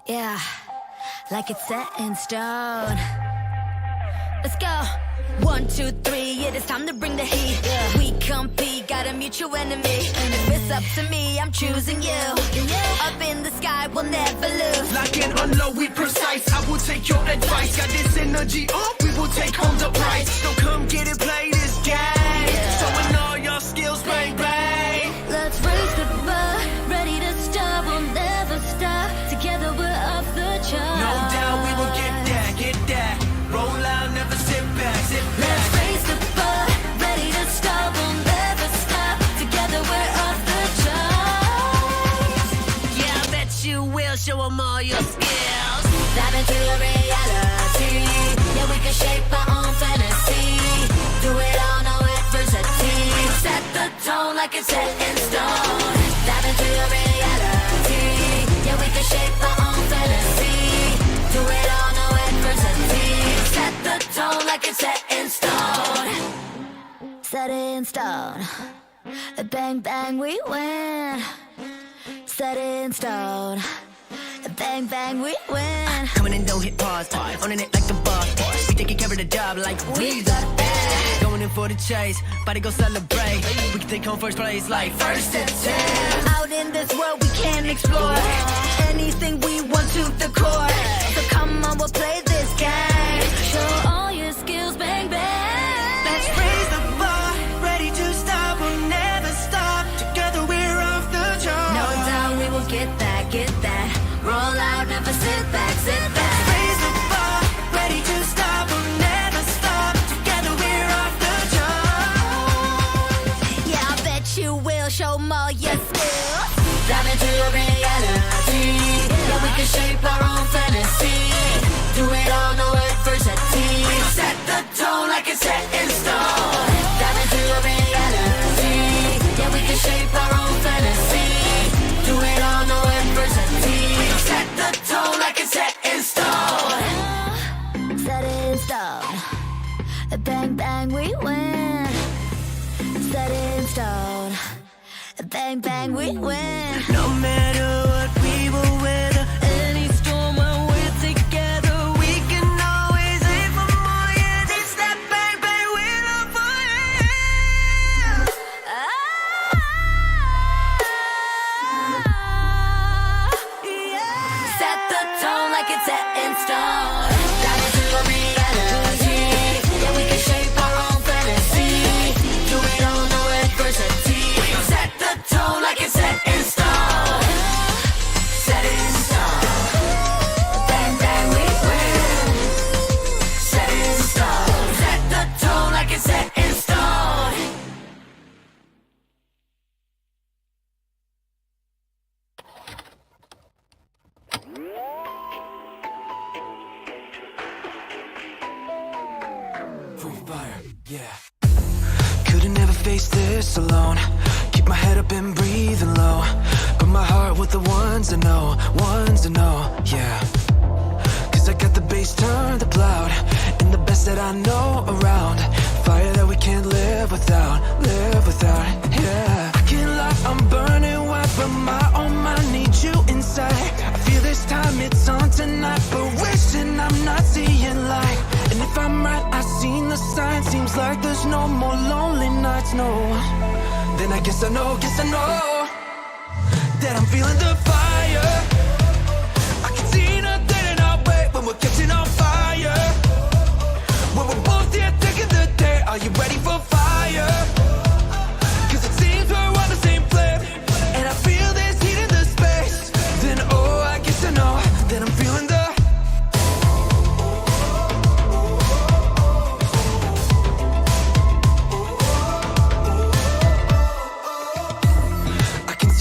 Yeah, like it's set in stone. Let's go. 1, 2, 3, it is time to bring the heat. Yeah. We compete, got a mutual enemy. And if it's up to me, I'm choosing you. Up in the sky, we'll never lose. Like an unload, we precise. I will take your advice. Got this energy up, we will take home the prize. So come get it, play this game. Showing all your skills, bang, bang. Let's raise the bar, ready to start, we'll never stop. Together we're off the chart. No doubt we will get that. Roll out, never sit back, sit back. Let's raise the bar, ready to start, we'll never stop. Together we're off the charts. Yeah, I bet you will show them all your skills. Dive into your reality. Yeah, we can shape our own fantasy. Do it all, no adversity. Set the tone like it's set in stone. Dive into your reality. Yeah, we can shape our own fantasy. Do it all, no adversity. Set the tone like it's set in stone. Set in stone. Bang, bang, we win. Set in stone. Bang, bang, we win. Coming in, don't hit pause. Owning it like the boss. We taking care of the job like we the best. Going in for the chase, about to go celebrate. We can take home first place like first and 10. Out in this world we can explore anything we want to the core. So come on, we'll play this game. Show all your skills, bang, bang. Let's raise the bar, ready to stop, we'll never stop. Together we're off the chart. No doubt we will get that. Roll out, never sit back, sit back. Raise the bar, ready to stop, we'll never stop. Together we're off the chart. Yeah, I bet you will show more your skills. Dive into your reality. Yeah, we can shape our own fantasy. Do it all, no adversity. Set the tone like it's set in stone. Dive into your reality. Yeah, we can shape our own fantasy. Do it all, no adversity. Set the tone like it's set in stone. Set in stone. Bang, bang, we win. Set in stone. Bang, bang, we win. No matter what, we will weather any storm when we're together. We can always aim for more. Yeah, this that bang bang, we're on fire. Set the tone like it's set in stone. Dive into your reality. Yeah, we can shape our own fantasy. Do it all, no adversity. Set the tone like it's set in stone. Set in stone. Bang bang, we win. Set in stone. Set the tone like it's set in stone. Free fire, yeah. Could've never faced this alone. Keep my head up and breathing low. Got my heart with the ones I know, yeah. Cause I got the bass turned up loud, and the best that I know around. Fire that we can't live without, yeah. I can't lie, I'm burning white, but my oh my, need you inside. I feel this time it's on tonight, but wishing I'm not seeing light. And if I'm right, I've seen the sign. Seems like there's no more lonely nights, no. Then I guess I know that I'm feeling the fire. I can see nothing in our way when we're catching on fire. When we're both here taking the day, are you ready for fire? Cause it seems we're on the same flame, and I feel this heat in the space. Then oh, I guess I know that I'm feeling the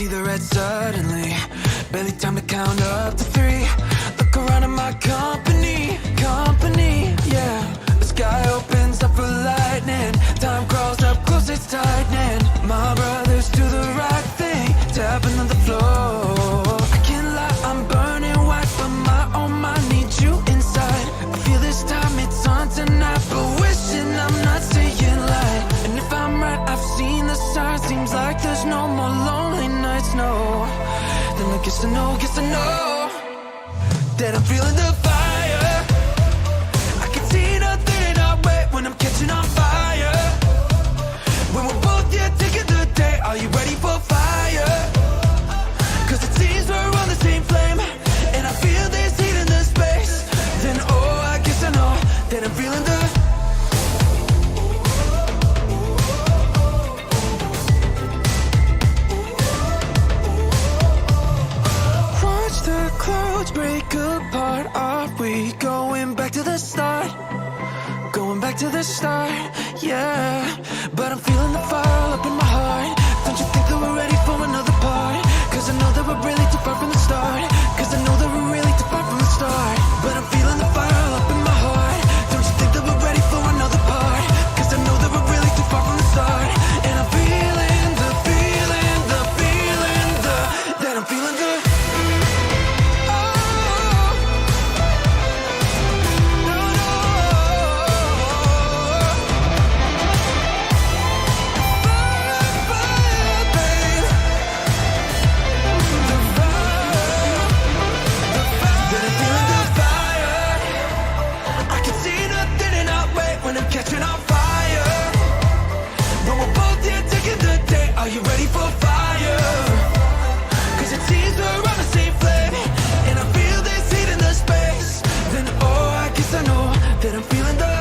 the red suddenly, barely time to count up to 3. Look around at my company, yeah. The sky opens up for lightning, time crawls up close, it's tightening. My brothers do the right thing, tapping on the floor. I can't lie, I'm burning white, but my oh my, need you inside. I feel this time it's on tonight, but wishing I'm not staying light. And if I'm right, I've seen the signs. Seems like there's no more lonely nights, no. then I guess I know that I'm feeling the fire. I can see nothing in our way when I'm catching on fire. When we're both here taking the day, are you ready for fire? Cause it seems we're on the same flame, and I feel this heat in the space. Then oh, I guess I know that I'm feeling the clouds break apart. Are we going back to the start? Going back to the start, yeah. But I'm feeling the fire all up in my heart. Don't you think that we're ready for another part? Cause I know that we're really too far from the start. Cause I know that we're really too far from the start. But I'm feeling the fire all up in my heart. Don't you think that we're ready for another part? Cause I know that we're really too far from the start. And I'm feeling the that I'm feeling the catching on fire. When we're both here taking the day, are you ready for fire? Cause it seems we're on the same flame, and I feel this heat in the space. Then oh, I guess I know that I'm feeling the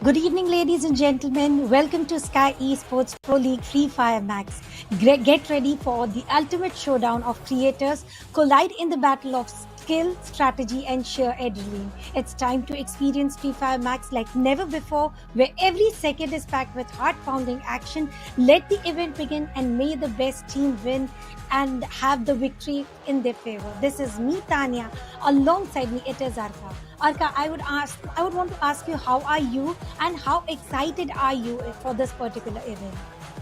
Good evening, ladies and gentlemen. Welcome to Skyesports Pro League Free Fire Max. Get ready for the ultimate showdown of creators collide in the battle of skill, strategy, and sheer adrenaline. It's time to experience Free Fire Max like never before, where every second is packed with heart-pounding action. Let the event begin, and may the best team win and have the victory in their favor. This is me, Tanya. Alongside me, it is Arka. Arka, I would want to ask you, how are you and how excited are you for this particular event?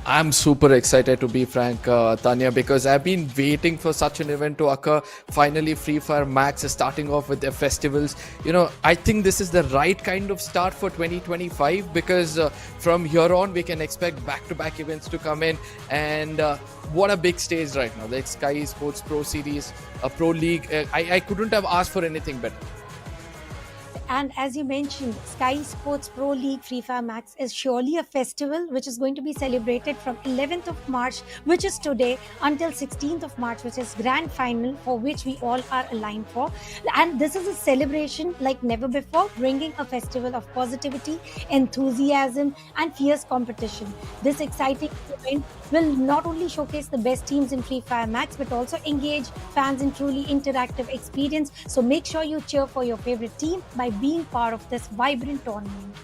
I'm super excited, to be frank, Tanya, because I've been waiting for such an event to occur. Finally, Free Fire Max is starting off with their festivals. I think this is the right kind of start for 2025, because from here on we can expect back-to-back events to come in, and what a big stage right now. The Skyesports Pro Series, Pro League. I couldn't have asked for anything better. And as you mentioned, Skyesports Pro League Free Fire Max is surely a festival which is going to be celebrated from 11th of March, which is today, until 16th of March, which is grand final, for which we all are aligned for. And this is a celebration like never before, bringing a festival of positivity, enthusiasm, and fierce competition. This exciting event will not only showcase the best teams in Free Fire Max, but also engage fans in truly interactive experience. So make sure you cheer for your favorite team by being part of this vibrant tournament.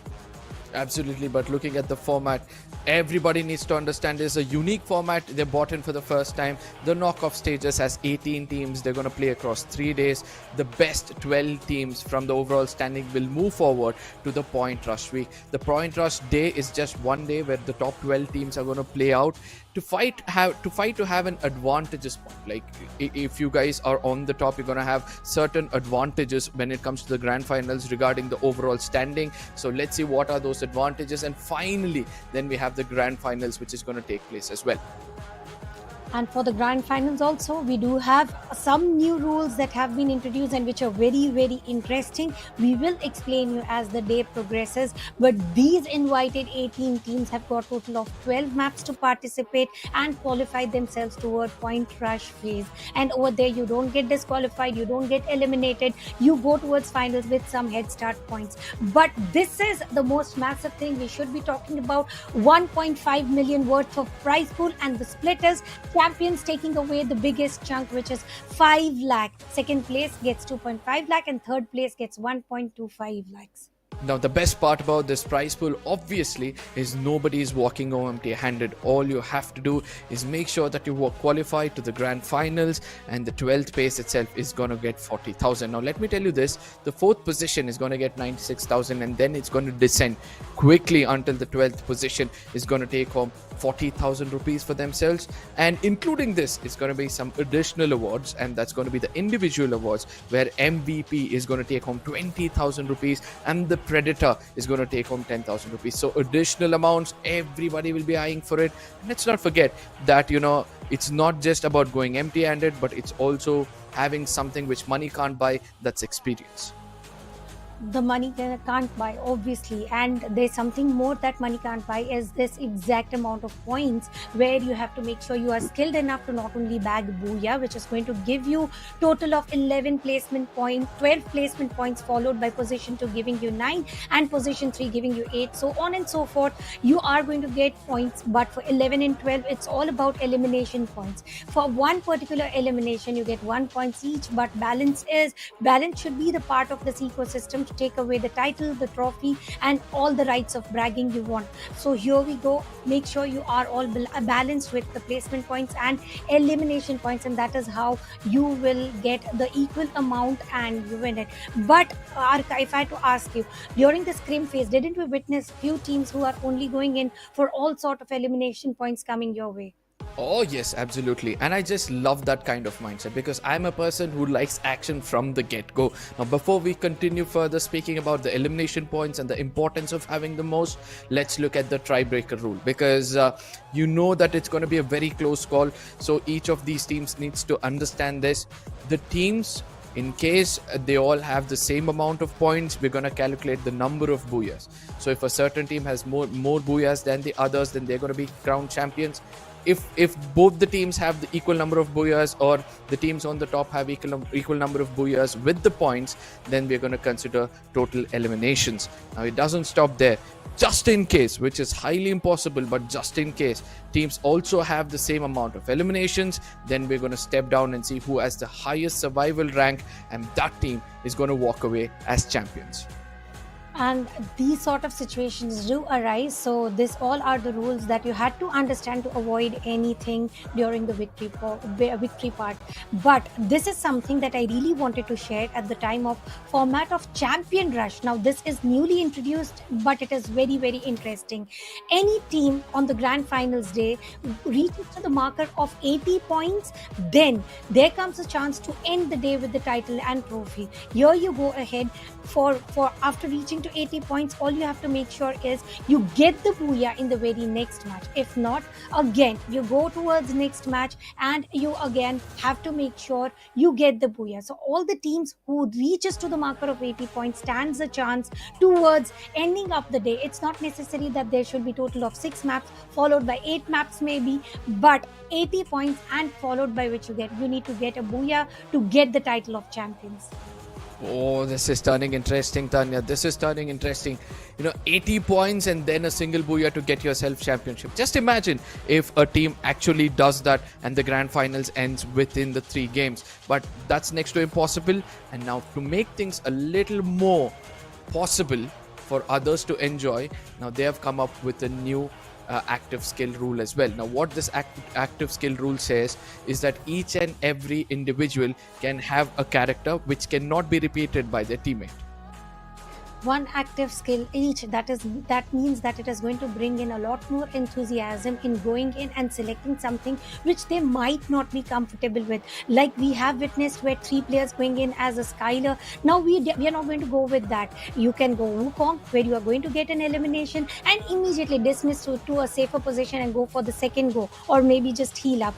Absolutely, but looking at the format, everybody needs to understand there's a unique format they brought in for the first time. The knockoff stages has 18 teams. They're going to play across 3 days. The best 12 teams from the overall standing will move forward to the point rush week. The point rush day is just one day where the top 12 teams are going to play out to fight to have an advantages point. Like if you guys are on the top, you're going to have certain advantages when it comes to the grand finals regarding the overall standing. So let's see what are those advantages, and finally then we have the grand finals, which is going to take place as well. And for the grand finals also, we do have some new rules that have been introduced and which are very, very interesting. We will explain you as the day progresses. But these invited 18 teams have got a total of 12 maps to participate and qualify themselves toward point rush phase. And over there, you don't get disqualified, you don't get eliminated. You go towards finals with some head start points. But this is the most massive thing we should be talking about. 1.5 million worth of prize pool, and the splitters. Champions taking away the biggest chunk, which is 5 lakh. Second place gets 2.5 lakh and third place gets 1.25 lakhs. Now, the best part about this prize pool, obviously, is nobody is walking home empty-handed. All you have to do is make sure that you qualify to the grand finals, and the 12th place itself is going to get 40,000. Now, let me tell you this, the 4th position is going to get 96,000, and then it's going to descend quickly until the 12th position is going to take home 40,000 rupees for themselves. And including this is going to be some additional awards, and that's going to be the individual awards, where MVP is going to take home 20,000 rupees and the Predator is going to take home 10,000 rupees. So additional amounts, everybody will be eyeing for it. And let's not forget that, it's not just about going empty-handed, but it's also having something which money can't buy, that's experience. The money can't buy, obviously, and there's something more that money can't buy, is this exact amount of points, where you have to make sure you are skilled enough to not only bag Booyah, which is going to give you total of 11 placement points, 12 placement points, followed by position 2 giving you 9 and position 3 giving you 8, so on and so forth. You are going to get points, but for 11 and 12 it's all about elimination points. For one particular elimination you get 1 point each, but balance should be the part of this ecosystem to take away the title, the trophy, and all the rights of bragging you want. So here we go. Make sure you are all balanced with the placement points and elimination points, and that is how you will get the equal amount and you win it. But Arka, if I had to ask you, during the scrim phase, didn't we witness few teams who are only going in for all sort of elimination points coming your way? Oh yes, absolutely. And I just love that kind of mindset, because I'm a person who likes action from the get-go. Now, before we continue further speaking about the elimination points and the importance of having the most, let's look at the tiebreaker rule, because you know that it's going to be a very close call. So each of these teams needs to understand this. The teams, in case they all have the same amount of points, we're going to calculate the number of booyahs. So if a certain team has more booyahs than the others, then they're going to be crowned champions. if both the teams have the equal number of booyahs, or the teams on the top have equal number of booyahs with the points, then we're going to consider total eliminations. Now it doesn't stop there. Just in case, which is highly impossible, but just in case teams also have the same amount of eliminations, then we're going to step down and see who has the highest survival rank, and that team is going to walk away as champions. And these sort of situations do arise, so this all are the rules that you had to understand to avoid anything during the victory part. But this is something that I really wanted to share at the time of format of Champion Rush. Now this is newly introduced, but it is very, very interesting. Any team on the grand finals day reaches to the marker of 80 points, then there comes a chance to end the day with the title and trophy. Here you go ahead for after reaching to 80 points, all you have to make sure is you get the booyah in the very next match. If not, again you go towards next match and you again have to make sure you get the booyah. So all the teams who reaches to the marker of 80 points stands a chance towards ending up the day. It's not necessary that there should be total of 6 maps followed by 8 maps maybe, but 80 points and followed by which you need to get a booyah to get the title of champions. Oh, this is turning interesting, Tanya. This is turning interesting. 80 points and then a single booyah to get yourself championship. Just imagine if a team actually does that and the grand finals ends within the 3 games. But that's next to impossible. And now to make things a little more possible for others to enjoy, now they have come up with a new active skill rule as well. Now what this active skill rule says is that each and every individual can have a character which cannot be repeated by their teammate. One active skill each. That means that it is going to bring in a lot more enthusiasm in going in and selecting something which they might not be comfortable with. Like we have witnessed where 3 players going in as a Skyler. Now we are not going to go with that. You can go Wukong, where you are going to get an elimination and immediately dismiss to a safer position and go for the second go, or maybe just heal up.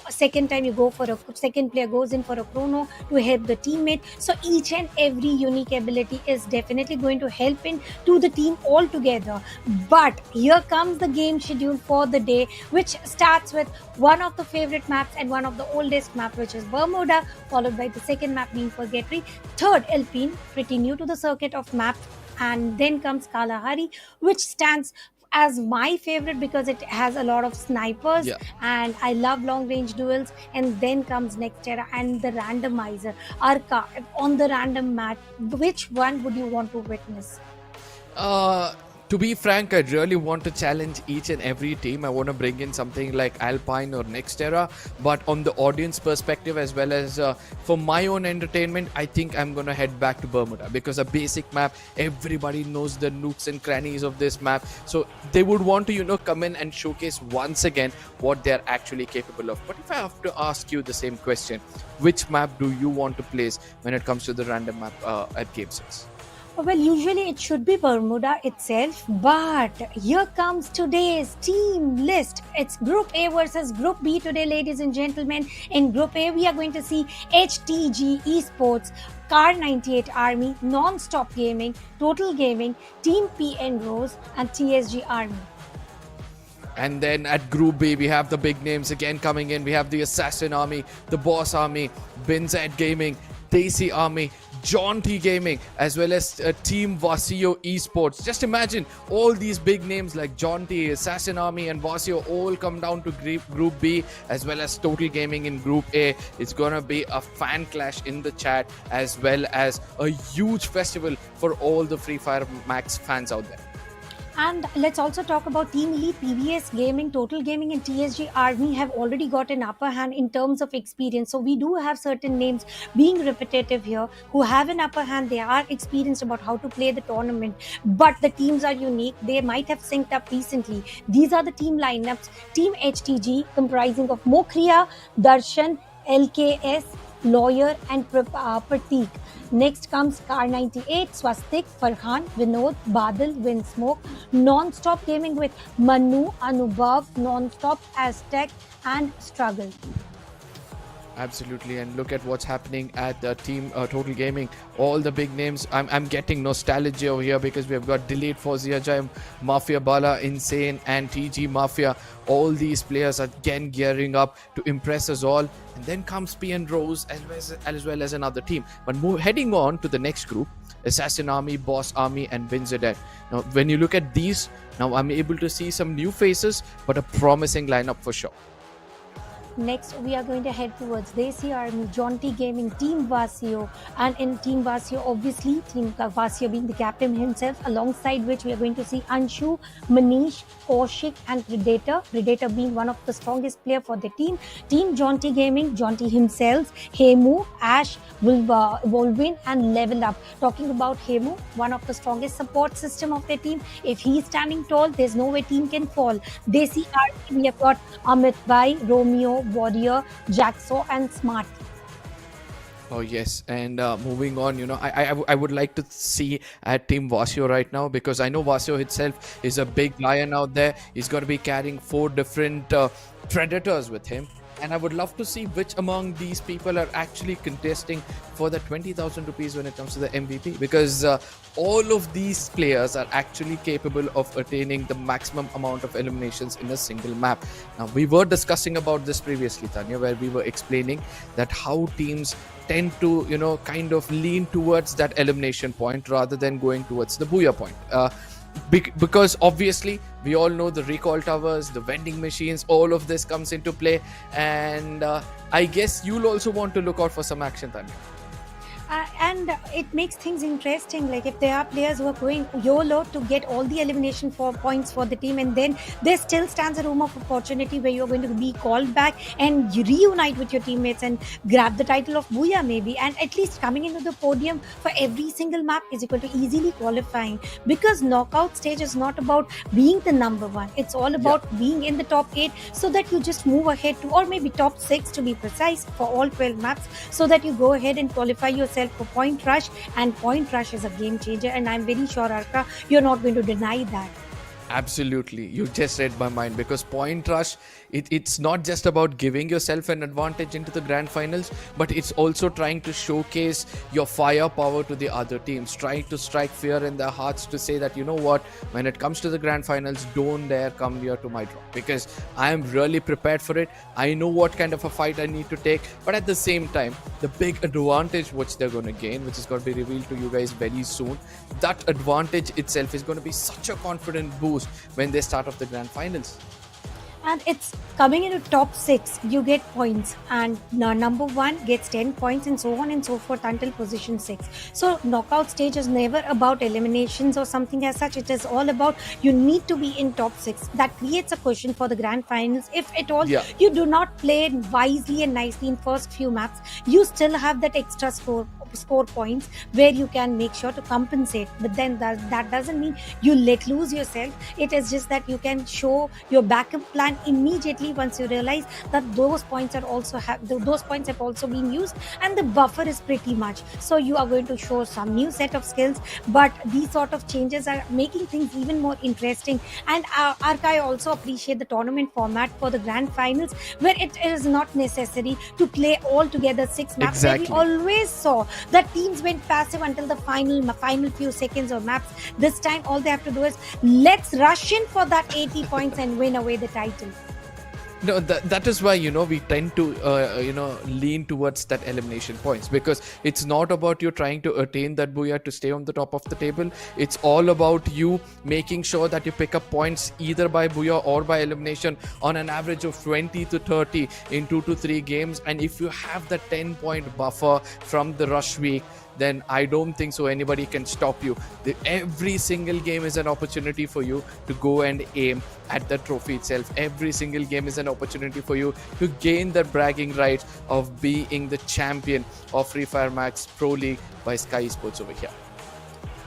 Second time you go for a second player goes in for a chrono to help the teammate. So each and every unique ability is definitely going to help in to the team altogether. But here comes the game schedule for the day, which starts with one of the favorite maps and one of the oldest map, which is Bermuda, followed by the second map being Purgatory, third Alpine, pretty new to the circuit of map, and then comes Kalahari, which stands as my favorite because it has a lot of snipers and I love long range duels. And then comes Nextera and the randomizer Arca on the random match. Which one would you want to witness? To be frank, I really want to challenge each and every team. I want to bring in something like Alpine or Nextera, but on the audience perspective as well as for my own entertainment, I think I'm going to head back to Bermuda, because a basic map, everybody knows the nooks and crannies of this map, so they would want to come in and showcase once again what they're actually capable of. But if I have to ask you the same question, which map do you want to place when it comes to the random map at Game 6? Well, usually it should be Bermuda itself, but here comes today's team list. It's Group A versus Group B today, ladies and gentlemen. In Group A, we are going to see HTG Esports, Car 98 Army, Non-Stop Gaming, Total Gaming, Team PN Rose, and TSG Army. And then at Group B, we have the big names again coming in. We have the Assassin Army, the Boss Army, Binzed Gaming, Desi Army, John T Gaming, as well as Team Vasio Esports. Just imagine all these big names like John T, Assassin Army and Vasio all come down to Group B, as well as Total Gaming in Group A. It's gonna be a fan clash in the chat, as well as a huge festival for all the Free Fire Max fans out there. And let's also talk about Team Elite, PBS Gaming, Total Gaming and TSG Army have already got an upper hand in terms of experience. So we do have certain names being repetitive here who have an upper hand. They are experienced about how to play the tournament, but the teams are unique. They might have synced up recently. These are the team lineups. Team HTG comprising of Mokria, Darshan, LKS, Lawyer and Pratik. Next comes Car 98, Swastik, Farhan, Vinod, Badal, Windsmoke. Non-Stop Gaming with Manu, Anubhav, Non-Stop, Aztec and Struggle. Absolutely, and look at what's happening at the team Total Gaming. All the big names. I'm getting nostalgia over here because we've got Delete for Jai, Mafia Bala, Insane, and TG Mafia. All these players are again gearing up to impress us all. And then comes P and Rose as well as another team. But heading on to the next group, Assassin Army, Boss Army, and Winzedek. Now, when you look at these, now I'm able to see some new faces, but a promising lineup for sure. Next, we are going to head towards Desi Army, Jaunty Gaming, Team Vasio, and in Team Vasio, obviously, Team Vasio being the captain himself, alongside which we are going to see Anshu, Manish, Kaushik, and Predator. Predator being one of the strongest player for the team. Team Jaunty Gaming, Jaunty himself, Hemu, Ash, Wolvin, and Level Up. Talking about Hemu, one of the strongest support system of the team. If he's standing tall, there's no way team can fall. Desi Army, we have got Amit Bhai, Romeo, Warrior, Jacksaw, and Smart. Oh yes, and moving on, I would like to see at Team Vasio right now, because I know Vasio itself is a big lion out there. He's going to be carrying 4 different predators with him, and I would love to see which among these people are actually contesting for the 20,000 rupees when it comes to the MVP, because all of these players are actually capable of attaining the maximum amount of eliminations in a single map. Now, we were discussing about this previously, Tanya, where we were explaining that how teams tend to, kind of lean towards that elimination point rather than going towards the booyah point. Because obviously we all know the recall towers, the vending machines, all of this comes into play, and I guess you'll also want to look out for some action, Tanya. And it makes things interesting. Like if there are players who are going YOLO to get all the elimination points for the team, and then there still stands a room of opportunity where you're going to be called back and you reunite with your teammates and grab the title of Booyah maybe, and at least coming into the podium for every single map is equal to easily qualifying, because knockout stage is not about being the number 1. It's all about being in the top 8 so that you just move ahead to, or maybe top 6 to be precise, for all 12 maps, so that you go ahead and qualify yourself for Point Rush. And Point Rush is a game changer, and I'm very sure, Arka, you're not going to deny that. Absolutely, you just read my mind, because Point Rush, it's not just about giving yourself an advantage into the grand finals, but it's also trying to showcase your firepower to the other teams, trying to strike fear in their hearts to say that, you know what, when it comes to the grand finals, don't dare come near to my drop, because I am really prepared for it. I know what kind of a fight I need to take, but at the same time, the big advantage which they're going to gain, which is going to be revealed to you guys very soon, that advantage itself is going to be such a confident boost when they start off the grand finals. And it's coming into top 6, you get points, and number 1 gets 10 points, and so on and so forth until position 6. So knockout stage is never about eliminations or something as such. It is all about you need to be in top 6. That creates a question for the grand finals. If at all you do not play wisely and nicely in first few maps, you still have that extra score points where you can make sure to compensate, but then that doesn't mean you let lose yourself. It is just that you can show your backup plan immediately once you realize that those points have also been used, and the buffer is pretty much, so you are going to show some new set of skills. But these sort of changes are making things even more interesting, and I also appreciate the tournament format for the grand finals, where it is not necessary to play all together 6 maps. Exactly. We always saw that teams went passive until the final few seconds of maps. This time all they have to do is let's rush in for that 80 points and win away the title. No, that is why, we tend to, lean towards that elimination points, because it's not about you trying to attain that booyah to stay on the top of the table. It's all about you making sure that you pick up points either by booyah or by elimination on an average of 20 to 30 in 2 to 3 games. And if you have the 10-point buffer from the rush week, then I don't think so anybody can stop you. Every single game is an opportunity for you to go and aim at the trophy itself. Every single game is an opportunity for you to gain the bragging rights of being the champion of Free Fire Max Pro League by Skyesports over here.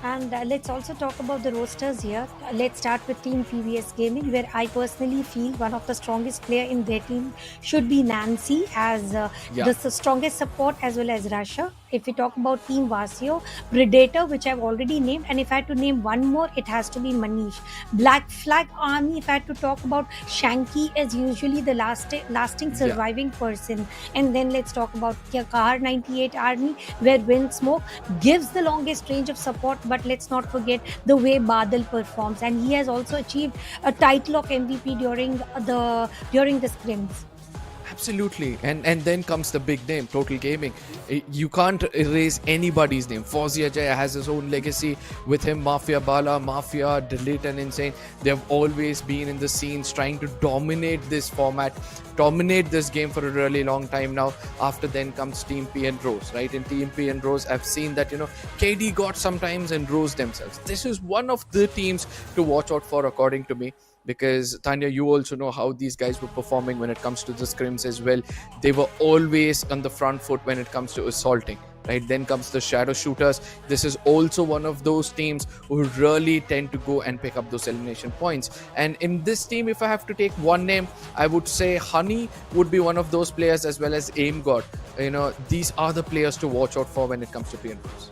And let's also talk about the rosters here. Let's start with Team PVS Gaming, where I personally feel one of the strongest player in their team should be Nancy, as the strongest support, as well as Russia. If we talk about Team Vasio, Predator, which I've already named, and if I had to name one more, it has to be Manish. Black Flag Army, if I had to talk about, Shanky is usually the lasting Yeah. surviving person. And then let's talk about Kahar 98 Army, where Wind Smoke gives the longest range of support, but let's not forget the way Badal performs. And he has also achieved a title of MVP during the scrims. Absolutely, and then comes the big name, Total Gaming. You can't erase anybody's name. Fauzi Ajay has his own legacy with him. Mafia Bala, Mafia, Delete, and Insane. They've always been in the scenes trying to dominate this format, dominate this game for a really long time now. After then comes Team P and Rose, right? In Team P and Rose, I've seen that KD got sometimes and Rose themselves. This is one of the teams to watch out for, according to me. Because Tanya, you also know how these guys were performing when it comes to the scrims as well. They were always on the front foot when it comes to assaulting, right? Then comes the shadow shooters. This is also one of those teams who really tend to go and pick up those elimination points. And in this team, if I have to take one name, I would say Honey would be one of those players, as well as Aim God. These are the players to watch out for when it comes to PNPs.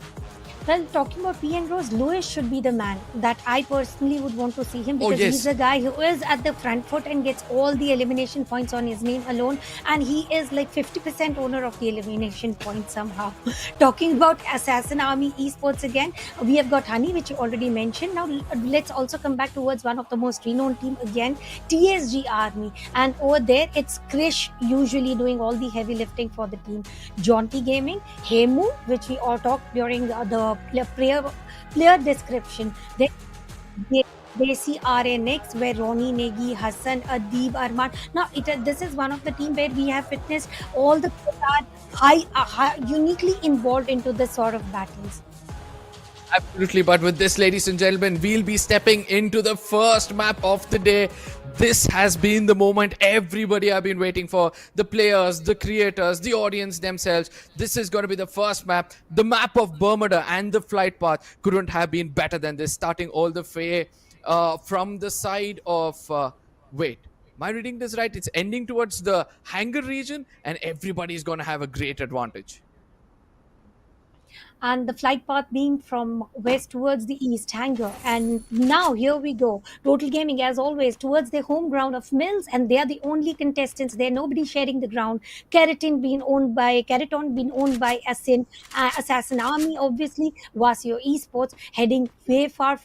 Well, talking about P and Rose, Lewis should be the man that I personally would want to see him, Oh, because yes. he's a guy who is at the front foot and gets all the elimination points on his name alone, and he is like 50% owner of the elimination points somehow. Talking about Assassin Army Esports again, we have got Honey, which you already mentioned. Now let's also come back towards one of the most renowned team again, TSG Army, and over there it's Krish usually doing all the heavy lifting for the team. Jaunty Gaming, Hemu, which we all talked during the player description. They see RNX, where Ronnie, Negi, Hassan, Adib, Arman. Now, this is one of the team where we have witnessed all the players are uniquely involved into this sort of battles. Absolutely, but with this, ladies and gentlemen, we'll be stepping into the first map of the day. This has been the moment everybody have been waiting for. The players, the creators, the audience themselves. This is going to be the first map. The map of Bermuda and the flight path couldn't have been better than this. Starting all the way from the side of... wait, am I reading this right? It's ending towards the hangar region, and everybody's going to have a great advantage. And the flight path being from west towards the east hangar. And now here we go. Total Gaming, as always, towards the home ground of Mills, and they are the only contestants there. Nobody sharing the ground. Keraton being owned by Assassin Army, obviously. Vasio Esports heading way far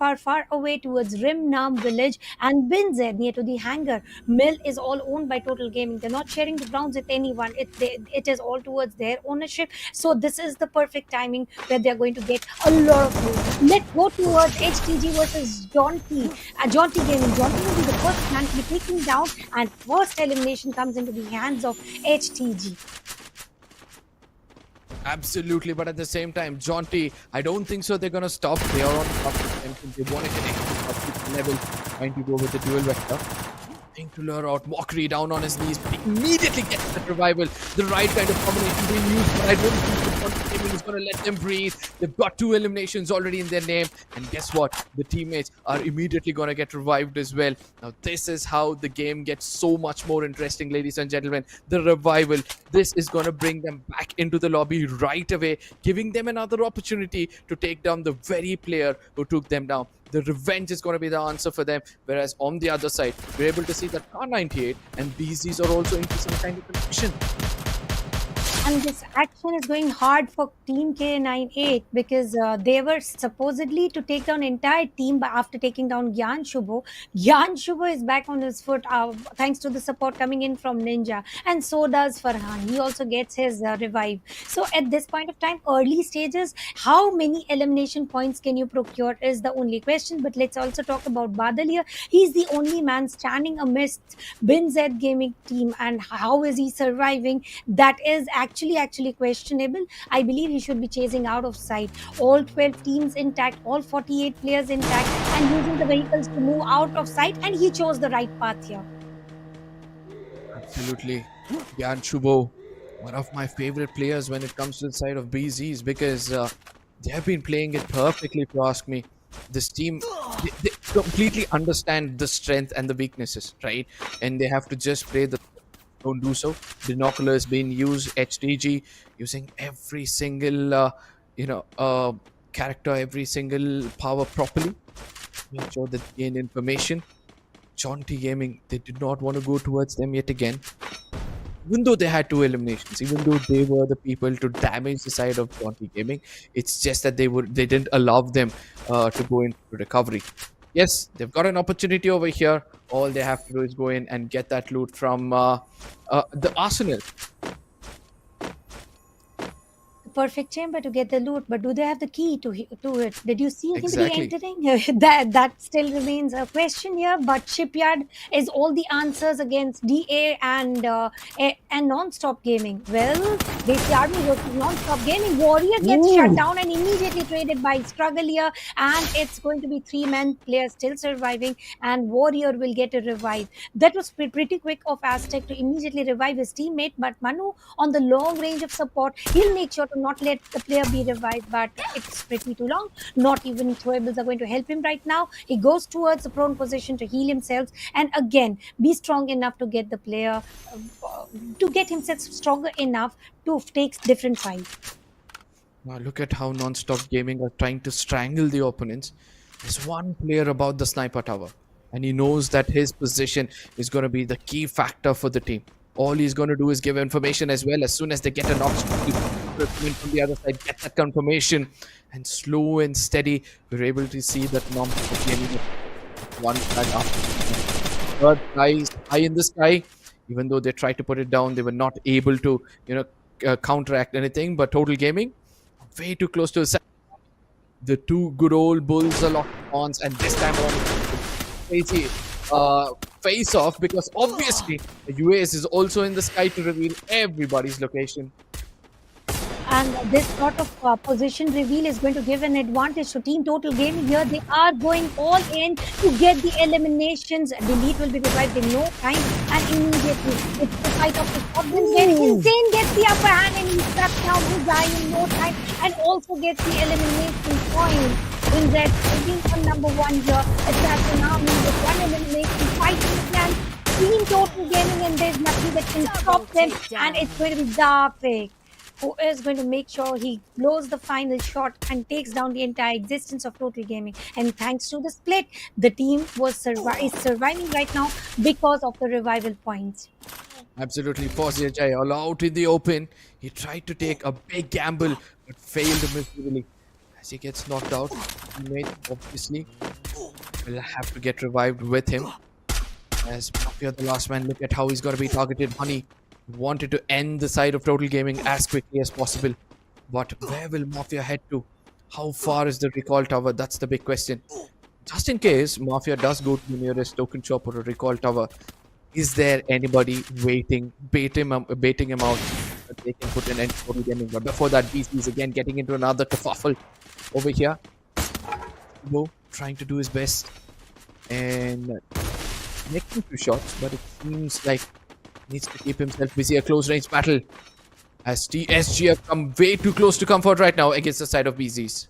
away towards Rim Nam village, and Binzer near to the hangar. Mill is all owned by Total Gaming. They're not sharing the grounds with anyone. It is all towards their ownership. So this is the perfect timing where they're going to get a lot of loot. Let's go towards HTG versus Jaunty. Jaunty Gaming. Jaunty will be the first man to be taken down, and first elimination comes into the hands of HTG. Absolutely, but at the same time, Jaunty, I don't think so they're going to stop. They are on top of them. They want to get into the level, trying to go with the dual vector. To lure out Mockery down on his knees, but he immediately gets that revival. The right kind of combination being used, but I don't think the team is going to let them breathe. They've got 2 eliminations already in their name, and guess what? The teammates are immediately going to get revived as well. Now, this is how the game gets so much more interesting, ladies and gentlemen. The revival, this is going to bring them back into the lobby right away, giving them another opportunity to take down the very player who took them down. The revenge is going to be the answer for them. Whereas on the other side, we're able to see that K98 and BZs are also into some kind of connection. And this action is going hard for Team K98, because they were supposedly to take down entire team after taking down Gyan Shubho. Gyan Shubho is back on his foot thanks to the support coming in from Ninja, and so does Farhan. He also gets his revive. So at this point of time, early stages, how many elimination points can you procure is the only question. But let's also talk about Badal here. He's the only man standing amidst Bin Z Gaming team, and how is he surviving? That is actually questionable. I believe he should be chasing out of sight. All 12 teams intact, all 48 players intact, and using the vehicles to move out of sight, and he chose the right path here. Absolutely. Gyan Shubho, one of my favorite players when it comes to the side of BZs, because they have been playing it perfectly, if you ask me. This team, they completely understand the strength and the weaknesses, right? And they have to just play the don't do so. Binoculars being used, HDG using every single character, every single power properly. Make sure that they gain information. Jaunty Gaming, they did not want to go towards them yet again. Even though they had two eliminations, even though they were the people to damage the side of Jaunty Gaming, it's just that they didn't allow them to go into recovery. Yes, they've got an opportunity over here. All they have to do is go in and get that loot from the arsenal. Perfect chamber to get the loot, but do they have the key to it? Did you see anybody Exactly. entering? That still remains a question here. But Shipyard is all the answers against DA and Non-Stop Gaming. Well, DC Army versus Non-Stop Gaming. Warrior gets shut down and immediately traded by Struggle here, and it's going to be 3-man players still surviving, and Warrior will get a revive. That was pretty quick of Aztec to immediately revive his teammate, but Manu on the long range of support, he'll make sure to not let the player be revived, but it's pretty too long. Not even throwables are going to help him right now. He goes towards the prone position to heal himself, and again be strong enough to get the player to get himself stronger enough to take different fights. Now look at how Non-Stop Gaming are trying to strangle the opponents. There's one player about the sniper tower, and he knows that his position is going to be the key factor for the team. All he's going to do is give information as well. As soon as they get a knock from the other side, get that confirmation, and slow and steady, we're able to see that Non-Stop Gaming one flag after. Third guy is high in the sky. Even though they tried to put it down, they were not able to, counteract anything. But Total Gaming, way too close to the side. The two good old bulls are locked on, and this time around, crazy face off, because obviously the US is also in the sky to reveal everybody's location. And this sort of position reveal is going to give an advantage to Team Total Gaming here. They are going all in to get the eliminations. Delete will be revived in no time, and immediately it's the fight of the Scotland where Insane gets the upper hand and he shuts down his guy in no time and also gets the elimination point. In that, taking on number one here, Assassin Army with one elimination, fighting plan. Team Total Gaming, and there's nothing that can stop them, and it's going to be Darfik, who is going to make sure he blows the final shot and takes down the entire existence of Total Gaming. And thanks to the split, the team is surviving right now because of the revival points. Absolutely, Fawzi Ajay all out in the open. He tried to take a big gamble but failed miserably. As he gets knocked out, teammate obviously will have to get revived with him. As Mafia the last man, look at how he's going to be targeted. Honey wanted to end the side of Total Gaming as quickly as possible. But where will Mafia head to? How far is the recall tower? That's the big question. Just in case Mafia does go to the nearest token shop or a recall tower, is there anybody waiting, baiting him out that they can put an end to Total Gaming? But before that, BC is again getting into another kerfuffle over here. Bo trying to do his best and making 2 shots, but it seems like needs to keep himself busy. A close range battle as TSG have come way too close to comfort right now against the side of BZs.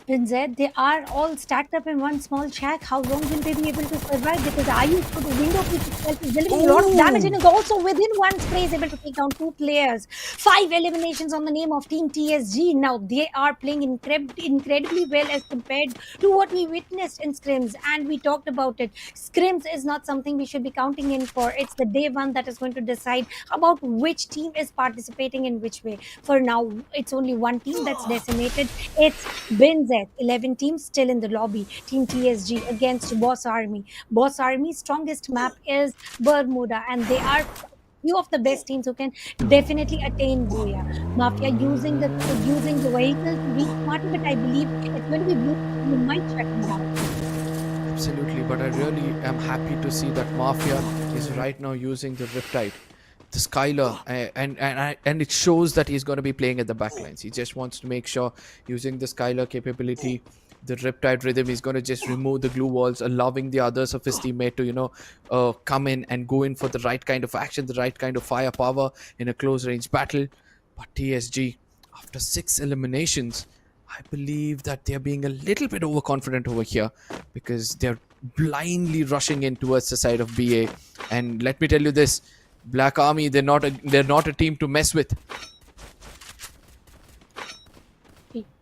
Pinzette, they are all stacked up in one small shack. How long will they be able to survive? Because Ayush for the window pitch itself is delivering a lot of damage and is also within one spray is able to take down 2 players. 5 eliminations on the name of Team TSG. Now they are playing incredibly well as compared to what we witnessed in scrims, and we talked about it. Scrims is not something we should be counting in for. It's the day one that is going to decide about which team is participating in which way. For now, it's only one team that's decimated. It's Binz. 11 teams still in the lobby. Team TSG against Boss Army. Boss Army's strongest map is Bermuda, and they are few of the best teams who can definitely attain Booyah. Mafia using the vehicle to reach Marty, but I believe it's going to be blue. You might shut him down. Absolutely, but I really am happy to see that Mafia is right now using the Riptide, the Skylar, and it shows that he's going to be playing at the backlines. He just wants to make sure, using the Skylar capability, the Riptide rhythm, he's going to just remove the glue walls, allowing the others of his teammate to come in and go in for the right kind of action, the right kind of firepower in a close range battle. But TSG, after 6 eliminations, I believe that they're being a little bit overconfident over here, because they're blindly rushing in towards the side of BA, And let me tell you this, Black Army, they're not a team to mess with.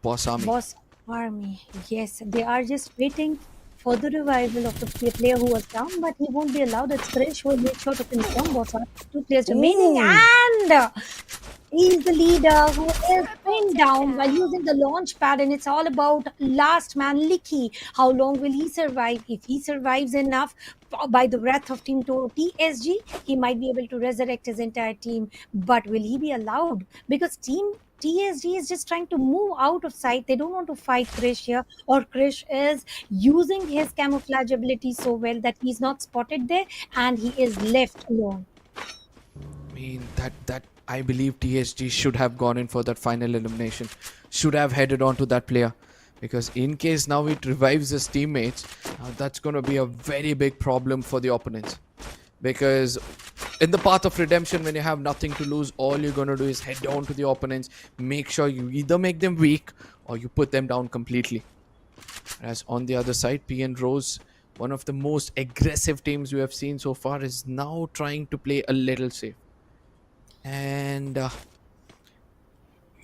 Boss Army. Boss Army, yes, they are just waiting for the revival of the player who was down, but he won't be allowed. It's Krish who will make sure to finish down Boss Army. 2 players remaining, and he's the leader who is pinned down while using the launch pad, and it's all about last man Licky. How long will he survive? If he survives enough by the wrath of Team TSG, he might be able to resurrect his entire team. But will he be allowed? Because Team TSG is just trying to move out of sight. They don't want to fight Krish here, or Krish is using his camouflage ability so well that he's not spotted there and he is left alone. I mean, that I believe TSG should have gone in for that final elimination, should have headed on to that player, because in case now it revives his teammates, that's going to be a very big problem for the opponents. Because in the path of redemption, when you have nothing to lose, all you're going to do is head down to the opponents, make sure you either make them weak or you put them down completely. As on the other side, PN Rose, one of the most aggressive teams we have seen so far, is now trying to play a little safe. And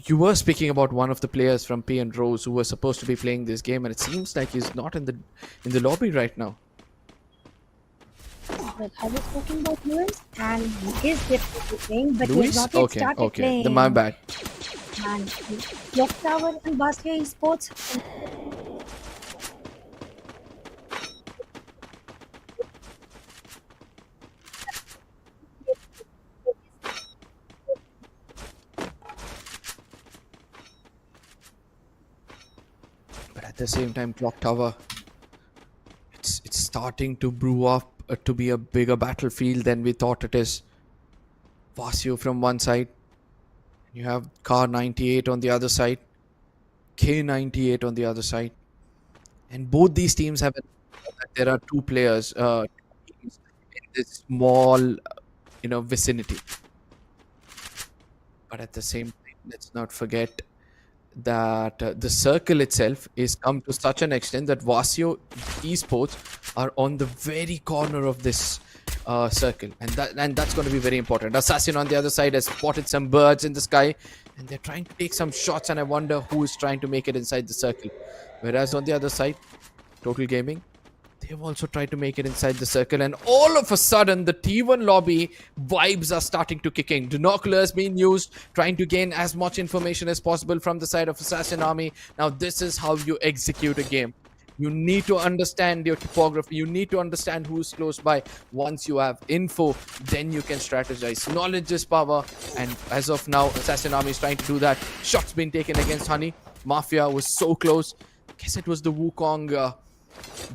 you were speaking about one of the players from PN Rose who was supposed to be playing this game, and it seems like he's not in the lobby right now. Well, I was talking about Lewis, and he is definitely playing, but he Luis? has not yet Okay, started okay. playing. Then my bad. And Clock Tower and Bastia Esports. But at the same time, Clock Tower, it's starting to brew up to be a bigger battlefield than we thought it is. Vasio from one side, you have Car 98 on the other side, K98 on the other side, and both these teams have there are 2 players teams in this small vicinity. But at the same time, let's not forget that the circle itself is come to such an extent that Vasio Esports are on the very corner of this circle, and that's going to be very important. Assassin on the other side has spotted some birds in the sky, and they're trying to take some shots, and I wonder who is trying to make it inside the circle. Whereas on the other side, Total Gaming, they've also tried to make it inside the circle, and all of a sudden the T1 lobby vibes are starting to kick in. Binoculars being used, trying to gain as much information as possible from the side of Assassin Army. Now this is how you execute a game. You need to understand your topography. You need to understand who's close by. Once you have info, then you can strategize. Knowledge is power, and as of now, Assassin Army is trying to do that. Shots being taken against Honey. Mafia was so close. I guess it was the Wukong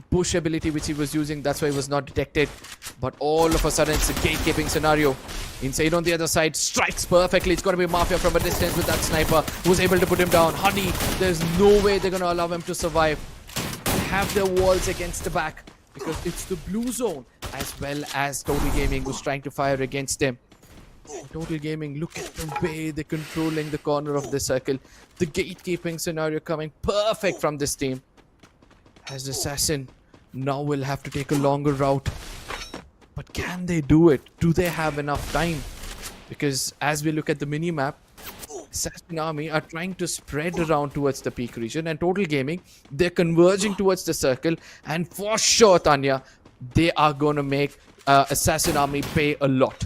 bush ability which he was using. That's why he was not detected. But all of a sudden, it's a gatekeeping scenario. Inside on the other side, strikes perfectly. It's going to be Mafia from a distance with that sniper who's able to put him down. Honey, there's no way they're going to allow him to survive. Have their walls against the back, because it's the blue zone, as well as Total Gaming who's trying to fire against them. Total Gaming, look at the way they're controlling the corner of the circle. The gatekeeping scenario coming perfect from this team. As Assassin now will have to take a longer route. But can they do it? Do they have enough time? Because as we look at the mini-map, Assassin Army are trying to spread around towards the peak region, and Total Gaming, they're converging towards the circle, and for sure, Tanya, they are going to make Assassin Army pay a lot.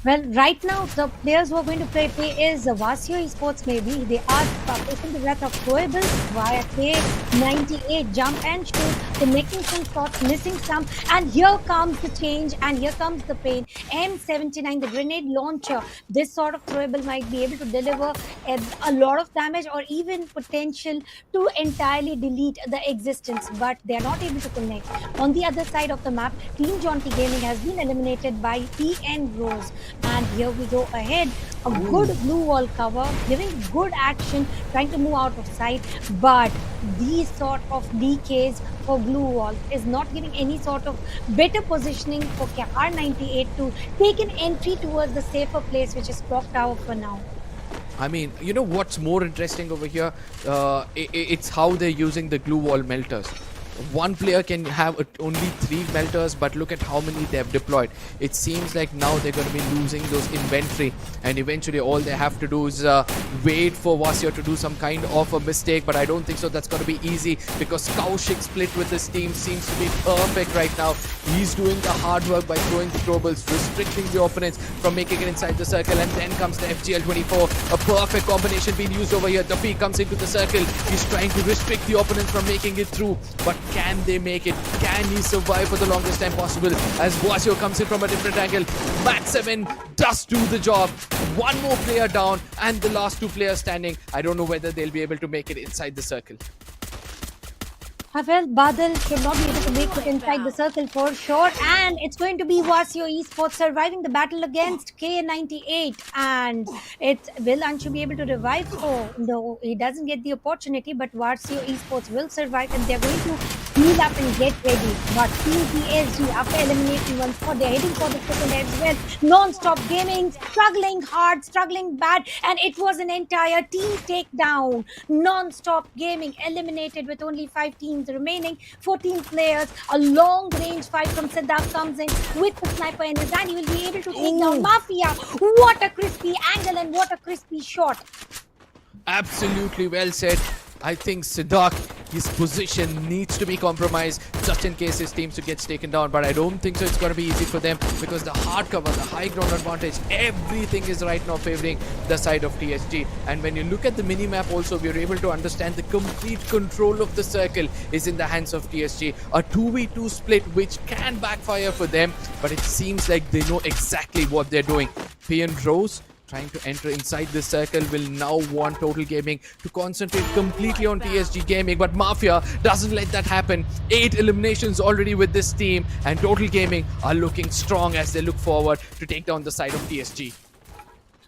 Well, right now, the players who are going to pay is Vasio Esports maybe. They are facing the wrath of Throwable via K98 jump and shoot. They're making some shots, missing some. And here comes the change, and here comes the pain. M79, the grenade launcher. This sort of Throwable might be able to deliver a lot of damage, or even potential to entirely delete the existence. But they're not able to connect. On the other side of the map, Team Jaunty Gaming has been eliminated by PN Rose. And here we go ahead. A good blue wall cover, giving good action, trying to move out of sight. But these sort of DKs for blue wall is not giving any sort of better positioning for R98 to take an entry towards the safer place, which is Clock Tower for now. I mean, you know what's more interesting over here? It's how they're using the glue wall melters. one player can have only 3 melters, but look at how many they have deployed. It seems like now they're going to be losing those inventory, and eventually all they have to do is wait for Vasya to do some kind of a mistake, but I don't think so that's going to be easy, because Kaushik's split with his team seems to be perfect right now. He's doing the hard work by throwing the throwables, restricting the opponents from making it inside the circle, and then comes the FGL24. A perfect combination being used over here. Duffy comes into the circle. He's trying to restrict the opponents from making it through, but can they make it? Can he survive for the longest time possible as Vasio comes in from a different angle? Max 7 does do the job. One more player down and the last 2 players standing. I don't know whether they'll be able to make it inside the circle. Well, Badal should not be able to make it inside the circle for sure, and it's going to be Vasio Esports surviving the battle against K98, and will Anshu be able to revive? Oh no, he doesn't get the opportunity, but Vasio Esports will survive, and they're going to heal up and get ready. But TPSG, after eliminating one spot, they're heading for the second as well. Non-stop gaming, struggling hard, struggling bad, and it was an entire team takedown. Non-stop gaming eliminated with only 5 teams remaining, 14 players. A long range fight from Siddharth comes in with the sniper in his hand. He will be able to take down Mafia. What a crispy angle and what a crispy shot. Absolutely well said. I think Siddharth, his position needs to be compromised just in case his team gets taken down, but I don't think so it's going to be easy for them, because the hard cover, the high ground advantage, everything is right now favoring the side of TSG. And when you look at the mini-map also, we're able to understand the complete control of the circle is in the hands of TSG. A 2v2 split which can backfire for them, but it seems like they know exactly what they're doing. Pian Rose trying to enter inside this circle will now want Total Gaming to concentrate completely on TSG Gaming, but Mafia doesn't let that happen. 8 eliminations already with this team, and Total Gaming are looking strong as they look forward to take down the side of TSG.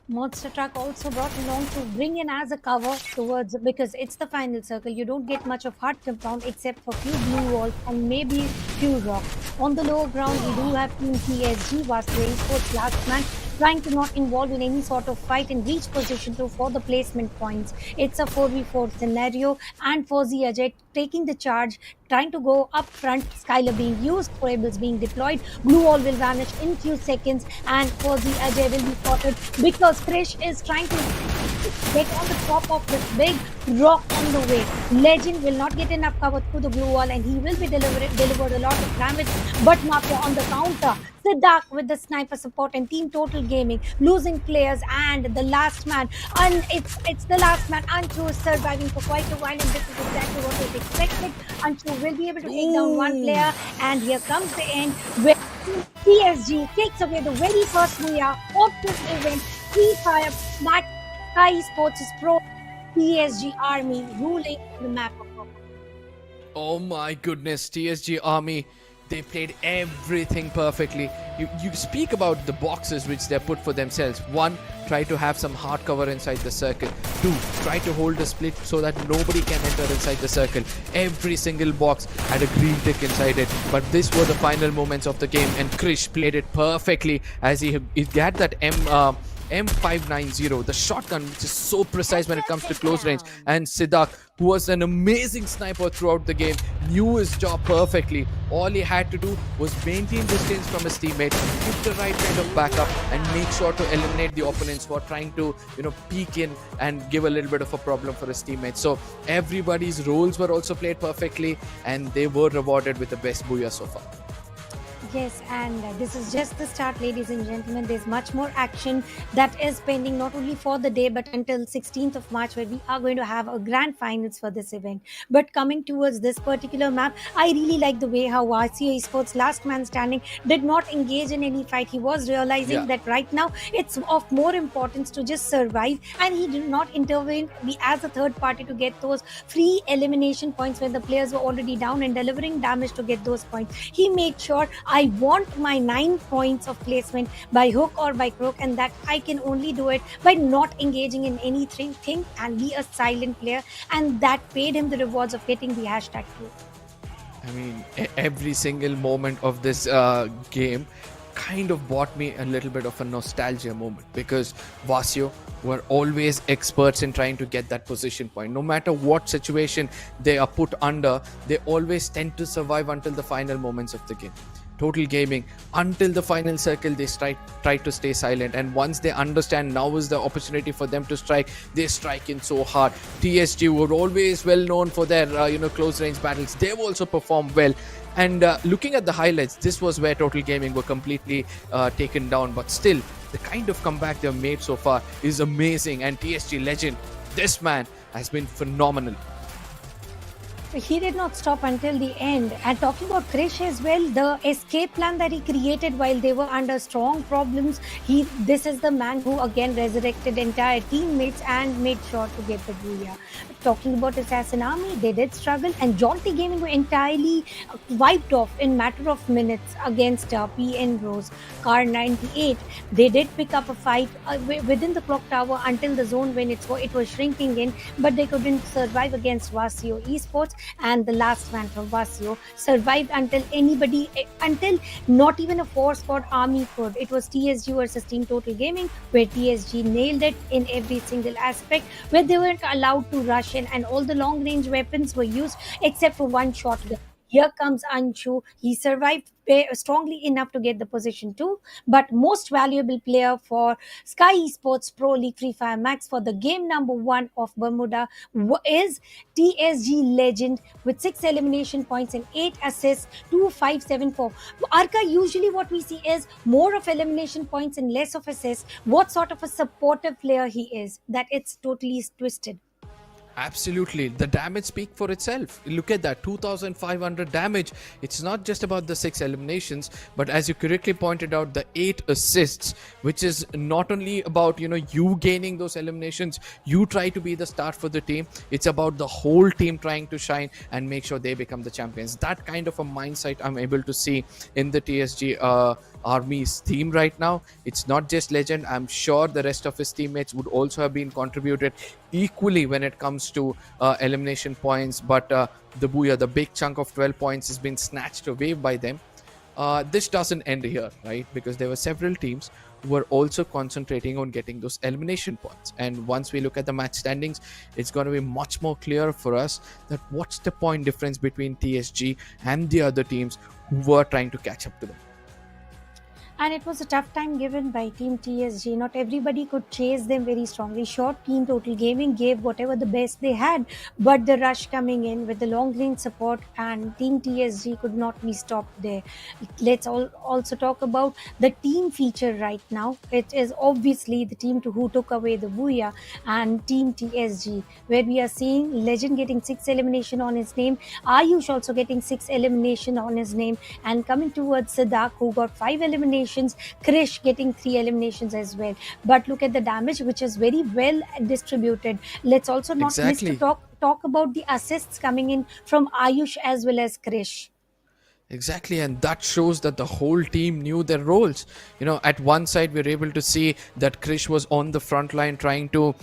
Monster Truck also brought along to bring in as a cover towards, because it's the final circle. You don't get much of hard compound except for few blue walls and maybe few rocks. On the lower ground, we do have Team TSG, Vasco Esports last man, trying to not involve in any sort of fight and reach position for the placement points. It's a 4v4 scenario, and Fauzi Ajay taking the charge, trying to go up front. Skylar being used, throwables being deployed. Blue wall will vanish in few seconds, and Fauzi Ajay will be spotted because Krish is trying to get on the top of this big rock on the way. Legend will not get enough cover through the blue wall, and he will be delivered a lot of damage, but Mafia on the counter. Siddharth with the sniper support, and Team Total Gaming losing players, and the last man, and it's the last man. Anshu is surviving for quite a while, and this is exactly what was expected. Anshu will be able to take down one player, and here comes the end where PSG takes away the very first booyah of this event. Free Fire Max Skyesports Pro PSG Army ruling the map of Copa. Oh my goodness, TSG Army, they played everything perfectly. You speak about the boxes which they put for themselves. 1, try to have some hard cover inside the circle. 2, try to hold a split so that nobody can enter inside the circle. Every single box had a green tick inside it. But these were the final moments of the game, and Krish played it perfectly as he had that M590, the shotgun, which is so precise when it comes to close range. And Siddharth, who was an amazing sniper throughout the game, knew his job perfectly. All he had to do was maintain distance from his teammate, give the right kind of backup, and make sure to eliminate the opponents who are trying to, peek in and give a little bit of a problem for his teammates. So everybody's roles were also played perfectly, and they were rewarded with the best booyah so far. Yes, and this is just the start, ladies and gentlemen. There's much more action that is pending, not only for the day, but until 16th of March, where we are going to have a grand finals for this event. But coming towards this particular map, I really like the way how Vasio Esports, last man standing, did not engage in any fight. He was realizing that right now it's of more importance to just survive, and he did not intervene as a third party to get those free elimination points when the players were already down and delivering damage to get those points. He made sure, I want my 9 points of placement by hook or by crook, and that I can only do it by not engaging in anything and be a silent player, and that paid him the rewards of getting the #2. I mean, every single moment of this game kind of brought me a little bit of a nostalgia moment, because Vasio were always experts in trying to get that position point. No matter what situation they are put under, they always tend to survive until the final moments of the game. Total Gaming, until the final circle, they try to stay silent, and once they understand now is the opportunity for them to strike, they strike in so hard. TSG were always well known for their close range battles. They've also performed well, and looking at the highlights, this was where Total Gaming were completely taken down, but still the kind of comeback they've made so far is amazing. And TSG legend, this man has been phenomenal. He did not stop until the end. And talking about Krish as well, the escape plan that he created while they were under strong problems, this is the man who again resurrected entire teammates and made sure to get the booyah. Talking about Assassin Army, they did struggle, and Jaunty Gaming were entirely wiped off in matter of minutes against PN Rose. Car 98, they did pick up a fight within the clock tower until the zone when it was shrinking in, but they couldn't survive against Vasio Esports. And the last man from Vasio survived until not even a 4-squad army could. It was TSG versus Team Total Gaming, where TSG nailed it in every single aspect, where they weren't allowed to rush in, and all the long range weapons were used except for one shotgun. Here comes Anshu. He survived strongly enough to get the position 2, but most valuable player for Skyesports Pro League Free Fire Max for the game number 1 of Bermuda is TSG legend with 6 elimination points and 8 assists, 2574. Arka, usually what we see is more of elimination points and less of assists. What sort of a supportive player he is, that it's totally twisted. Absolutely. The damage speaks for itself. Look at that, 2,500 damage. It's not just about the 6 eliminations, but as you correctly pointed out, the 8 assists, which is not only about, you gaining those eliminations, you try to be the start for the team. It's about the whole team trying to shine and make sure they become the champions. That kind of a mindset I'm able to see in the TSG Army's team right now. It's not just legend. I'm sure the rest of his teammates would also have been contributed equally when it comes to elimination points, but the booyah, the big chunk of 12 points, has been snatched away by them. This doesn't end here, right? Because there were several teams who were also concentrating on getting those elimination points, and once we look at the match standings, it's going to be much more clear for us that what's the point difference between TSG and the other teams who were trying to catch up to them. And it was a tough time given by Team TSG. Not everybody could chase them very strongly. Sure, Team Total Gaming gave whatever the best they had, but the rush coming in with the long range support, and Team TSG could not be stopped there. Let's also talk about the team feature right now. It is obviously the team who took away the booyah, and Team TSG, where we are seeing Legend getting 6 elimination on his name, Ayush also getting 6 elimination on his name, and coming towards Siddharth, who got 5 eliminations, Krish getting 3 eliminations as well. But look at the damage, which is very well distributed. Let's also not miss to talk about the assists coming in from Ayush as well as Krish. Exactly, and that shows that the whole team knew their roles. At one side, we were able to see that Krish was on the front line trying to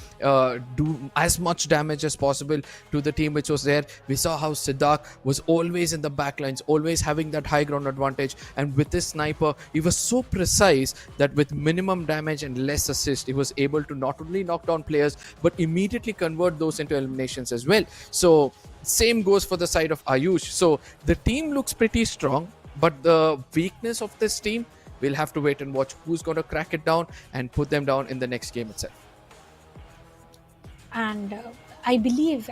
do as much damage as possible to the team which was there. We saw how Siddharth was always in the back lines, always having that high ground advantage. And with this sniper, he was so precise that with minimum damage and less assist, he was able to not only knock down players, but immediately convert those into eliminations as well. So same goes for the side of Ayush. So the team looks pretty strong, but the weakness of this team, we'll have to wait and watch who's going to crack it down and put them down in the next game itself. And I believe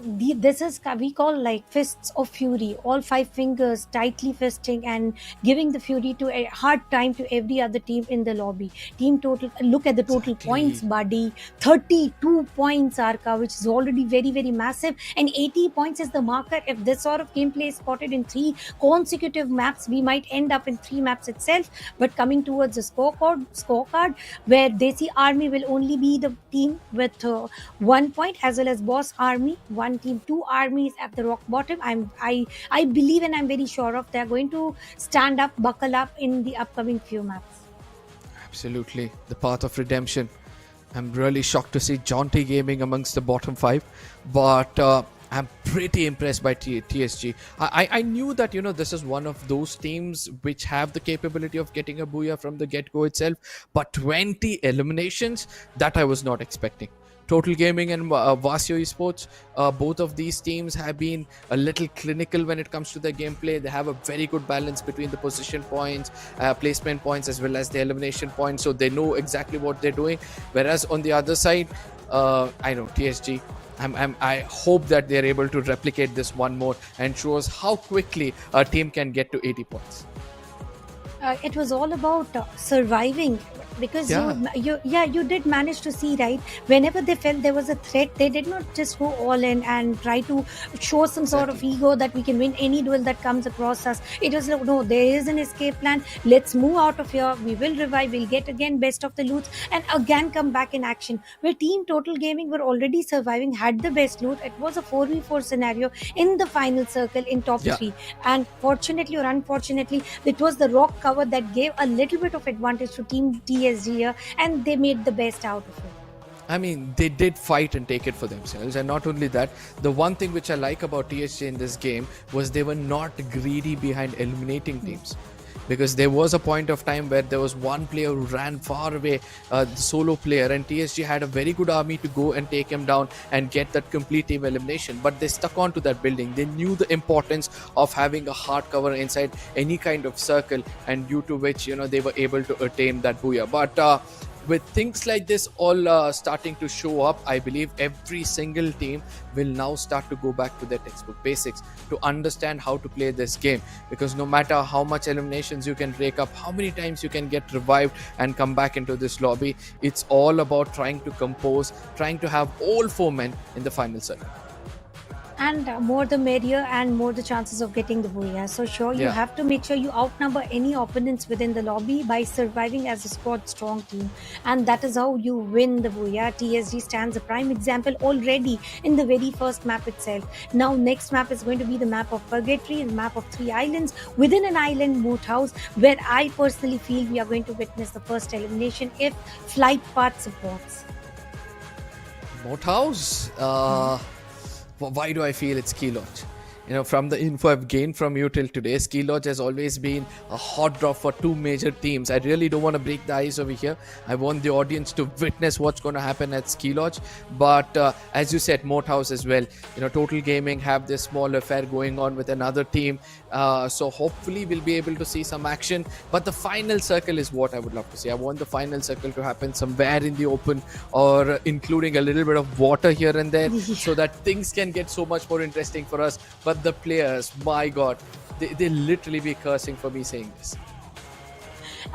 this is we call like fists of fury, all 5 fingers tightly fisting and giving the fury to a hard time to every other team in the lobby. Team Total, look at the total points, buddy. 32 points, Arka, which is already very, very massive, and 80 points is the marker. If this sort of gameplay is spotted in 3 consecutive maps, we might end up in 3 maps itself. But coming towards the scorecard, where Desi Army will only be the team with 1 point, as well as Boss Army, 1 team, 2 armies at the rock bottom. I believe, and I'm very sure of, they're going to stand up, buckle up in the upcoming few maps. Absolutely, the path of redemption. I'm really shocked to see Jaunty Gaming amongst the bottom 5, but I'm pretty impressed by TSG. I knew that this is one of those teams which have the capability of getting a booyah from the get go itself, but 20 eliminations, that I was not expecting. Total Gaming and Vasio Esports, both of these teams have been a little clinical when it comes to their gameplay. They have a very good balance between the position points, placement points, as well as the elimination points, so they know exactly what they're doing. Whereas on the other side, I know TSG. I hope that they're able to replicate this one more and show us how quickly a team can get to 80 points. It was all about surviving, because Yeah. you did manage to see, right, whenever they felt there was a threat, they did not just go all in and try to show some sort of Exactly. ego that we can win any duel that comes across us. It was like, no, there is an escape plan, let's move out of here, we will revive, we'll get again best of the loot and again come back in action. Where Team Total Gaming were already surviving, had the best loot, it was a 4v4 scenario in the final circle in top Yeah. 3, and fortunately or unfortunately, it was the rock cover that gave a little bit of advantage to Team TSG here, and they made the best out of it. I mean, they did fight and take it for themselves. And not only that, the one thing which I like about TSG in this game was they were not greedy behind eliminating teams. Because there was a point of time where there was one player who ran far away, the solo player, and TSG had a very good army to go and take him down and get that complete team elimination. But they stuck onto that building. They knew the importance of having a hard cover inside any kind of circle, and due to which they were able to attain that booyah. But with things like this all starting to show up, I believe every single team will now start to go back to their textbook basics to understand how to play this game. Because no matter how much eliminations you can rake up, how many times you can get revived and come back into this lobby, it's all about trying to compose, trying to have all 4 men in the final circle. And more the merrier, and more the chances of getting the booyah. So sure, you Yeah. have to make sure you outnumber any opponents within the lobby by surviving as a squad strong team, and that is how you win the booyah. TSG stands a prime example already in the very first map itself. Now next map is going to be the map of Purgatory, a map of 3 islands within an island moat house, where I personally feel we are going to witness the first elimination if flight path supports. Moat House? Why do I feel it's Ski Lodge? From the info I've gained from you till today, Ski Lodge has always been a hot drop for two major teams. I really don't want to break the ice over here. I want the audience to witness what's going to happen at Ski Lodge. But as you said, Moat House as well. Total Gaming have this small affair going on with another team. So hopefully we'll be able to see some action. But the final circle is what I would love to see. I want the final circle to happen somewhere in the open, or including a little bit of water here and there, so that things can get so much more interesting for us. But the players, my god, they literally be cursing for me saying this.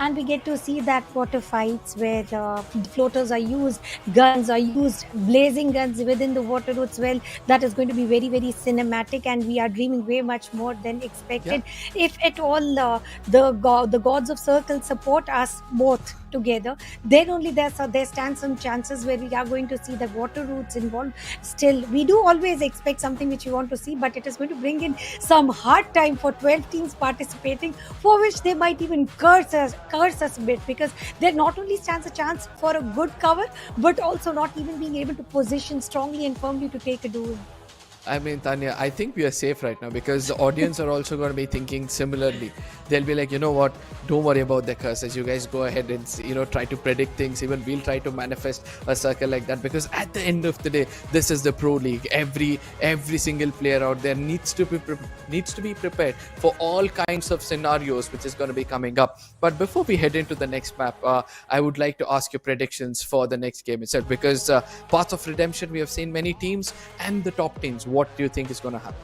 And we get to see that water fights where floaters are used, guns are used, blazing guns within the water routes. Well, that is going to be very, very cinematic, and we are dreaming way much more than expected. Yeah. If at all the gods of circle support us both together, then only there stand some chances where we are going to see the water routes involved. Still, we do always expect something which we want to see, but it is going to bring in some hard time for 12 teams participating, for which they might even curse us a bit, because there not only stands a chance for a good cover, but also not even being able to position strongly and firmly to take a duel. I mean, Tanya, I think we are safe right now, because the audience are also going to be thinking similarly. They'll be like, you know what, don't worry about the curses. You guys go ahead and try to predict things. Even we'll try to manifest a circle like that, because at the end of the day, this is the pro league. Every single player out there needs to be prepared for all kinds of scenarios which is going to be coming up. But before we head into the next map, I would like to ask you predictions for the next game itself, because Paths of Redemption, we have seen many teams and the top teams. What do you think is going to happen?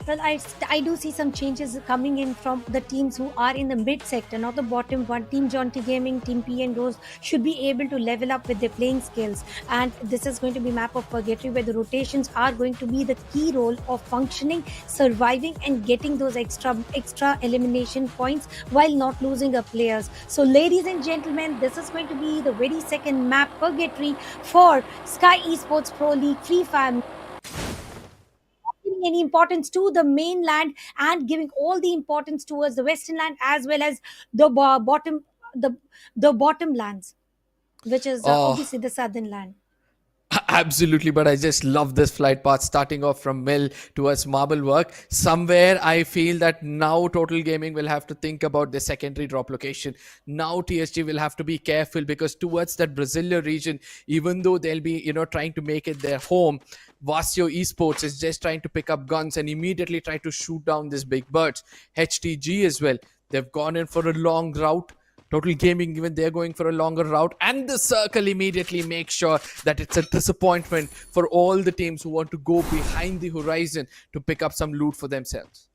Well, I do see some changes coming in from the teams who are in the mid sector, not the bottom one. Team Jaunty Gaming, Team P and Rose should be able to level up with their playing skills. And this is going to be map of Purgatory, where the rotations are going to be the key role of functioning, surviving, and getting those extra elimination points while not losing our players. So, ladies and gentlemen, this is going to be the very second map, Purgatory, for Skyesports Pro League Free Fire, giving any importance to the mainland and giving all the importance towards the western land, as well as the bottom the bottom lands, which is Oh, obviously the southern land. Absolutely, but I just love this flight path starting off from Mill towards Marble Work. Somewhere I feel that now Total Gaming will have to think about the secondary drop location. Now TSG will have to be careful because towards that Brasilia region, even though they'll be, trying to make it their home, Vasio Esports is just trying to pick up guns and immediately try to shoot down these big birds. HTG as well. They've gone in for a long route. Total Gaming, even they're going for a longer route, and the circle immediately makes sure that it's a disappointment for all the teams who want to go behind the horizon to pick up some loot for themselves.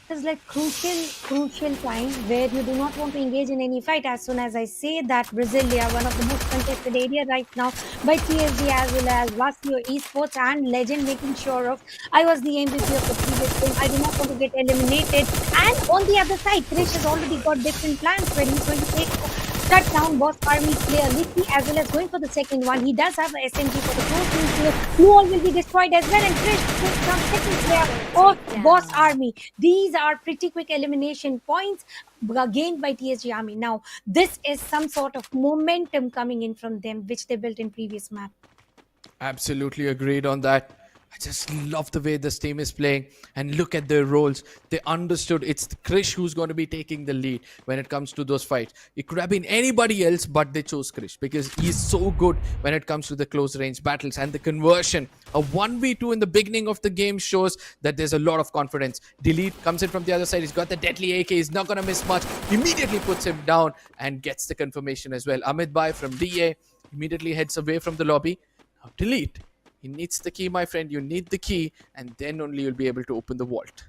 It's like crucial time where you do not want to engage in any fight. As soon as I say that Brasilia, one of the most contested area right now by TSG as well as Vasio Esports and Legend, making sure of I was the MVP of the previous game. I do not want to get eliminated. And on the other side, Krish has already got different plans where he's going to take shut down Boss Army player Licky as well as going for the second one. He does have the SMG for the close range player. Blue all will be destroyed as well, and Krish takes down second player of Boss Army. These are pretty quick elimination points gained by TSG Army. Now, this is some sort of momentum coming in from them, which they built in previous map. Absolutely agreed on that. I just love the way this team is playing, and look at their roles. They understood it's Krish who's going to be taking the lead when it comes to those fights. It could have been anybody else, but they chose Krish because he's so good when it comes to the close range battles and the conversion. A 1v2 in the beginning of the game shows that there's a lot of confidence. Delete comes in from the other side. He's got the deadly AK. He's not going to miss much. Immediately puts him down and gets the confirmation as well. Amit Bhai from DA immediately heads away from the lobby. Now Delete. He needs the key, my friend. You need the key, and then only you'll be able to open the vault.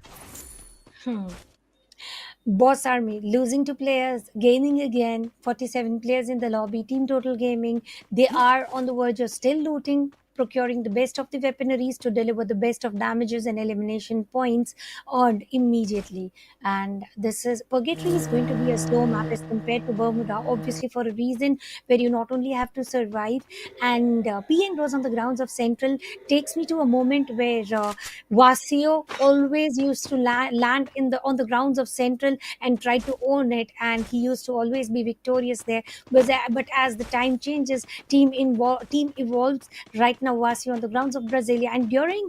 Boss Army losing to players, gaining again. 47 players in the lobby. Team Total Gaming, they are on the verge of still looting, procuring the best of the weaponaries to deliver the best of damages and elimination points earned immediately. And this is Purgatory is going to be a slow map as compared to Bermuda, obviously for a reason where you not only have to survive. And PN Rose on the grounds of Central takes me to a moment where Vasio always used to land in the on the grounds of Central and try to own it, and he used to always be victorious there. But as the time changes, team evolves. Right now, Vasio on the grounds of Brasilia, and during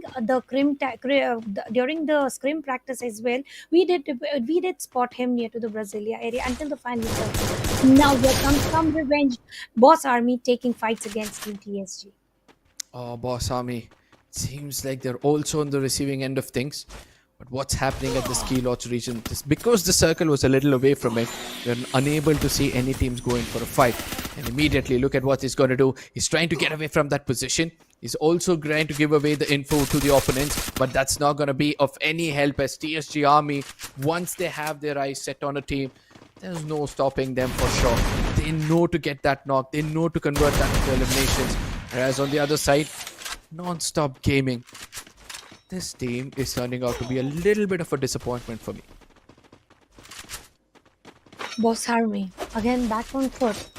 during the scrim practice as well, we did spot him near to the Brasilia area until the final circle. Now here comes some revenge. Boss Army taking fights against Team TSG. Oh, Boss Army. Seems like they're also on the receiving end of things. But what's happening at the Ski Lodge region? Because the circle was a little away from it, we're unable to see any teams going for a fight. And immediately, look at what he's going to do. He's trying to get away from that position. He's also trying to give away the info to the opponents, but that's not going to be of any help as TSG Army, once they have their eyes set on a team, there's no stopping them for sure. They know to get that knock. They know to convert that into eliminations. Whereas on the other side, non-stop gaming. This team is turning out to be a little bit of a disappointment for me. Boss Army again back on foot.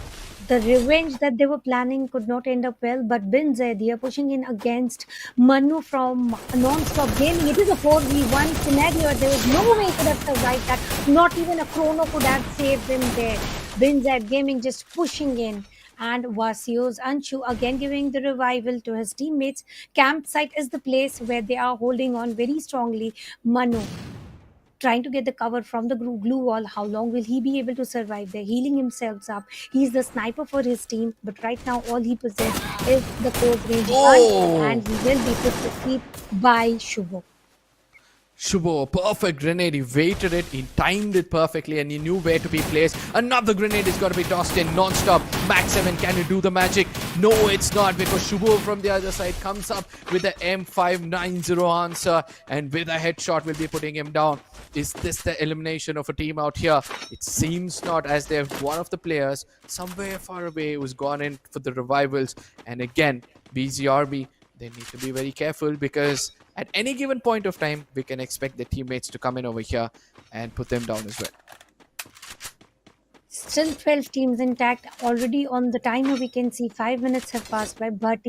The revenge that they were planning could not end up well, but Bin Zaidi are pushing in against Manu from Non-Stop Gaming. It is a 4v1 scenario. There was no way he could have survived that. Not even a chrono could have saved him there. Bin Zaid Gaming just pushing in. And Vasio's Anshu again giving the revival to his teammates. Campsite is the place where they are holding on very strongly. Manu trying to get the cover from the glue wall. How long will he be able to survive there? Healing himself up. He's the sniper for his team, but right now all he possesses is the close range gun, and he will be put to sleep by Shubho. Shubho, perfect grenade. He waited it, he timed it perfectly, and he knew where to be placed. Another grenade is going to be tossed in non-stop. Max 7, can you do the magic? No, it's not, because Shubho from the other side comes up with the M590 answer, and with a headshot will be putting him down. Is this the elimination of a team out here? It seems not, as they have one of the players somewhere far away who's gone in for the revivals. And again, BZRB, they need to be very careful, because at any given point of time, we can expect their teammates to come in over here and put them down as well. Still 12 teams intact. Already on the timer, we can see 5 minutes have passed by. But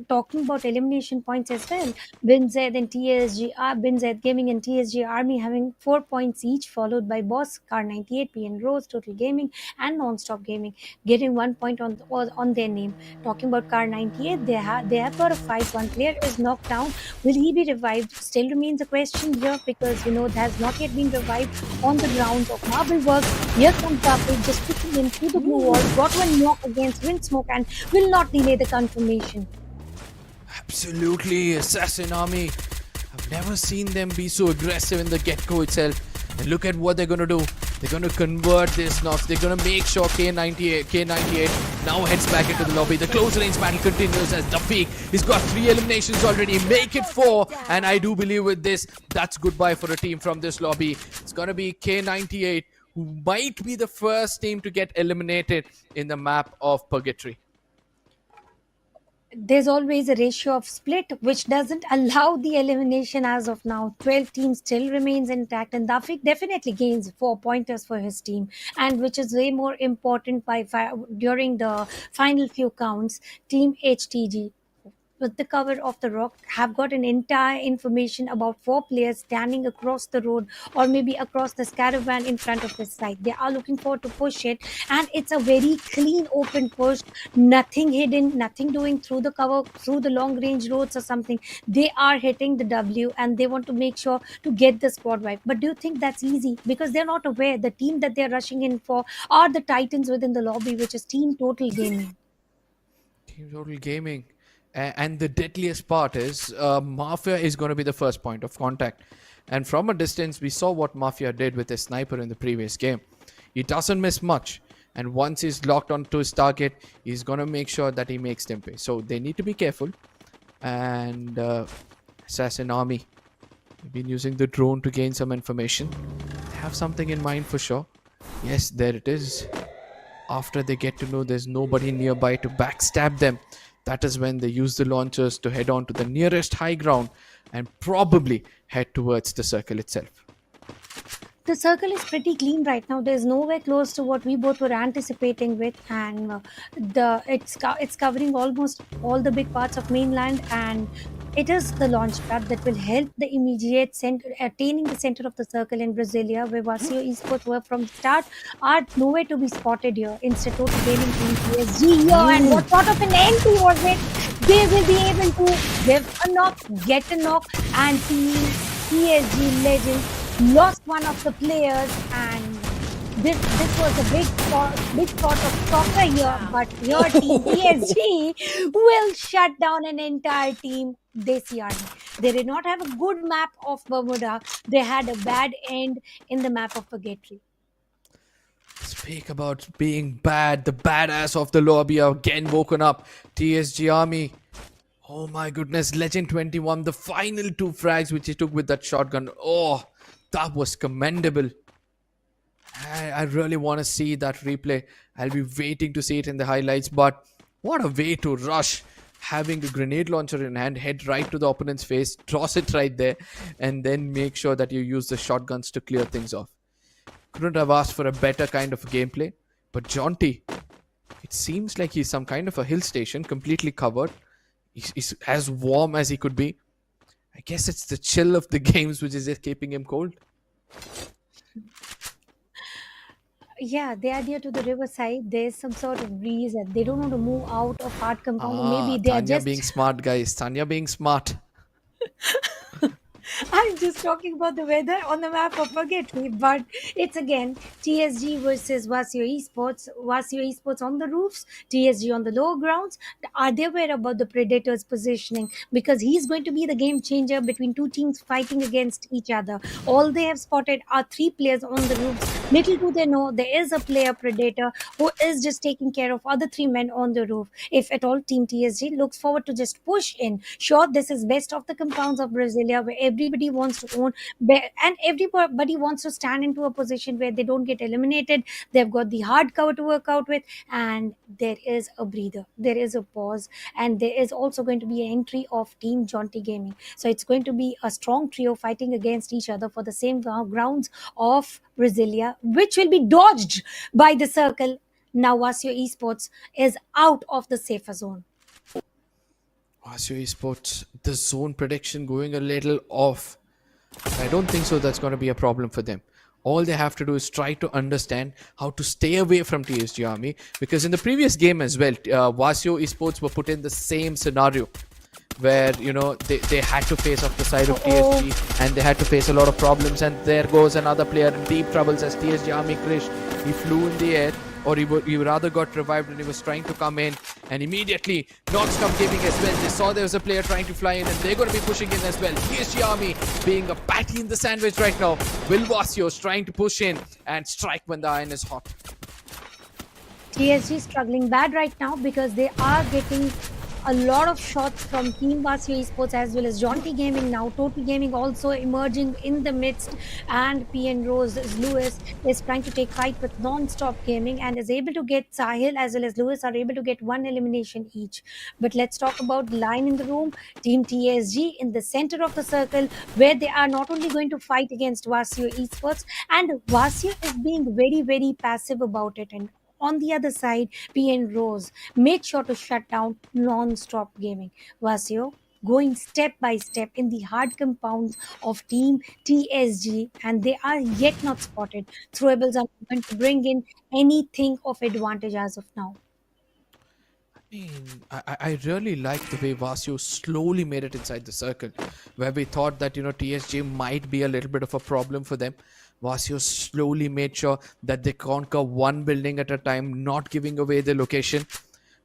talking about elimination points as well, Binzed and TSG, Binzed Gaming and TSG Army having 4 points each, followed by Boss, Car 98, PN Rose, Total Gaming, and Non-Stop Gaming, getting 1 point on their name. Talking about Car 98, they have got a fight. One player is knocked down. Will he be revived? Still remains a question here because it has not yet been revived on the grounds of Marble Works. Here comes Buffett just pushing him through the blue wall, got one knock against Wind Smoke and will not delay the confirmation. Absolutely, Assassin Army. I've never seen them be so aggressive in the get-go itself. And look at what they're going to do. They're going to convert this knock. They're going to make sure K98 now heads back into the lobby. The close range battle continues as Dafiq, he's got 3 eliminations already. Make it 4. And I do believe with this, that's goodbye for a team from this lobby. It's going to be K98, who might be the first team to get eliminated in the map of Purgatory. There's always a ratio of split which doesn't allow the elimination as of now. 12 teams still remains intact, and Dafik definitely gains 4 pointers for his team, and which is way more important during the final few counts. Team HTG with the cover of the rock have got an entire information about 4 players standing across the road or maybe across this caravan in front of this site. They are looking forward to push it, and it's a very clean open push, nothing hidden, nothing doing through the cover, through the long range roads or something. They are hitting the W and they want to make sure to get the squad wipe. But do you think that's easy? Because they're not aware the team that they're rushing in for are the titans within the lobby, which is Team Total Gaming. Team Total Gaming. And the deadliest part is Mafia is going to be the first point of contact. And from a distance, we saw what Mafia did with his sniper in the previous game. He doesn't miss much. And once he's locked onto his target, he's going to make sure that he makes them pay. So they need to be careful. And Assassin Army, they've been using the drone to gain some information. They have something in mind for sure. Yes, there it is. After they get to know there's nobody nearby to backstab them, that is when they use the launchers to head on to the nearest high ground and probably head towards the circle itself. The circle is pretty clean right now. There's nowhere close to what we both were anticipating with, and it's covering almost all the big parts of mainland, and it is the launch pad that will help the immediate attaining the center of the circle in Brasilia, where Vasio Esports were from the start, are nowhere to be spotted here. Instead, Total Gaming Team PSG here, and what sort of an entry was it? They will be able to give a knock, get a knock, and Team PSG Legends lost one of the players, and this was a big sort of soccer here, but your team PSG will shut down an entire team. Desi Army. They did not have a good map of Bermuda. They had a bad end in the map of Purgatory. Speak about being bad. The badass of the lobby are again woken up. TSG Army. Oh my goodness. Legend 21. The final 2 frags which he took with that shotgun. Oh, that was commendable. I really want to see that replay. I'll be waiting to see it in the highlights. But what a way to rush. Having a grenade launcher in hand, head right to the opponent's face, toss it right there, and then make sure that you use the shotguns to clear things off. Couldn't have asked for a better kind of gameplay. But Jaunty, it seems like he's some kind of a hill station, completely covered. He's as warm as he could be. I guess it's the chill of the games which is keeping him cold. Yeah, they are near to the riverside. There's some sort of breeze, and they don't want to move out of hard compound. Or maybe they are Tanya just. being smart, guys. Tanya being smart. I'm just talking about the weather on the map of Purgatory, but it's again TSG versus Vasio Esports. Vasio Esports on the roofs, TSG on the lower grounds. Are they aware about the Predator's positioning? Because he's going to be the game changer between 2 teams fighting against each other. All they have spotted are 3 players on the roofs. Little do they know there is a player Predator who is just taking care of other 3 men on the roof. If at all, Team TSG looks forward to just push in. Sure, this is best of the compounds of Brasilia, where every everybody wants to own, and everybody wants to stand into a position where they don't get eliminated. They've got the hard cover to work out with, and there is a breather, there is a pause, and there is also going to be an entry of Team Jaunty Gaming. So it's going to be a strong trio fighting against each other for the same grounds of Brasilia, which will be dodged by the circle. Now Vasio Esports is out of the safer zone. Vasio Esports, the zone prediction going a little off. I don't think so that's going to be a problem for them. All they have to do is try to understand how to stay away from TSG Army, because in the previous game as well, Vasio Esports were put in the same scenario where, you know, they had to face off the side of TSG and they had to face a lot of problems, and there goes another player in deep troubles as TSG Army Krish. He flew in the air, or he rather got revived, and he was trying to come in, and immediately non-stop gaming as well. They saw there was a player trying to fly in, and they're going to be pushing in as well. TSG Army being a patty in the sandwich right now. Will Vasios trying to push in and strike when the iron is hot. TSG struggling bad right now because they are getting a lot of shots from Team Vasio Esports as well as Jaunty Gaming now. Total Gaming also emerging in the midst, and PN Rose Lewis is trying to take fight with Non-Stop Gaming and is able to get Sahil as well as Lewis are able to get one elimination each. But let's talk about the line in the room. Team TSG in the center of the circle, where they are not only going to fight against Vasio Esports, and Vasio is being very, very passive about it. And on the other side, PN Rose made sure to shut down Non-Stop Gaming. Vasio going step by step in the hard compounds of Team TSG, and they are yet not spotted. Throwables are going to bring in anything of advantage as of now. I really like the way Vasio slowly made it inside the circle, where we thought that, you know, TSG might be a little bit of a problem for them. Vasio slowly made sure that they conquer one building at a time, not giving away the location.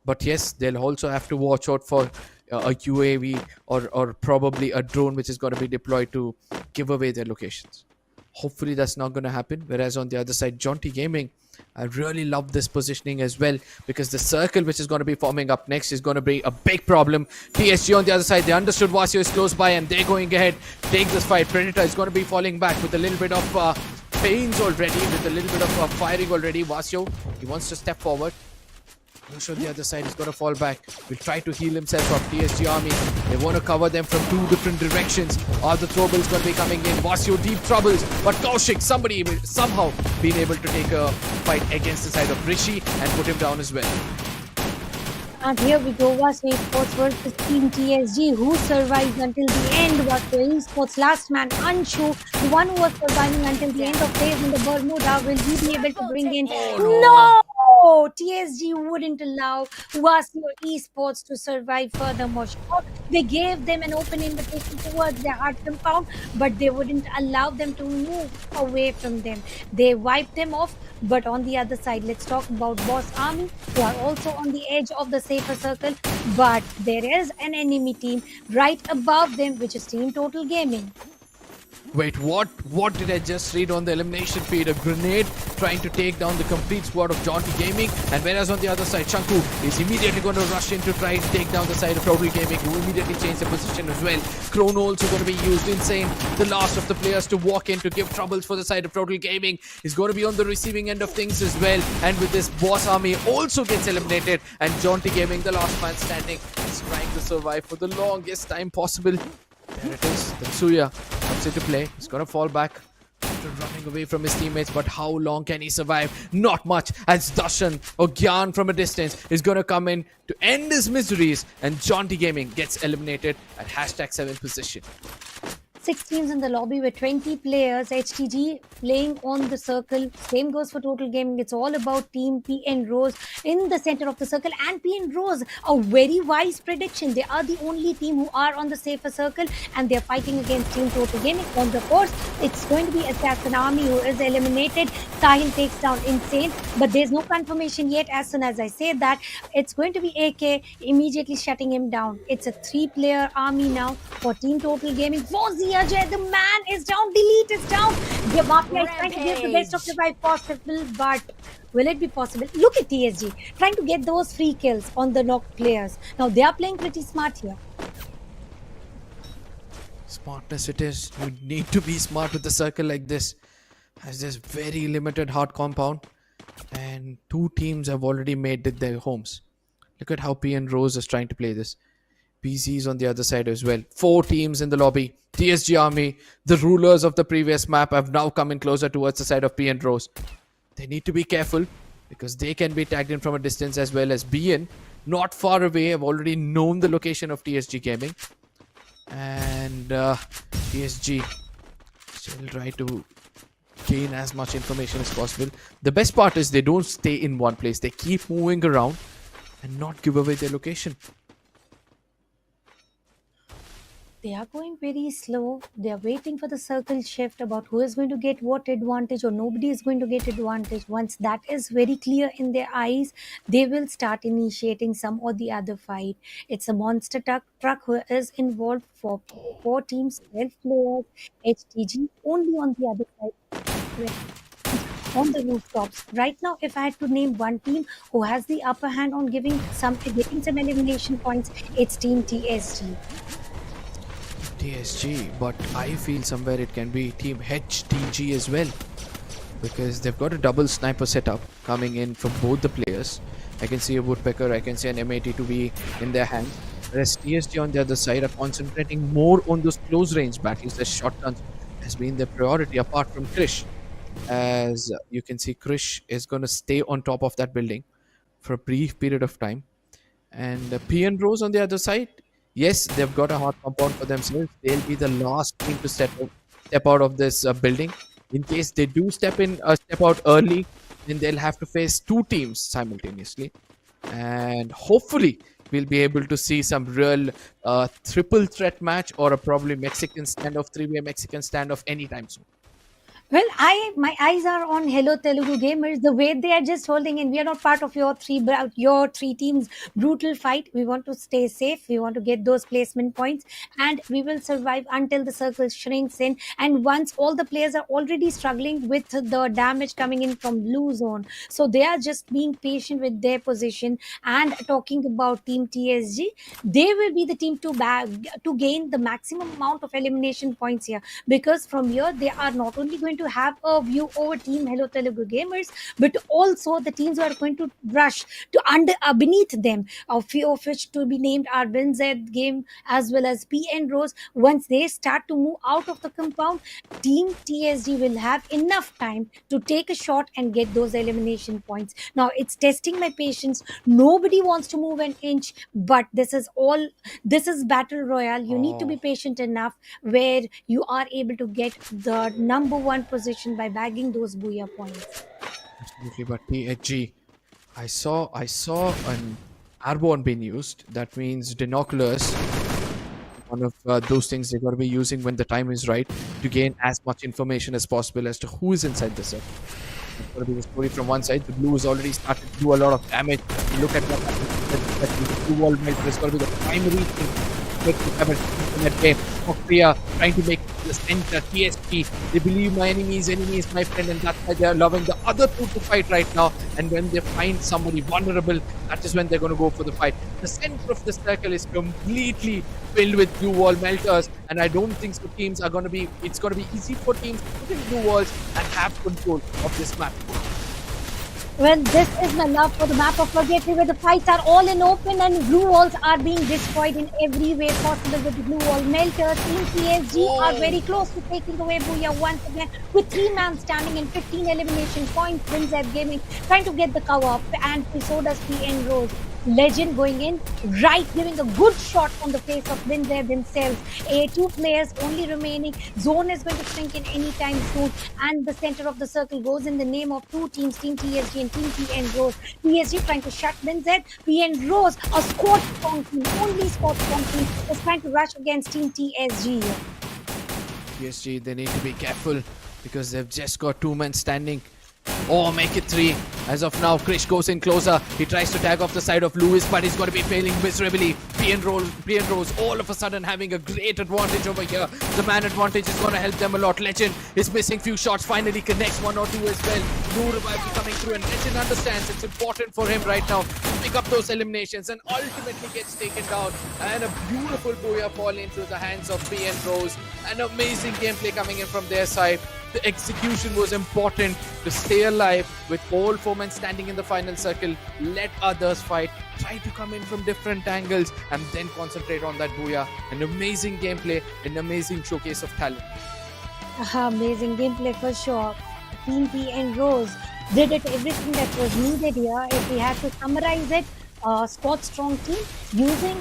But yes, they'll also have to watch out for a UAV or probably a drone which is going to be deployed to give away their locations. Hopefully that's not going to happen. Whereas on the other side, Jaunty Gaming, I really love this positioning as well, because the circle which is going to be forming up next is going to be a big problem. TSG on the other side, they understood Vasio is close by and they're going ahead, take this fight. Predator is going to be falling back with a little bit of pains already, with a little bit of firing already. Vasio, he wants to step forward. Push on the other side, he's going to fall back. Will try to heal himself up. TSG Army, they want to cover them from two different directions. Are the throwables going to be coming in? Vasio deep troubles, but Kaushik, somebody somehow been able to take a fight against the side of Rishi and put him down as well. And here we go, Vasio Esports versus Team TSG. Who survives until the end? Vasio Esports last man, Anshu, the one who was surviving until the end of phase in the Bermuda. Will he be able to bring in? No! TSG wouldn't allow Vasio Esports to survive furthermore. They gave them an open invitation towards their hard compound, but they wouldn't allow them to move away from them. They wiped them off. But on the other side, let's talk about Boss Army, who are also on the edge of the safer circle. But there is an enemy team right above them, which is Team Total Gaming. Wait, what did I just read on the elimination feed? A grenade trying to take down the complete squad of Jaunty Gaming, and whereas on the other side, Chanku is immediately going to rush in to try and take down the side of Total Gaming, who immediately change the position as well. Chrono also going to be used. Insane, the last of the players to walk in to give troubles for the side of Total Gaming, is going to be on the receiving end of things as well. And with this, Boss Army also gets eliminated, and Jaunty Gaming, the last man standing, is trying to survive for the longest time possible. There it is. Tetsuya comes into play. He's going to fall back after running away from his teammates. But how long can he survive? Not much. As Darshan or Gyan from a distance is going to come in to end his miseries. And Jaunty Gaming gets eliminated at #7 position. 6 teams in the lobby with 20 players. HTG playing on the circle. Same goes for Total Gaming. It's all about Team PN Rose in the center of the circle. And PN Rose, a very wise prediction. They are the only team who are on the safer circle, and they're fighting against Team Total Gaming. On the course, it's going to be Assassin Army who is eliminated. Sahil takes down Insane, but there's no confirmation yet. As soon as I say that, it's going to be AK immediately shutting him down. It's a 3-player army now for Team Total Gaming. Fozzy Ajay, the man is down. Delete is down. The Mafia is trying to give the best of the vibe possible, but will it be possible? Look at TSG trying to get those free kills on the knocked players. Now they are playing pretty smart here. Smartness it is. You need to be smart with the circle like this, as there's very limited hard compound, and two teams have already made it their homes. Look at how P and Rose is trying to play this. BZ is on the other side as well. Four teams in the lobby. TSG Army, the rulers of the previous map, have now come in closer towards the side of P and Rose. They need to be careful because they can be tagged in from a distance, as well as BN, not far away, have already known the location of TSG Gaming. And TSG still try to gain as much information as possible. The best part is they don't stay in one place. They keep moving around and not give away their location. They are going very slow. They are waiting for the circle shift about who is going to get what advantage or nobody is going to get advantage. Once that is very clear in their eyes, they will start initiating some or the other fight. It's a monster truck who is involved for four teams, 12 players, HTG only on the other side. On the rooftops. Right now, if I had to name one team who has the upper hand on getting some elimination points, it's Team TSG. TSG, but I feel somewhere it can be Team HTG as well, because they've got a double sniper setup coming in from both the players. I can see a woodpecker, I can see an M82B in their hand, whereas TSG on the other side are concentrating more on those close range battles. The shotguns has been their priority apart from Krish. As you can see, Krish is going to stay on top of that building for a brief period of time. And P and Rose on the other side, yes, they've got a hard compound for themselves. They'll be the last team to step out of this building. In case they do step out early, then they'll have to face two teams simultaneously. And hopefully, we'll be able to see some real triple threat match, or a probably Mexican standoff, three-way Mexican standoff anytime soon. Well, my eyes are on Hello Telugu Gamers. The way they are just holding in, we are not part of your three teams brutal fight. We want to stay safe. We want to get those placement points, and we will survive until the circle shrinks in. And once all the players are already struggling with the damage coming in from blue zone, so they are just being patient with their position. And talking about Team TSG, they will be the team to gain the maximum amount of elimination points here, because from here they are not only going to have a view over Team Hello Telugu Gamers, but also the teams who are going to rush to beneath them, a few of which to be named are WinZ Game as well as P and Rose. Once they start to move out of the compound, Team TSG will have enough time to take a shot and get those elimination points. Now it's testing my patience. Nobody wants to move an inch, but this is battle royale. You need to be patient enough where you are able to get the number one position by bagging those booyah points. Absolutely, but TSG, I saw an airborne being used. That means binoculars. One of those things they're going to be using when the time is right to gain as much information as possible as to who is inside the set. It's going to be the story from one side. The blue has already started to do a lot of damage. Look at what happens. That blue wall melt is going to be the primary thing to happen in that game. Korea trying to make the center. TSP, they believe my enemy is my friend, and that's why they are allowing the other two to fight right now. And when they find somebody vulnerable, that is when they're going to go for the fight. The center of the circle is completely filled with blue wall melters, and I don't think so teams are going to be, it's going to be easy for teams to put in blue walls and have control of this map. Well, this is my love for the map of Purgatory, where the fights are all in open and blue walls are being destroyed in every way possible with the blue wall melters. Team TSG are very close to taking away Booyah once again with 3-man standing and 15 elimination points. WinZ Gaming trying to get the cover up, and so does P and Rose. Legend going in, right, giving a good shot on the face of WinZ themselves. Two players only remaining. Zone is going to shrink in any time soon, and the center of the circle goes in the name of two teams, Team TSG and Team P and Rose. TSG trying to shut WinZ. P and Rose, a squad strong team, only squad strong team, is trying to rush against Team TSG. TSG, they need to be careful because they've just got 2 men standing. Or make it 3. As of now, Krish goes in closer. He tries to tag off the side of Lewis, but he's going to be failing miserably. P and Rose all of a sudden having a great advantage over here. The man advantage is going to help them a lot. Legend is missing few shots, finally connects 1 or 2 as well. Blue Revival coming through, and Legend understands it's important for him right now to pick up those eliminations, and ultimately gets taken down. And a beautiful booyah fall into the hands of PN Rose. An amazing gameplay coming in from their side. The execution was important to stay alive with all four men standing in the final circle. Let others fight. Try to come in from different angles and then concentrate on that booyah. An amazing gameplay, an amazing showcase of talent. Amazing gameplay for sure. Team P and Rose did it everything that was needed here. If we had to summarize it, squad strong team using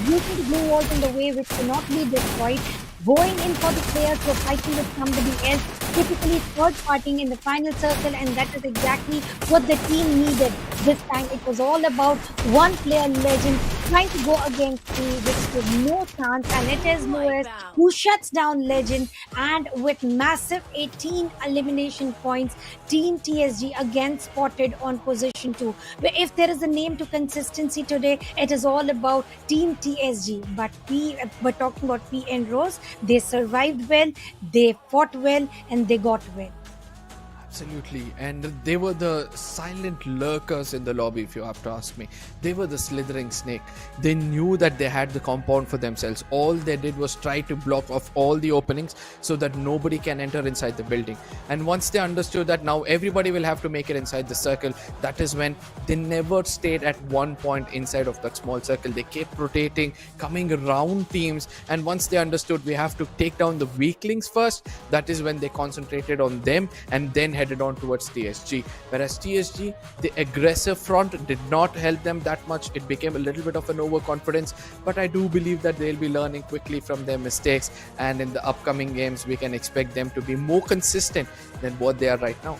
using the blue walls in the way which cannot be destroyed, going in for the players who are fighting with somebody else, typically third partying in the final circle, and that is exactly what the team needed this time. It was all about one player, Legend, trying to go against me, which with no chance, and it is Lewis who shuts down Legend, and with massive 18 elimination points, Team TSG again spotted on position 2. But if there is a name to consistency today, it is all about Team TSG. But we're talking about P and Rose. They survived well, they fought well, and they got well. Absolutely, and they were the silent lurkers in the lobby, if you have to ask me. They were the slithering snake. They knew that they had the compound for themselves. All they did was try to block off all the openings so that nobody can enter inside the building. And once they understood that now everybody will have to make it inside the circle, that is when they never stayed at one point inside of that small circle. They kept rotating, coming around teams, and once they understood we have to take down the weaklings first, that is when they concentrated on them and then headed on towards TSG. Whereas TSG, the aggressive front did not help them that much. It became a little bit of an overconfidence, but I do believe that they'll be learning quickly from their mistakes, and in the upcoming games we can expect them to be more consistent than what they are right now.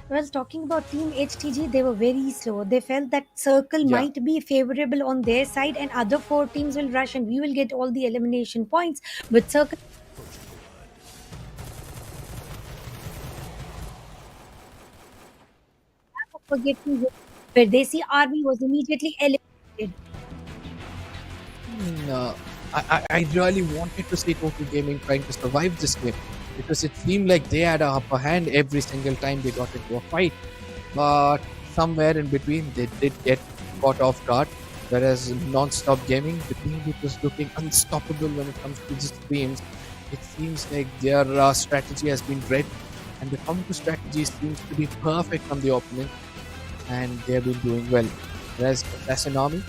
Well, talking about Team HTG, they were very slow. They felt that circle might be favorable on their side, and other four teams will rush and we will get all the elimination points. But circle forgetting where they see RB was immediately eliminated. uh, I really wanted to see Total Gaming trying to survive this game, because it seemed like they had a upper hand every single time they got into a fight. But somewhere in between, they did get caught off guard. Whereas Non-Stop Gaming, the team which was looking unstoppable when it comes to these games, it seems like their strategy has been read, and the counter strategy seems to be perfect from the opponent, and they have been doing well. Whereas Assassin Army,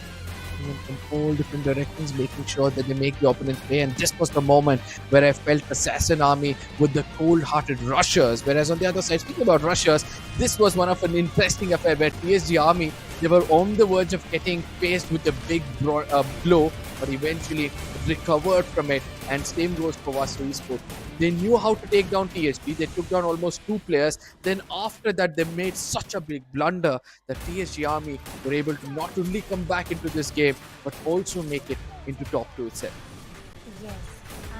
coming from all different directions, making sure that they make the opponent pay. And this was the moment where I felt Assassin Army with the cold-hearted rushers. Whereas on the other side, speaking about rushers, this was one of an interesting affair where TSG Army, they were on the verge of getting faced with a big blow, but eventually recovered from it. And same goes for Vasu Esports. They knew how to take down TSG. They took down almost 2 players. Then after that, they made such a big blunder that TSG Army were able to not only come back into this game, but also make it into top 2 itself. Yes,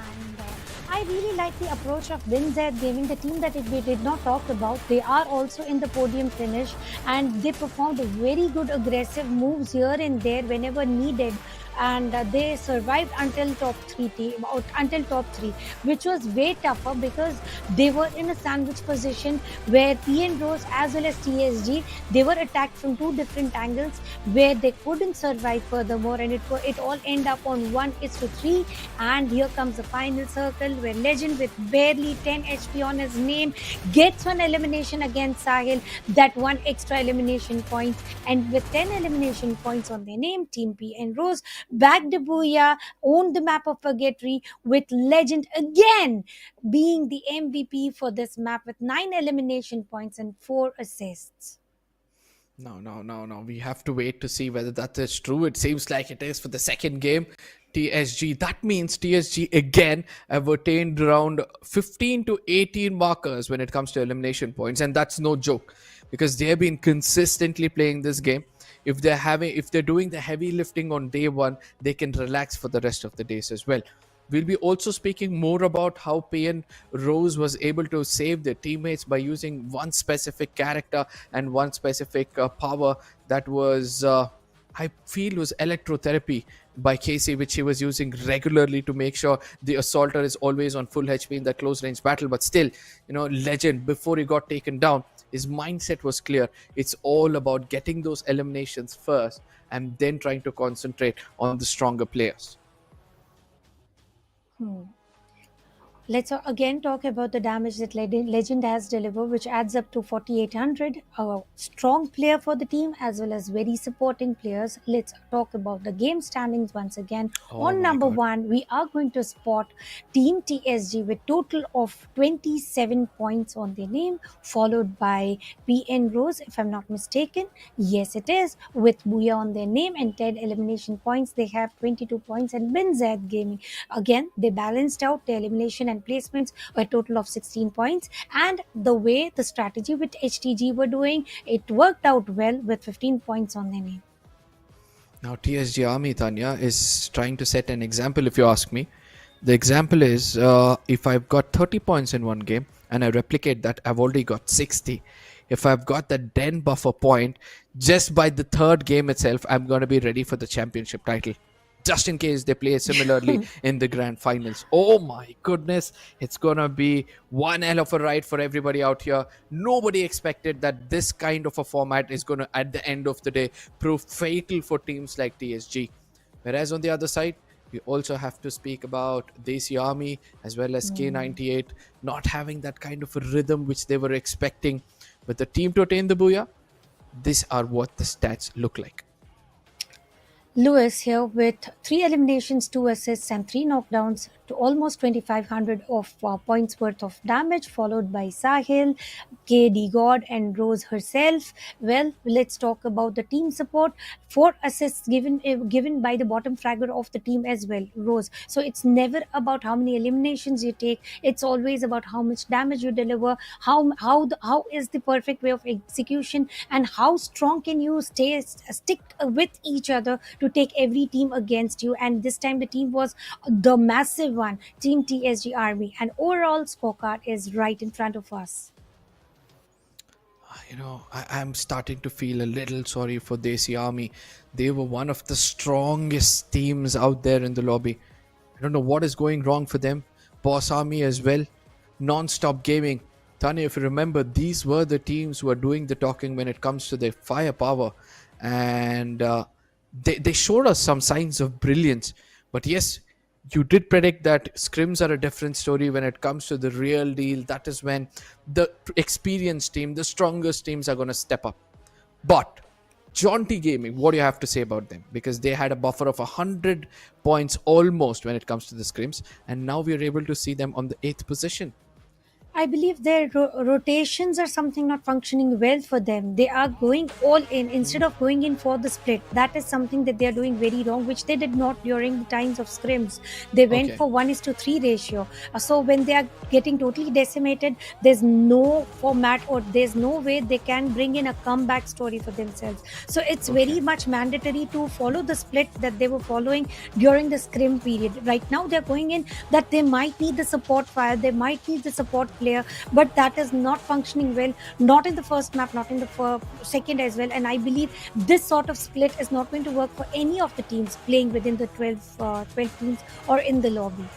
and I really like the approach of WinZ Gaming, the team that we did not talk about. They are also in the podium finish, and they performed very good aggressive moves here and there whenever needed. And they survived until top 3, which was way tougher because they were in a sandwich position where PN Rose as well as TSG, they were attacked from 2 different angles where they couldn't survive furthermore, and it all ended up on 1:3. And here comes the final circle where Legend, with barely 10 HP on his name, gets one elimination against Sahil, that one extra elimination point, and with 10 elimination points on their name, Team PN Rose bagged the booyah, owned the map of Purgatory, with Legend again being the MVP for this map with 9 elimination points and 4 assists. No. We have to wait to see whether that is true. It seems like it is for the second game. TSG. That means TSG again have attained around 15 to 18 markers when it comes to elimination points. And that's no joke, because they have been consistently playing this game. If they're doing the heavy lifting on day 1, they can relax for the rest of the days as well. We'll be also speaking more about how PN Rose was able to save their teammates by using one specific character and one specific power that was, I feel, was electrotherapy by Casey, which he was using regularly to make sure the assaulter is always on full HP in that close range battle. But still, Legend, before he got taken down, his mindset was clear. It's all about getting those eliminations first and then trying to concentrate on the stronger players. Let's again talk about the damage that Legend has delivered, which adds up to 4,800. A strong player for the team as well as very supporting players. Let's talk about the game standings once again. Oh On my number God. one, we are going to spot Team TSG with total of 27 points on their name, followed by PN Rose, if I'm not mistaken. Yes, it is, with Booyah on their name and 10 elimination points. They have 22 points, and Bin Zed Gaming. Again, they balanced out their elimination and placements, a total of 16 points. And the way the strategy with HTG were doing, it worked out well with 15 points on their name. Now, TSG Army, Tanya, is trying to set an example, if you ask me. The example is if I've got 30 points in one game and I replicate that, I've already got 60. If I've got the 10 buffer point, just by the third game itself, I'm going to be ready for the championship title. Just in case they play similarly in the grand finals. Oh my goodness, it's gonna be one hell of a ride for everybody out here. Nobody expected that this kind of a format is gonna, at the end of the day, prove fatal for teams like TSG. Whereas on the other side, we also have to speak about Desi Army as well as K98 not having that kind of a rhythm which they were expecting. But the team to attain the Booyah, these are what the stats look like. Lewis here with 3 eliminations, 2 assists, and 3 knockdowns to almost 2,500 of points worth of damage, followed by Sahil, KD God, and Rose herself. Well, let's talk about the team support. 4 assists given by the bottom fragger of the team as well, Rose. So it's never about how many eliminations you take. It's always about how much damage you deliver, how is the perfect way of execution, and how strong can you stick with each other to take every team against you. And this time the team was the massive one, Team TSG Army, and overall scorecard is right in front of us. You know, I'm starting to feel a little sorry for Desi Army. They were one of the strongest teams out there in the lobby. I don't know what is going wrong for them. Boss Army as well. Non-stop gaming. Tanya, if you remember, these were the teams who are doing the talking when it comes to their firepower. And they showed us some signs of brilliance. But yes, you did predict that scrims are a different story when it comes to the real deal. That is when the experienced team, the strongest teams are going to step up. But Jaunty Gaming, what do you have to say about them? Because they had a buffer of 100 points almost when it comes to the scrims. And now we are able to see them on the 8th position. I believe their rotations are something not functioning well for them. They are going all in instead of going in for the split. That is something that they are doing very wrong, which they did not during the times of scrims. They went for 1:3 ratio. So when they are getting totally decimated, there's no format or there's no way they can bring in a comeback story for themselves. So it's very much mandatory to follow the split that they were following during the scrim period. Right now they're going in that they might need the support fire, they might need the support player, but that is not functioning well, not in the first map, not in the second as well. And I believe this sort of split is not going to work for any of the teams playing within the 12 teams or in the lobby.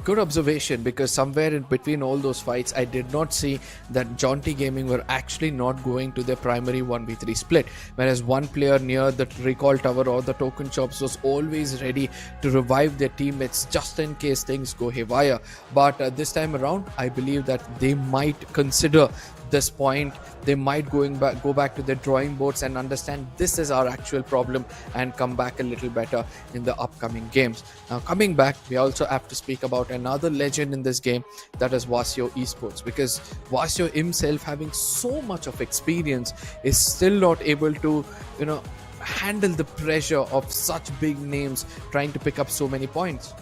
Good observation, because somewhere in between all those fights, I did not see that Jaunty Gaming were actually not going to their primary 1v3 split, whereas one player near the recall tower or the token shops was always ready to revive their teammates just in case things go haywire. But this time around, I believe that they might consider this point. They might go back to their drawing boards and understand this is our actual problem and come back a little better in the upcoming games. Now, coming back, we also have to speak about another legend in this game, that is Vasio Esports, because Vasio himself, having so much of experience, is still not able to, handle the pressure of such big names trying to pick up so many points.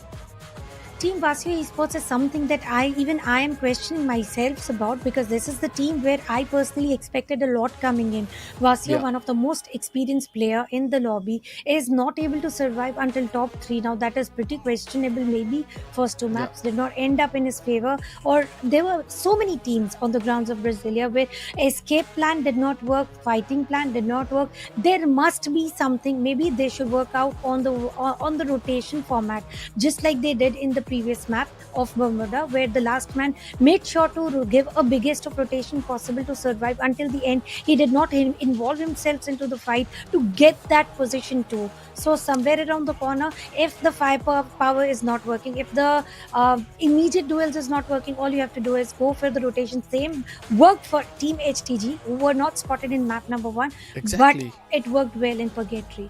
Team Vasio Esports is something that I am questioning myself about, because this is the team where I personally expected a lot coming in. Vasio, one of the most experienced player in the lobby, is not able to survive until top 3. Now that is pretty questionable. Maybe first 2 maps did not end up in his favor, or there were so many teams on the grounds of Brasilia where escape plan did not work, fighting plan did not work. There must be something. Maybe they should work out on the rotation format, just like they did in the previous map of Bermuda, where the last man made sure to give a biggest of rotation possible to survive until the end. He did not involve himself into the fight to get that position too. So somewhere around the corner, if the firepower is not working, if the immediate duels is not working, all you have to do is go for the rotation. Same worked for Team HTG, who were not spotted in map number 1, Exactly. but it worked well in Purgatory.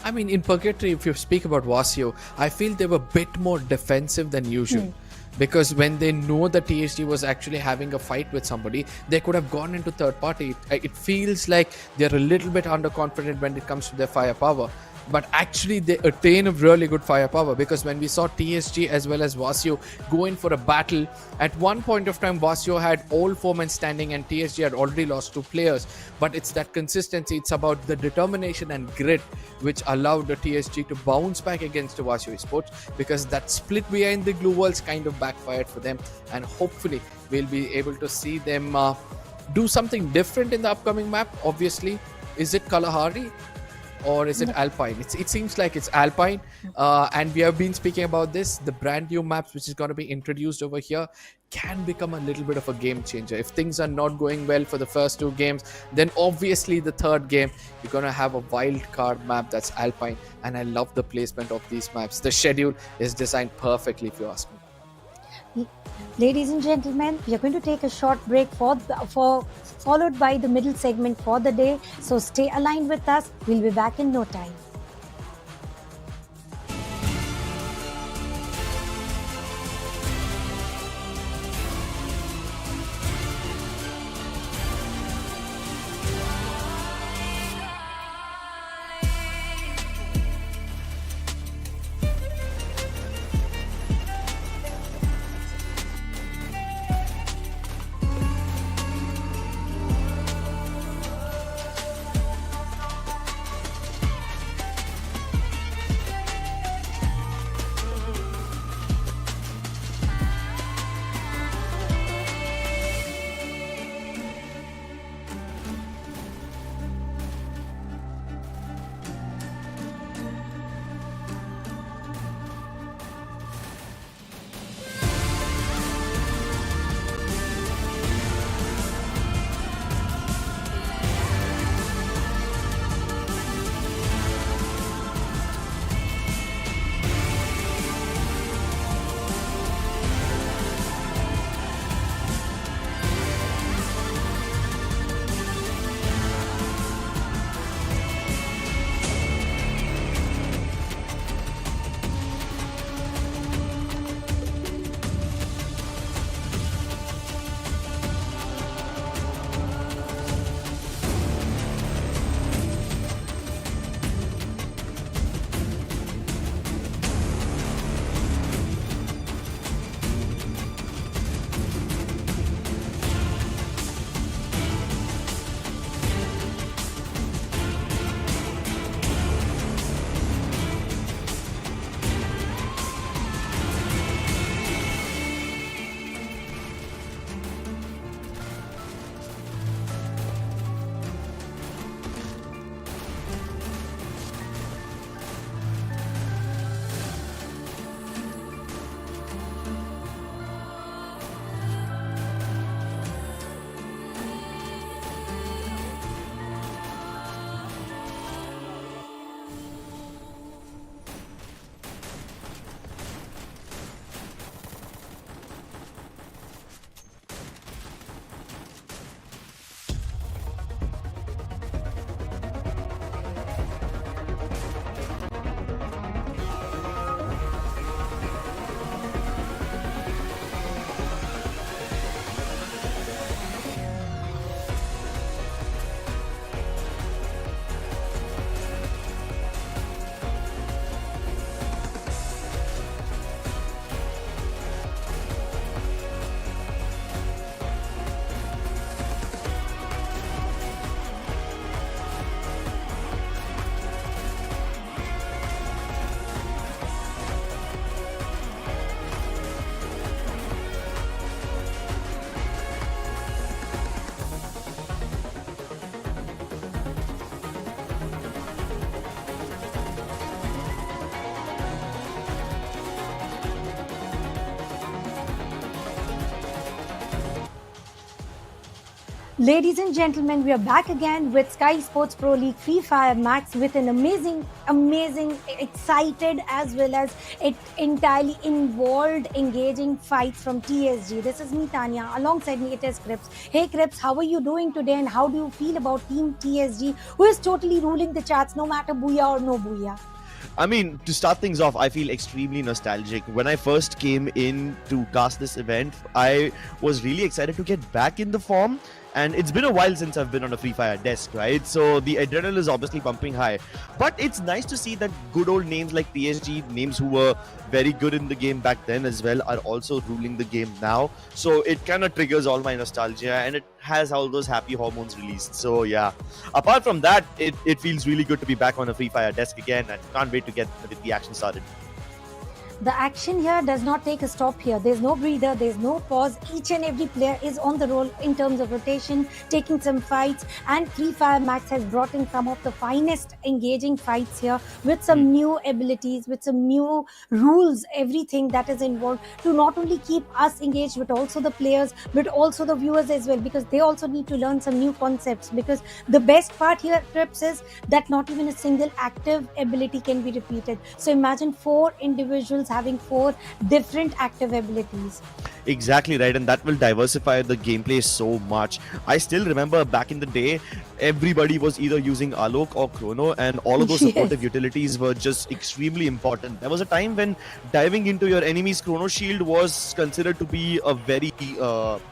I mean, in Purgatory, if you speak about Vasio, I feel they were a bit more defensive than usual. Because when they know that THG was actually having a fight with somebody, they could have gone into third party. It feels like they're a little bit underconfident when it comes to their firepower. But actually, they attain a really good firepower, because when we saw TSG as well as Vasio go in for a battle, at one point of time, Vasio had all 4 men standing and TSG had already lost 2 players. But it's that consistency, it's about the determination and grit which allowed the TSG to bounce back against the Vasio Esports, because that split behind the glue walls kind of backfired for them. And hopefully, we'll be able to see them do something different in the upcoming map. Obviously, is it Kalahari? Or is it Alpine? It seems like it's Alpine. And we have been speaking about this. The brand new maps which is going to be introduced over here can become a little bit of a game changer. If things are not going well for the first 2 games, then obviously the third game, you're going to have a wild card map that's Alpine. And I love the placement of these maps. The schedule is designed perfectly, if you ask me. Ladies and gentlemen, we are going to take a short break followed by the middle segment for the day. So stay aligned with us. We'll be back in no time. Ladies and gentlemen, we are back again with Skyesports Pro League Free Fire Max with an amazing, excited as well as it entirely involved, engaging fights from TSG. This is me, Tanya. Alongside me, it is Krips. Hey, Krips, how are you doing today, and how do you feel about Team TSG, who is totally ruling the charts, no matter booyah or no booyah? I mean, to start things off, I feel extremely nostalgic. When I first came in to cast this event, I was really excited to get back in the form. And it's been a while since I've been on a Free Fire desk, right? So the adrenaline is obviously pumping high. But it's nice to see that good old names like PSG, names who were very good in the game back then as well, are also ruling the game now. So it kind of triggers all my nostalgia and it has all those happy hormones released. So yeah, apart from that, it feels really good to be back on a Free Fire desk again and can't wait to get the action started. The action here does not take a stop here. There's no breather, there's no pause. Each and every player is on the roll in terms of rotation, taking some fights, and Free Fire Max has brought in some of the finest engaging fights here with some new abilities, with some new rules, everything that is involved to not only keep us engaged, but also the players, but also the viewers as well, because they also need to learn some new concepts. Because the best part here, Trips, is that not even a single active ability can be repeated. So imagine 4 individuals having 4 different active abilities. Exactly right, and that will diversify the gameplay so much. I still remember back in the day, everybody was either using Alok or Chrono, and all of those supportive utilities were just extremely important. There was a time when diving into your enemy's Chrono Shield was considered to be a very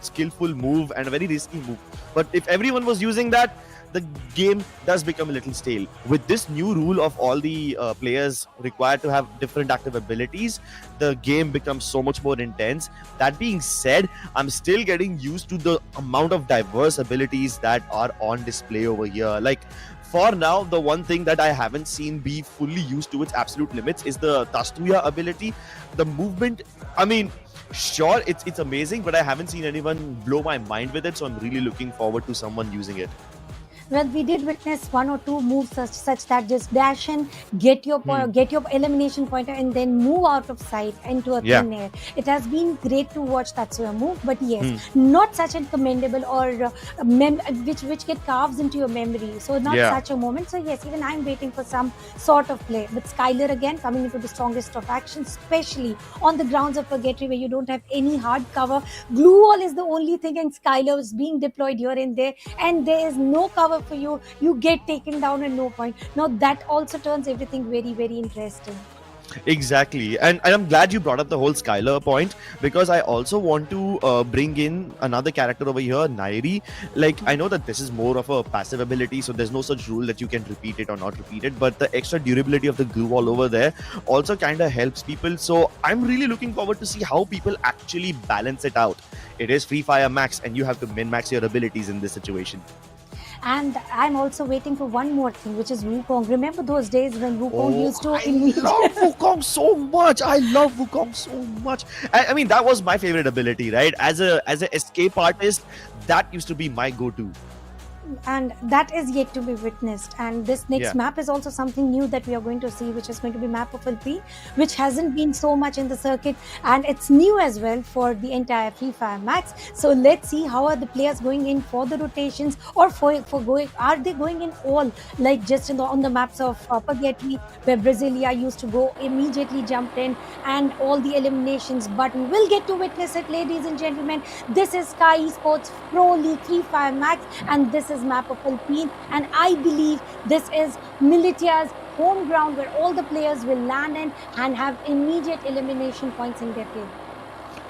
skillful move and a very risky move. But if everyone was using that, the game does become a little stale. With this new rule of all the players required to have different active abilities, the game becomes so much more intense. That being said, I'm still getting used to the amount of diverse abilities that are on display over here. Like, for now, the one thing that I haven't seen be fully used to its absolute limits is the Tastuya ability. The movement, I mean, sure, it's amazing, but I haven't seen anyone blow my mind with it, so I'm really looking forward to someone using it. Well, we did witness 1 or 2 moves such that just dash in, get your elimination pointer, and then move out of sight into a thin air. It has been great to watch Tatsuya move, but yes, not such a commendable or which get carves into your memory. So not such a moment. So yes, even I'm waiting for some sort of play. But Skylar again coming into the strongest of action, especially on the grounds of Purgatory where you don't have any hard cover. Glue wall is the only thing, and Skylar is being deployed here and there, and there is no cover for you get taken down at no point. Now that also turns everything very, very interesting. Exactly, and I'm glad you brought up the whole Skylar point, because I also want to bring in another character over here, Nairi. Like, I know that this is more of a passive ability, so there's no such rule that you can repeat it or not repeat it, but the extra durability of the glue wall over there also kind of helps people. So I'm really looking forward to see how people actually balance it out. It is Free Fire Max, and you have to min-max your abilities in this situation. And I'm also waiting for one more thing, which is Wukong. Remember those days when Wukong used to... I love Wukong so much. I love Wukong so much. I mean, that was my favorite ability, right? As a escape artist, that used to be my go-to. And that is yet to be witnessed. And this next map is also something new that we are going to see, which is going to be map of LP, which hasn't been so much in the circuit, and it's new as well for the entire Free Fire Max. So let's see how are the players going in for the rotations, or for going, are they going in all, like just on the maps of Purgatory, where Brasilia used to go immediately jumped in, and all the eliminations. But we will get to witness it, ladies and gentlemen. This is Skyesports Pro League Free Fire Max, and this is map of Alpine, and I believe this is Militia's home ground, where all the players will land in and have immediate elimination points in their favor.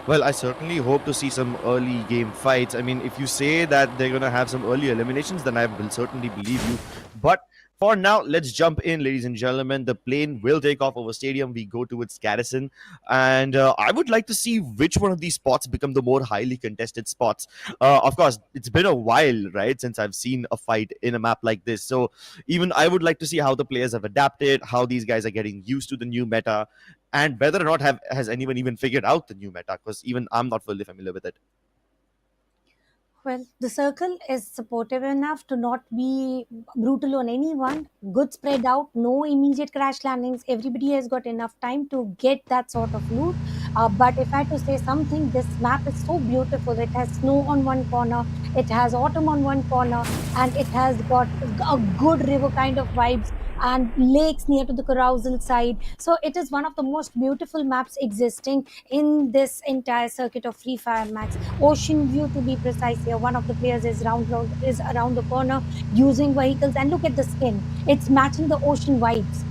Well, I certainly hope to see some early game fights. I mean, if you say that they're going to have some early eliminations, then I will certainly believe you. But for now, let's jump in, ladies and gentlemen. The plane will take off over stadium. We go to its garrison. And I would like to see which one of these spots become the more highly contested spots. Of course, it's been a while, right, since I've seen a fight in a map like this. So even I would like to see how the players have adapted, how these guys are getting used to the new meta, and whether or not has anyone even figured out the new meta, because even I'm not fully familiar with it. Well, the circle is supportive enough to not be brutal on anyone. Good spread out, no immediate crash landings. Everybody has got enough time to get that sort of loot. But if I had to say something, this map is so beautiful. It has snow on one corner, it has autumn on one corner, and it has got a good river kind of vibes and lakes near to the carousel side. So it is one of the most beautiful maps existing in this entire circuit of Free Fire Max. Ocean view to be precise here. One of the players is around the corner using vehicles, and look at the skin. It's matching the ocean vibes.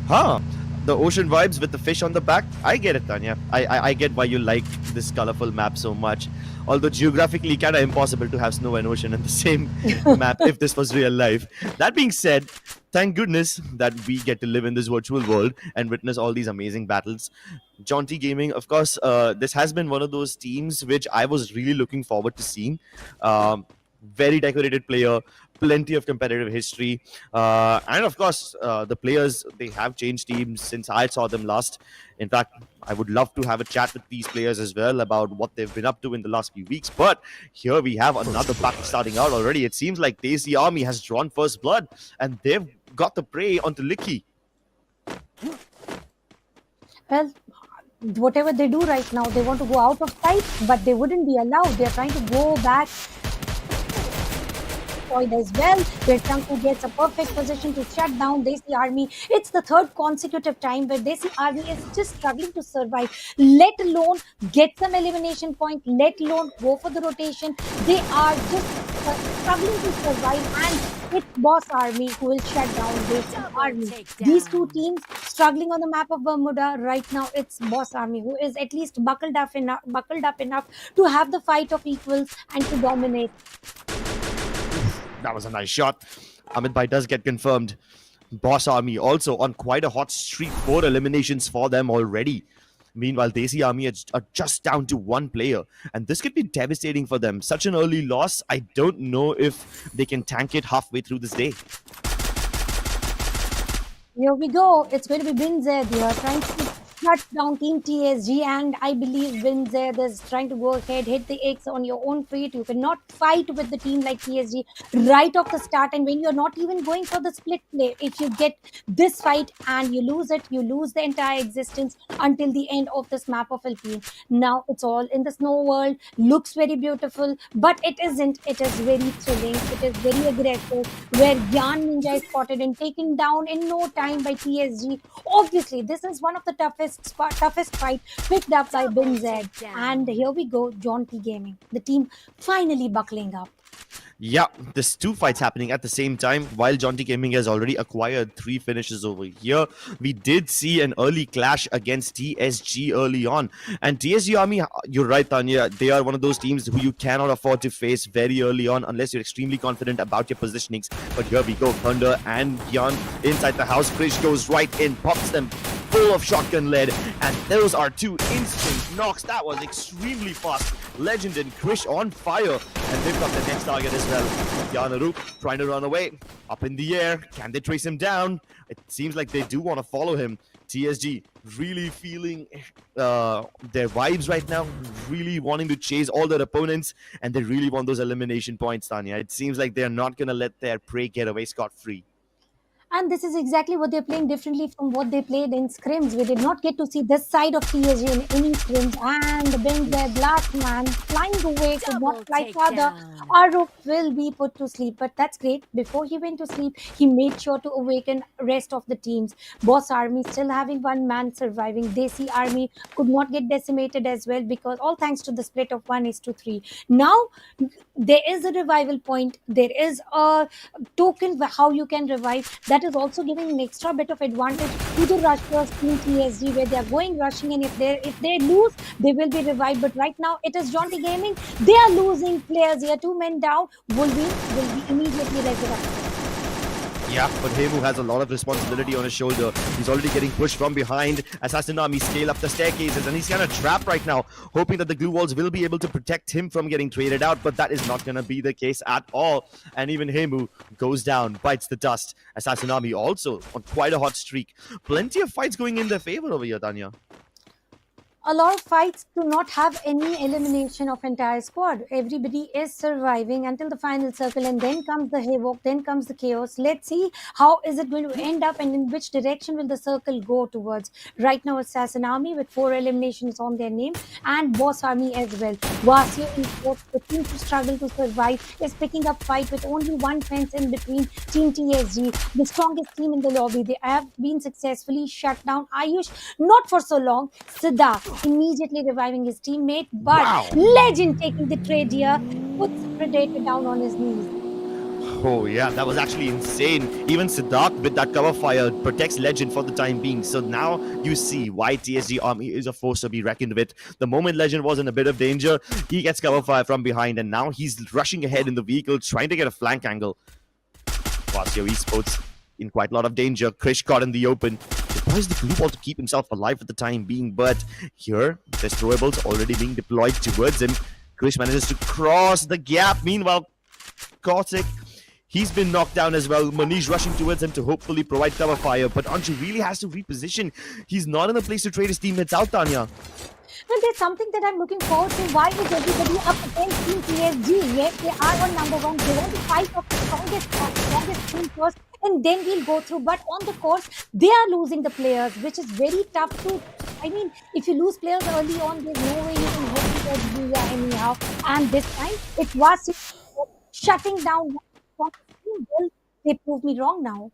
Huh. The ocean vibes with the fish on the back. I get it, Tanya. I get why you like this colorful map so much. Although geographically kind of impossible to have snow and ocean in the same map if this was real life. That being said, thank goodness that we get to live in this virtual world and witness all these amazing battles. Jaunty Gaming, of course, this has been one of those teams which I was really looking forward to seeing. Very decorated player, plenty of competitive history, and of course the players, they have changed teams since I saw them last. In fact, I would love to have a chat with these players as well about what they've been up to in the last few weeks. But here we have another battle starting out already. It seems like Desi Army has drawn first blood and they've got the prey onto Licky. Well, whatever they do right now, they want to go out of sight, but they wouldn't be allowed. They're trying to go back point as well, where Chunku gets a perfect position to shut down Desi Army. It's the third consecutive time where Desi Army is just struggling to survive, let alone get some elimination point, let alone go for the rotation. They are just struggling to survive, and it's Boss Army who will shut down Desi Army. These two teams struggling on the map of Bermuda right now. It's Boss Army who is at least buckled up enough to have the fight of equals and to dominate. That was a nice shot. Amit Bhai does get confirmed. Boss Army also on quite a hot streak. 4 eliminations for them already. Meanwhile, Desi Army are just down to 1 player. And this could be devastating for them. Such an early loss. I don't know if they can tank it halfway through this day. Here we go. It's going to be Binzed. They are trying to shut down Team TSG, and I believe Binzed is trying to go ahead, hit the X on your own feet. You cannot fight with the team like TSG right off the start, and when you're not even going for the split play, if you get this fight and you lose it, you lose the entire existence until the end of this map of Alpine. Now it's all in the snow world, looks very beautiful, but it isn't. It is very thrilling, it is very aggressive, where Gyan Ninja is spotted and taken down in no time by TSG. Obviously, this is one of the toughest fight picked up by Binzed. And here we go, Jaunty Gaming, the team finally buckling up. Yeah, there's 2 fights happening at the same time. While Jaunty Gaming has already acquired 3 finishes over here, we did see an early clash against TSG early on. And TSG Army, you're right, Tanya, they are one of those teams who you cannot afford to face very early on unless you're extremely confident about your positionings. But here we go, Thunder and Gyan inside the house. Krish goes right in, pops them full of shotgun lead, and those are 2 instant knocks. That was extremely fast. Legend and Krish on fire, and they've got the next target as well. Yanarup trying to run away, up in the air. Can they trace him down? It seems like they do want to follow him. TSG really feeling their vibes right now, really wanting to chase all their opponents, and they really want those elimination points, Tanya. It seems like they're not going to let their prey get away scot-free. And this is exactly what they're playing differently from what they played in scrims. We did not get to see this side of TSG in any scrims. And the Binzed last man flying away could not fly further. Arup will be put to sleep, but that's great. Before he went to sleep, he made sure to awaken rest of the teams. Boss Army still having 1 man surviving. Desi Army could not get decimated as well, because all thanks to the split of 1:3. Now there is a revival point. There is a token how you can revive. That is also giving an extra bit of advantage to the rushers team TSG, where they are going rushing, and if they lose, they will be revived. But right now it is Jaunty Gaming. They are losing players here. 2 men down. Will be immediately resurrected. Yeah, but Hemu has a lot of responsibility on his shoulder. He's already getting pushed from behind. Assassin Army scale up the staircases, and he's kind of trapped right now, hoping that the glue walls will be able to protect him from getting traded out, but that is not going to be the case at all. And even Hemu goes down, bites the dust. Assassin Army also on quite a hot streak. Plenty of fights going in their favor over here, Tanya. A lot of fights do not have any elimination of entire squad. Everybody is surviving until the final circle, and then comes the havoc, then comes the chaos. Let's see how is it going to end up, and in which direction will the circle go towards. Right now, Assassin Army with 4 eliminations on their name, and Boss Army as well. Vasio Esports, the team to struggle to survive, is picking up fight with only one fence in between Team TSG, the strongest team in the lobby. They have been successfully shut down. Ayush, not for so long. Siddharth immediately reviving his teammate, but Legend taking the trade here, puts Predator down on his knees. Oh yeah, that was actually insane. Even Siddharth with that cover fire protects Legend for the time being. So now you see why TSG Army is a force to be reckoned with. The moment Legend was in a bit of danger, he gets cover fire from behind, and now he's rushing ahead in the vehicle, trying to get a flank angle. Vasio Esports in quite a lot of danger. Krish caught in the open. Deploys the glue ball to keep himself alive for the time being, but here, there's throwables already being deployed towards him. Krish manages to cross the gap. Meanwhile, Kartik, he's been knocked down as well. Manish rushing towards him to hopefully provide cover fire, but Anshu really has to reposition. He's not in a place to trade his teammates out, Tanya. Well, there's something that I'm looking forward to. Why is everybody up against Team TSG? Yes, they are on number one. They want to fight off the strongest team first, and then we'll go through. But on the course, they are losing the players, which is very tough to. I mean, if you lose players early on, there's no way you can hope to get Buya anyhow. And this time, it was shutting down. Well, they proved me wrong now.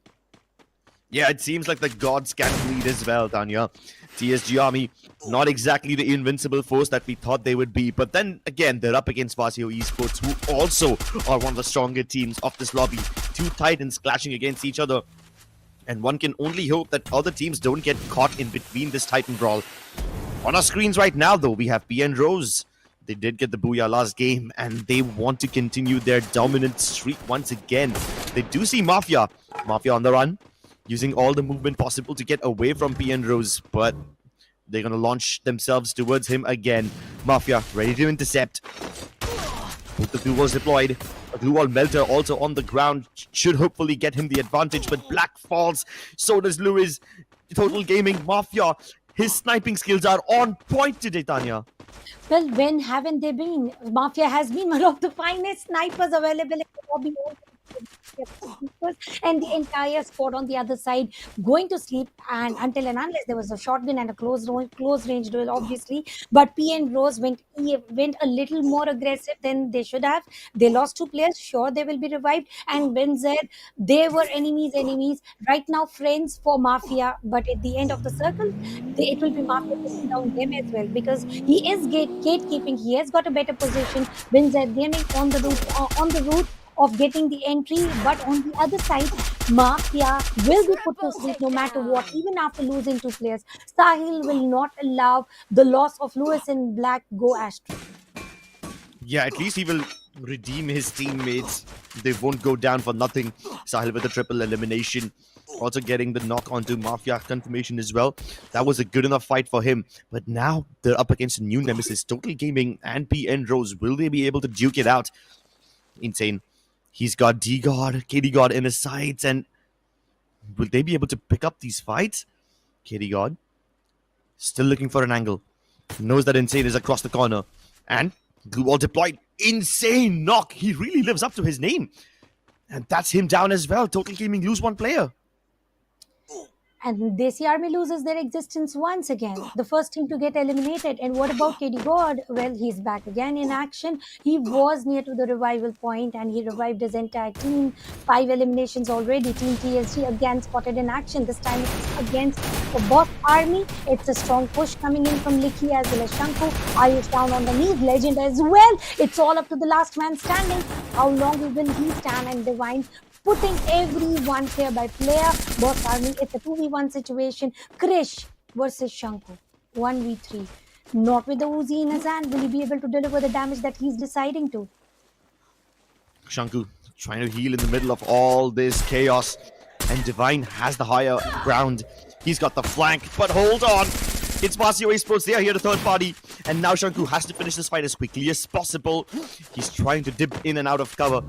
Yeah, it seems like the gods can bleed as well, Tanya. TSG Army, not exactly the invincible force that we thought they would be. But then again, they're up against Vasio Esports, who also are one of the stronger teams of this lobby. Two titans clashing against each other. And one can only hope that other teams don't get caught in between this titan brawl. On our screens right now, though, we have PN Rose. They did get the Booyah last game, and they want to continue their dominant streak once again. They do see Mafia. Mafia on the run, using all the movement possible to get away from PN Rose, but they're going to launch themselves towards him again. Mafia ready to intercept. Both the glue walls deployed. A glue wall melter also on the ground should hopefully get him the advantage, but Black falls. So does Lewis. Total Gaming Mafia. His sniping skills are on point today, Tanya. Well, when haven't they been? Mafia has been one of the finest snipers available in the lobby. And the entire squad on the other side going to sleep, and until and unless there was a shotgun and a close range duel, obviously. But PN Rose went a little more aggressive than they should have. They lost 2 players. Sure, they will be revived. And Benzer, they were enemies. Right now, friends for Mafia. But at the end of the circle, it will be Mafia taking down them as well, because he is gatekeeping. He has got a better position. Benzer Gaming on the route of getting the entry, but on the other side, Mafia will be put to sleep no matter what, even after losing 2 players. Sahil will not allow the loss of Lewis and Black go astray. Yeah, at least he will redeem his teammates. They won't go down for nothing. Sahil with a triple elimination. Also getting the knock onto Mafia confirmation as well. That was a good enough fight for him. But now they're up against a new nemesis, Total Gaming and PN Rose. Will they be able to duke it out? Insane. He's got D-God, KD-God in his sights, and will they be able to pick up these fights? KD-God still looking for an angle. Knows that Insane is across the corner. And glue wall deployed. Insane knock. He really lives up to his name. And that's him down as well. Total Gaming lose 1 player. And Desi Army loses their existence once again. The first team to get eliminated. And what about KD God? Well, he's back again in action. He was near to the revival point and he revived his entire team. 5 eliminations already. Team TSG again spotted in action. This time it's against the Boss Army. It's a strong push coming in from Licky as well as Shanku. Ayush down on the knees. Legend as well. It's all up to the last man standing. How long will he stand? And Divine putting everyone player by player. Boss Army, it's a 2v1 situation. Krish versus Shanku. 1v3. Not with the Uzi in his hand. Will he be able to deliver the damage that he's deciding to? Shanku trying to heal in the middle of all this chaos. And Divine has the higher ground. He's got the flank, but hold on. It's Vasio Esports, they are here, the third party. And now Shanku has to finish this fight as quickly as possible. He's trying to dip in and out of cover.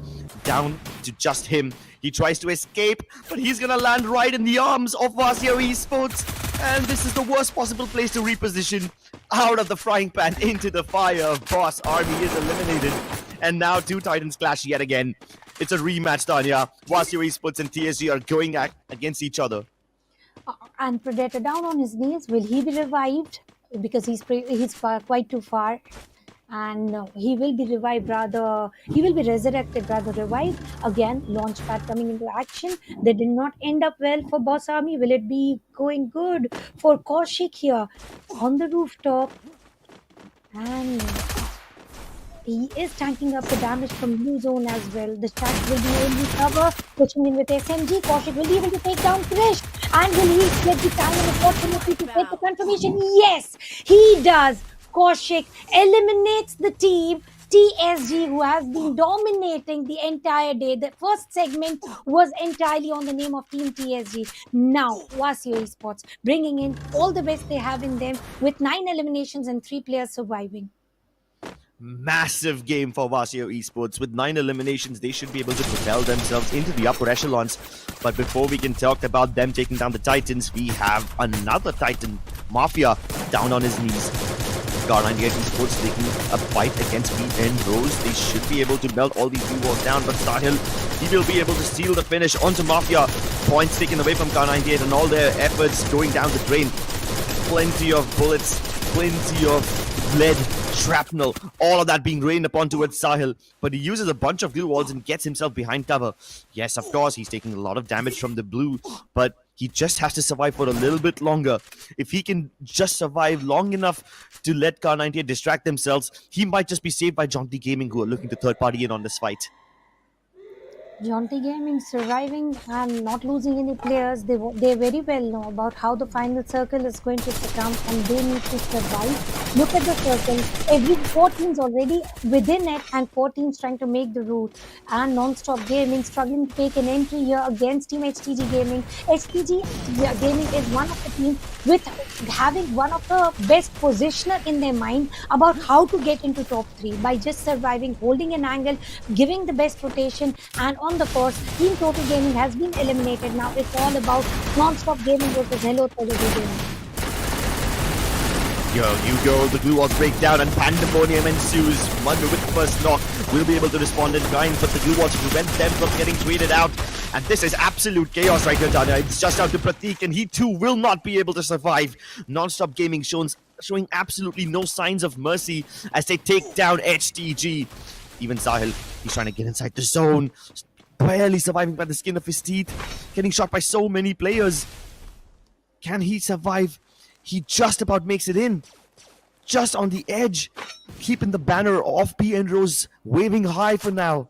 Down to just him. He tries to escape, but he's gonna land right in the arms of Vasio Esports. And this is the worst possible place to reposition. Out of the frying pan into the fire. Boss Army is eliminated. And now two Titans clash yet again. It's a rematch, Tanya. Vasio Esports and TSG are going against each other. And Predator down on his knees. Will he be revived? Because he's quite too far. And he will be revived he will be resurrected rather revived. Again, launchpad coming into action. They did not end up well for Boss Army. Will it be going good for Kaushik here on the rooftop? And he is tanking up the damage from blue zone as well. The Stacks will be able to cover, pushing in with SMG. Kaushik will be able to take down Krish. And will he get the time and opportunity to take the confirmation? Yes, he does. Kaushik eliminates the team TSG, who has been dominating the entire day. The first segment was entirely on the name of Team TSG. Now, Vasio Esports bringing in all the best they have in them with 9 eliminations and 3 players surviving. Massive game for Vasio Esports. With 9 eliminations, they should be able to propel themselves into the upper echelons. But before we can talk about them taking down the Titans, we have another Titan, Mafia, down on his knees. Kalahari Esports taking a fight against Pete and Rose. They should be able to melt all these blue walls down, but Sahil, he will be able to steal the finish onto Mafia. Points taken away from Kalahari and all their efforts going down the drain. Plenty of bullets, plenty of lead, shrapnel, all of that being rained upon towards Sahil. But he uses a bunch of glue walls and gets himself behind cover. Yes, of course, he's taking a lot of damage from the blue, but he just has to survive for a little bit longer. If he can just survive long enough to let Kar98 distract themselves, he might just be saved by Jaunty Gaming, who are looking to third party in on this fight. Jaunty Gaming surviving and not losing any players. They very well know about how the final circle is going to succumb, and they need to survive. Look at the circle. Every 4 teams already within it, and 4 teams trying to make the route. And Non-Stop Gaming struggling to take an entry here against Team HTG Gaming. HTG Gaming is one of the teams with having one of the best positioner in their mind about how to get into top 3 by just surviving, holding an angle, giving the best rotation, and on the course, Team Total Gaming has been eliminated. Now it's all about Non-Stop Gaming versus Hello Television Gaming. You go, the glue walls break down and pandemonium ensues. Manu with the first knock will be able to respond in kind, but the glue walls prevent them from getting traded out. And this is absolute chaos right here, Tanya. It's just out to Pratik, and he too will not be able to survive. Non-Stop Gaming showing absolutely no signs of mercy as they take down HTG. Even Sahil, he's trying to get inside the zone, barely surviving by the skin of his teeth, getting shot by so many players. Can he survive? He just about makes it in. Just on the edge, keeping the banner of P and Rose waving high for now.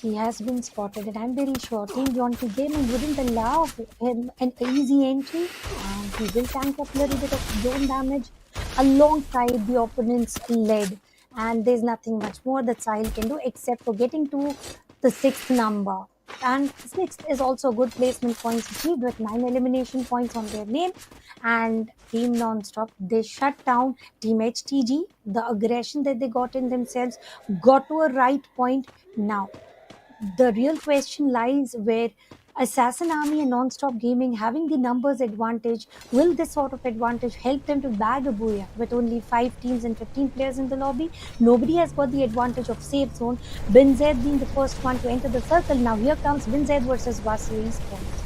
He has been spotted, and I'm very sure Team Jaunty Gaming wouldn't allow him an easy entry, and he will tank up a little bit of zone damage alongside the opponent's lead. And there's nothing much more that Sahil can do except for getting to the 6th number. And 6th is also good placement points achieved with 9 elimination points on their name. And Team Non-Stop, they shut down Team HTG. The aggression that they got in themselves got to a right point. Now, the real question lies where Assassin Army and Non-Stop Gaming having the numbers advantage. Will this sort of advantage help them to bag a booyah? With only 5 teams and 15 players in the lobby, nobody has got the advantage of safe zone. Bin Zaid being the first one to enter the circle. Now here comes Bin Zaid versus Vasio Esports.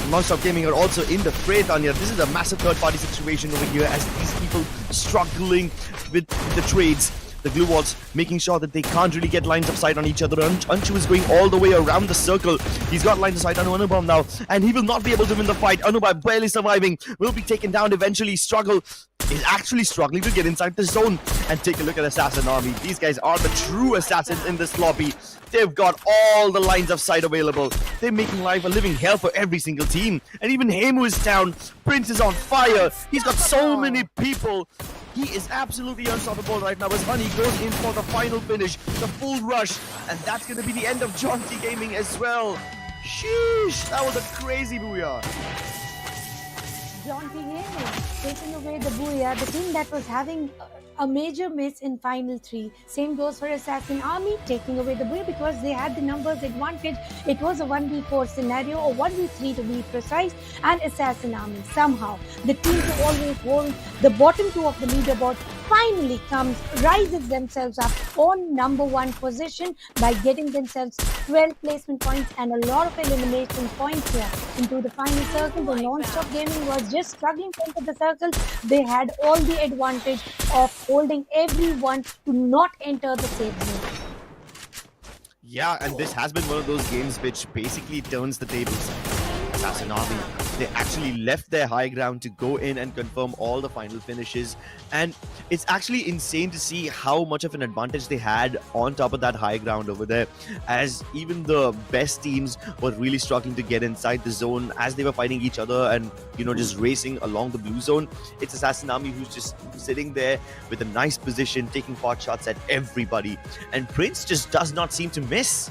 Non-Stop Gaming are also in the fray, Tanya. This is a massive third-party situation over here as these people struggling with the trades. The glue walls making sure that they can't really get lines of sight on each other. Anshu is going all the way around the circle. He's got lines of sight on Anubhav now, and he will not be able to win the fight. Anubhav barely surviving, will be taken down eventually. Struggle is actually struggling to get inside the zone. And take a look at Assassin Army. These guys are the true assassins in this lobby. They've got all the lines of sight available. They're making life a living hell for every single team. And even Hemu is down. Prince is on fire. He's got so many people. He is absolutely unstoppable right now as Honey goes in for the final finish, the full rush. And that's going to be the end of Jaunty Gaming as well. Sheesh, that was a crazy booyah. Jaunty Gaming Taking away the booyah, the team that was having a major miss in final three. Same goes for Assassin Army, taking away the booyah because they had the numbers advantage. It was a 1v4 scenario, or 1v3 to be precise, and Assassin Army somehow, the team to always hold the bottom two of the leaderboard, finally rises themselves up on number one position by getting themselves 12 placement points and a lot of elimination points here into the final circle. The non-stop gaming was just struggling to enter the circle. They had all the advantage of holding everyone to not enter the safe zone. Yeah, and this has been one of those games which basically turns the tables. Assassin Army, they actually left their high ground to go in and confirm all the final finishes, and it's actually insane to see how much of an advantage they had on top of that high ground over there, as even the best teams were really struggling to get inside the zone as they were fighting each other and just racing along the blue zone. It's Assassin Army who's just sitting there with a nice position, taking pot shots at everybody, and Prince just does not seem to miss.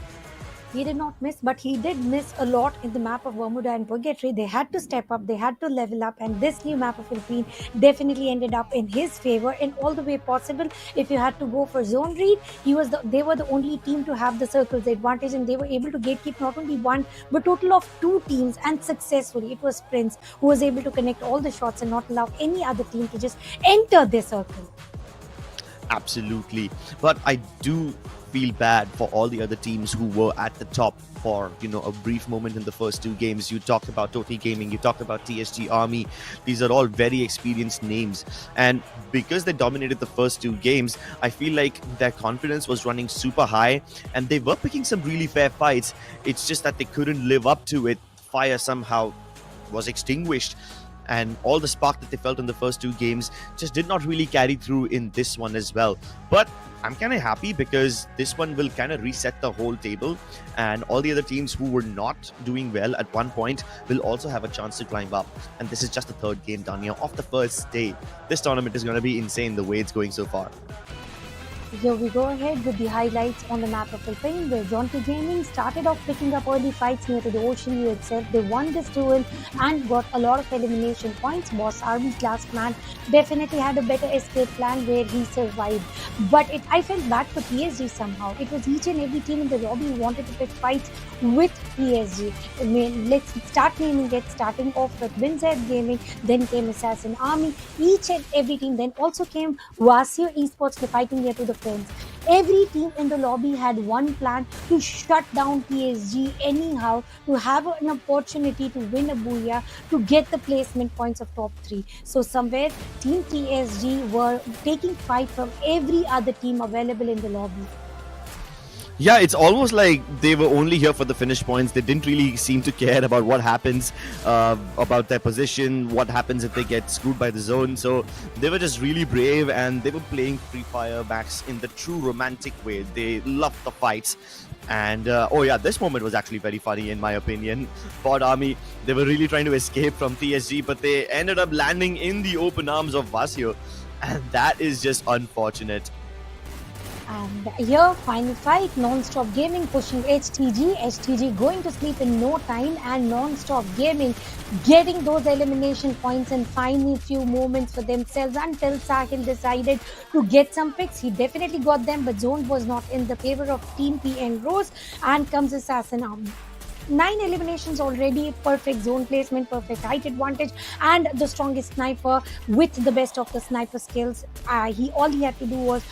He did not miss, but he did miss a lot in the map of Bermuda and Purgatory. They had to step up, they had to level up, and this new map of Alpine definitely ended up in his favor in all the way possible. If you had to go for zone read, they were the only team to have the circles advantage, and they were able to gatekeep not only one but total of two teams, and successfully. It was Prince who was able to connect all the shots and not allow any other team to just enter their circle. Absolutely, but I do feel bad for all the other teams who were at the top for a brief moment in the first two games. You talked about Toti Gaming, you talked about TSG Army. These are all very experienced names, and because they dominated the first two games, I feel like their confidence was running super high and they were picking some really fair fights. It's just that they couldn't live up to it. Fire somehow was extinguished, and all the spark that they felt in the first two games just did not really carry through in this one as well. But I'm kind of happy because this one will kind of reset the whole table, and all the other teams who were not doing well at one point will also have a chance to climb up. And this is just the third game done here off the first day. This tournament is going to be insane the way it's going so far. Here we go ahead with the highlights on the map of Alpine, where Jonty Gaming started off picking up early fights near to the ocean view itself. They won this duel and got a lot of elimination points. Boss Army's last man definitely had a better escape plan where he survived. But I felt bad for PSG somehow. It was each and every team in the lobby who wanted to pick fights with PSG. I mean, let's start naming it, starting off with Winzed Gaming, then came Assassin Army, each and every team. Then also came Vasio Esports fighting near to the friends. Every team in the lobby had one plan to shut down PSG anyhow, to have an opportunity to win a booyah, to get the placement points of top 3. So somewhere Team PSG were taking fight from every other team available in the lobby. Yeah, it's almost like they were only here for the finish points. They didn't really seem to care about what happens, about their position, what happens if they get screwed by the zone. So they were just really brave, and they were playing Free Fire Max in the true romantic way. They loved the fights. And oh yeah, this moment was actually very funny in my opinion. Pod Army, they were really trying to escape from PSG, but they ended up landing in the open arms of Vasio. And that is just unfortunate. And here, final fight, Non-Stop Gaming pushing HTG going to sleep in no time, and Non-Stop Gaming getting those elimination points and finding a few moments for themselves until Sahil decided to get some picks. He definitely got them, but zone was not in the favor of Team P and Rose, and comes Assassin Army. 9 eliminations already, perfect zone placement, perfect height advantage, and the strongest sniper with the best of the sniper skills. All he had to do was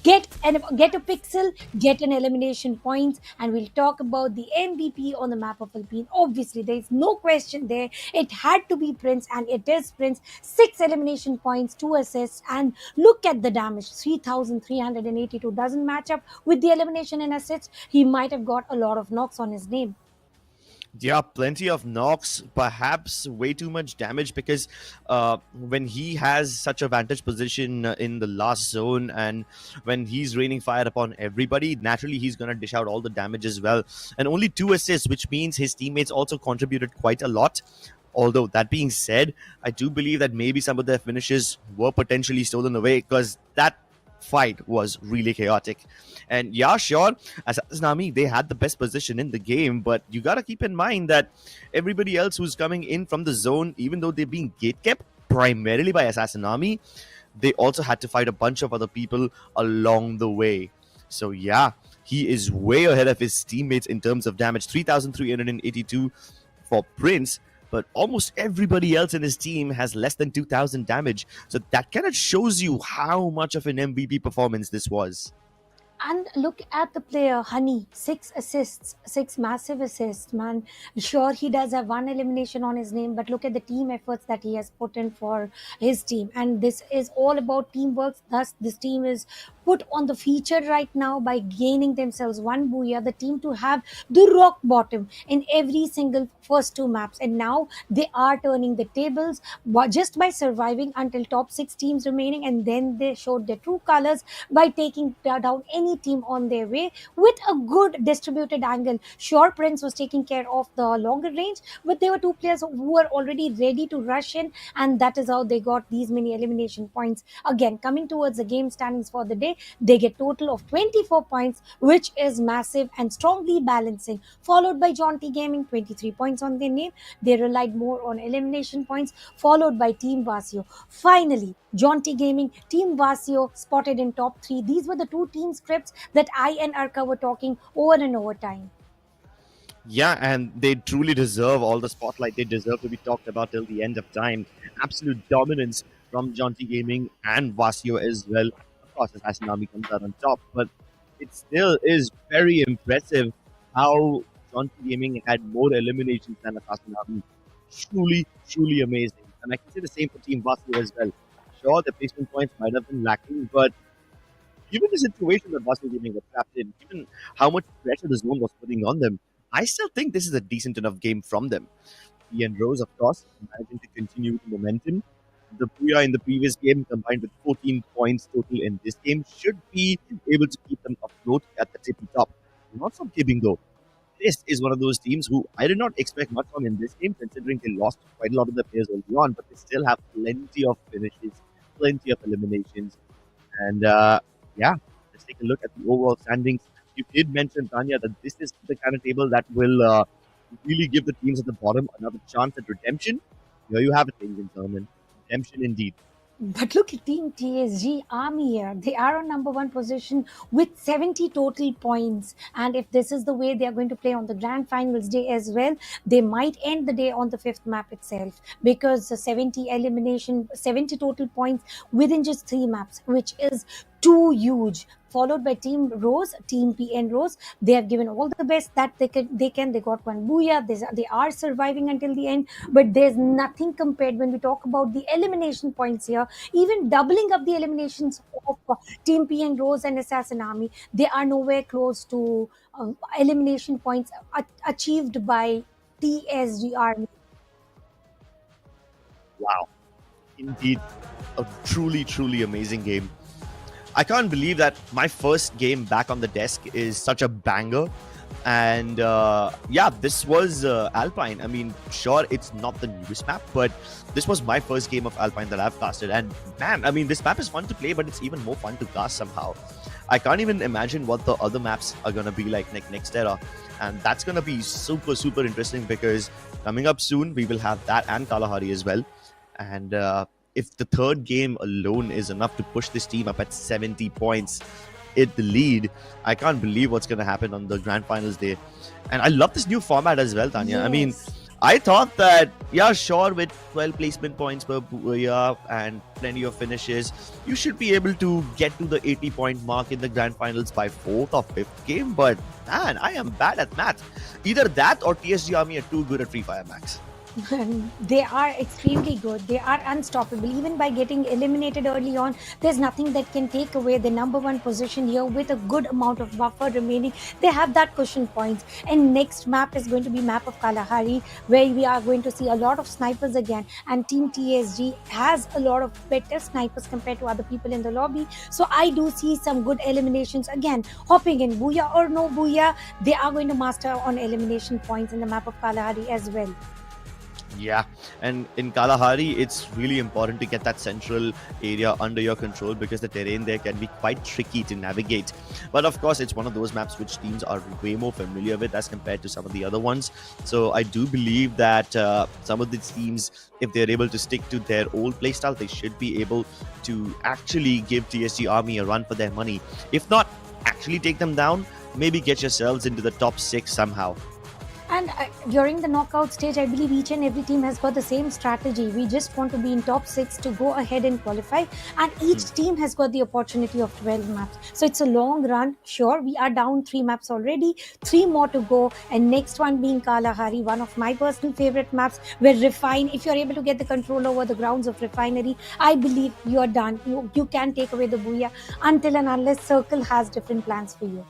get a pixel, get an elimination points, and we'll talk about the MVP on the map of Alpine. Obviously, there is no question there. It had to be Prince, and it is Prince. 6 elimination points, 2 assists, and look at the damage, 3,382. Doesn't match up with the elimination and assists. He might have got a lot of knocks on his name. Yeah, plenty of knocks, perhaps way too much damage, because when he has such a vantage position in the last zone, and when he's raining fire upon everybody, naturally he's going to dish out all the damage as well. And only 2 assists, which means his teammates also contributed quite a lot. Although, that being said, I do believe that maybe some of their finishes were potentially stolen away, because that fight was really chaotic. And yeah, sure, Assassin Army, they had the best position in the game, but you gotta keep in mind that everybody else who's coming in from the zone, even though they're being gatekept, primarily by Assassin Army, they also had to fight a bunch of other people along the way. So yeah, he is way ahead of his teammates in terms of damage. 3,382 for Prince, but almost everybody else in his team has less than 2,000 damage. So that kind of shows you how much of an MVP performance this was. And look at the player, Honey, 6 assists, 6 massive assists, man. Sure, he does have one elimination on his name, but look at the team efforts that he has put in for his team. And this is all about teamwork. Thus, this team is put on the feature right now by gaining themselves one booyah, the team to have the rock bottom in every single first 2 maps. And now they are turning the tables just by surviving until top 6 teams remaining, and then they showed their true colors by taking down any team on their way with a good distributed angle. Sure, Prince was taking care of the longer range, but there were 2 players who were already ready to rush in, and that is how they got these many elimination points. Again, coming towards the game standings for the day, they get total of 24 points, which is massive and strongly balancing, followed by Jaunty Gaming, 23 points on their name. They relied more on elimination points, followed by Team Vasio. Finally, Jaunty Gaming, Team Vasio spotted in top 3. These were the 2 team scripts that I and Arka were talking over and over time. Yeah, and they truly deserve all the spotlight. They deserve to be talked about till the end of time. Absolute dominance from Jaunty Gaming and Vasio as well. Of course, Assassin Army comes out on top, but it still is very impressive how Jaunty Gaming had more eliminations than Assassin Army. Truly, truly amazing. And I can say the same for Team Vasio as well. Sure, the placement points might have been lacking, but given the situation that Vasio Gaming was trapped in, given how much pressure the zone was putting on them, I still think this is a decent enough game from them. Ian Rose, of course, managing to continue the momentum. The Puya in the previous game, combined with 14 points total in this game, should be able to keep them afloat at the tippy top. Not from Kibbing, though. This is one of those teams who I did not expect much from in this game, considering they lost quite a lot of their players early on, but they still have plenty of finishes, plenty of eliminations. And yeah, let's take a look at the overall standings. You did mention, Tanya, that this is the kind of table that will really give the teams at the bottom another chance at redemption. Here you have it, ladies and gentlemen. Redemption indeed. But look at Team TSG Army here. They are on #1 position with 70 total points. And if this is the way they are going to play on the grand finals day as well, they might end the day on the 5th map itself, because the 70 total points within just 3 maps, which is too huge. Followed by Team Rose, Team PN Rose. They have given all the best that they can. They got one booyah. They are surviving until the end. But there's nothing compared when we talk about the elimination points here. Even doubling up the eliminations of Team PN Rose and Assassin Army, they are nowhere close to elimination points achieved by TSG Army. Wow. Indeed, a truly, truly amazing game. I can't believe that my first game back on the desk is such a banger. And yeah, this was Alpine. I mean, sure, it's not the newest map, but this was my first game of Alpine that I've casted. And man, I mean, this map is fun to play, but it's even more fun to cast somehow. I can't even imagine what the other maps are going to be like next era. And that's going to be super, super interesting, because coming up soon, we will have that and Kalahari as well. And if the third game alone is enough to push this team up at 70 points in the lead, I can't believe what's going to happen on the grand finals day. And I love this new format as well, Tanya. Yes. I mean, I thought that, yeah, sure, with 12 placement points per booyah and plenty of finishes, you should be able to get to the 80-point mark in the grand finals by 4th or 5th game. But man, I am bad at math. Either that or TSG Army are too good at Free Fire Max. They are extremely good. They are unstoppable. Even by getting eliminated early on, there's nothing that can take away the #1 position here with a good amount of buffer remaining. They have that cushion points. And next map is going to be map of Kalahari, where we are going to see a lot of snipers again. And Team TSG has a lot of better snipers compared to other people in the lobby. So I do see some good eliminations again. Hopping in, booyah or no booyah, they are going to master on elimination points in the map of Kalahari as well. Yeah, and in Kalahari, it's really important to get that central area under your control because the terrain there can be quite tricky to navigate. But of course, it's one of those maps which teams are way more familiar with as compared to some of the other ones. So I do believe that some of these teams, if they're able to stick to their old playstyle, they should be able to actually give TSG Army a run for their money. If not, actually take them down, maybe get yourselves into the top 6 somehow. And during the knockout stage, I believe each and every team has got the same strategy. We just want to be in top 6 to go ahead and qualify. And each team has got the opportunity of 12 maps. So it's a long run. Sure, we are down 3 maps already, 3 more to go. And next one being Kalahari, one of my personal favorite maps, where if you're able to get the control over the grounds of Refinery, I believe you're done. You can take away the Booyah until and unless Circle has different plans for you.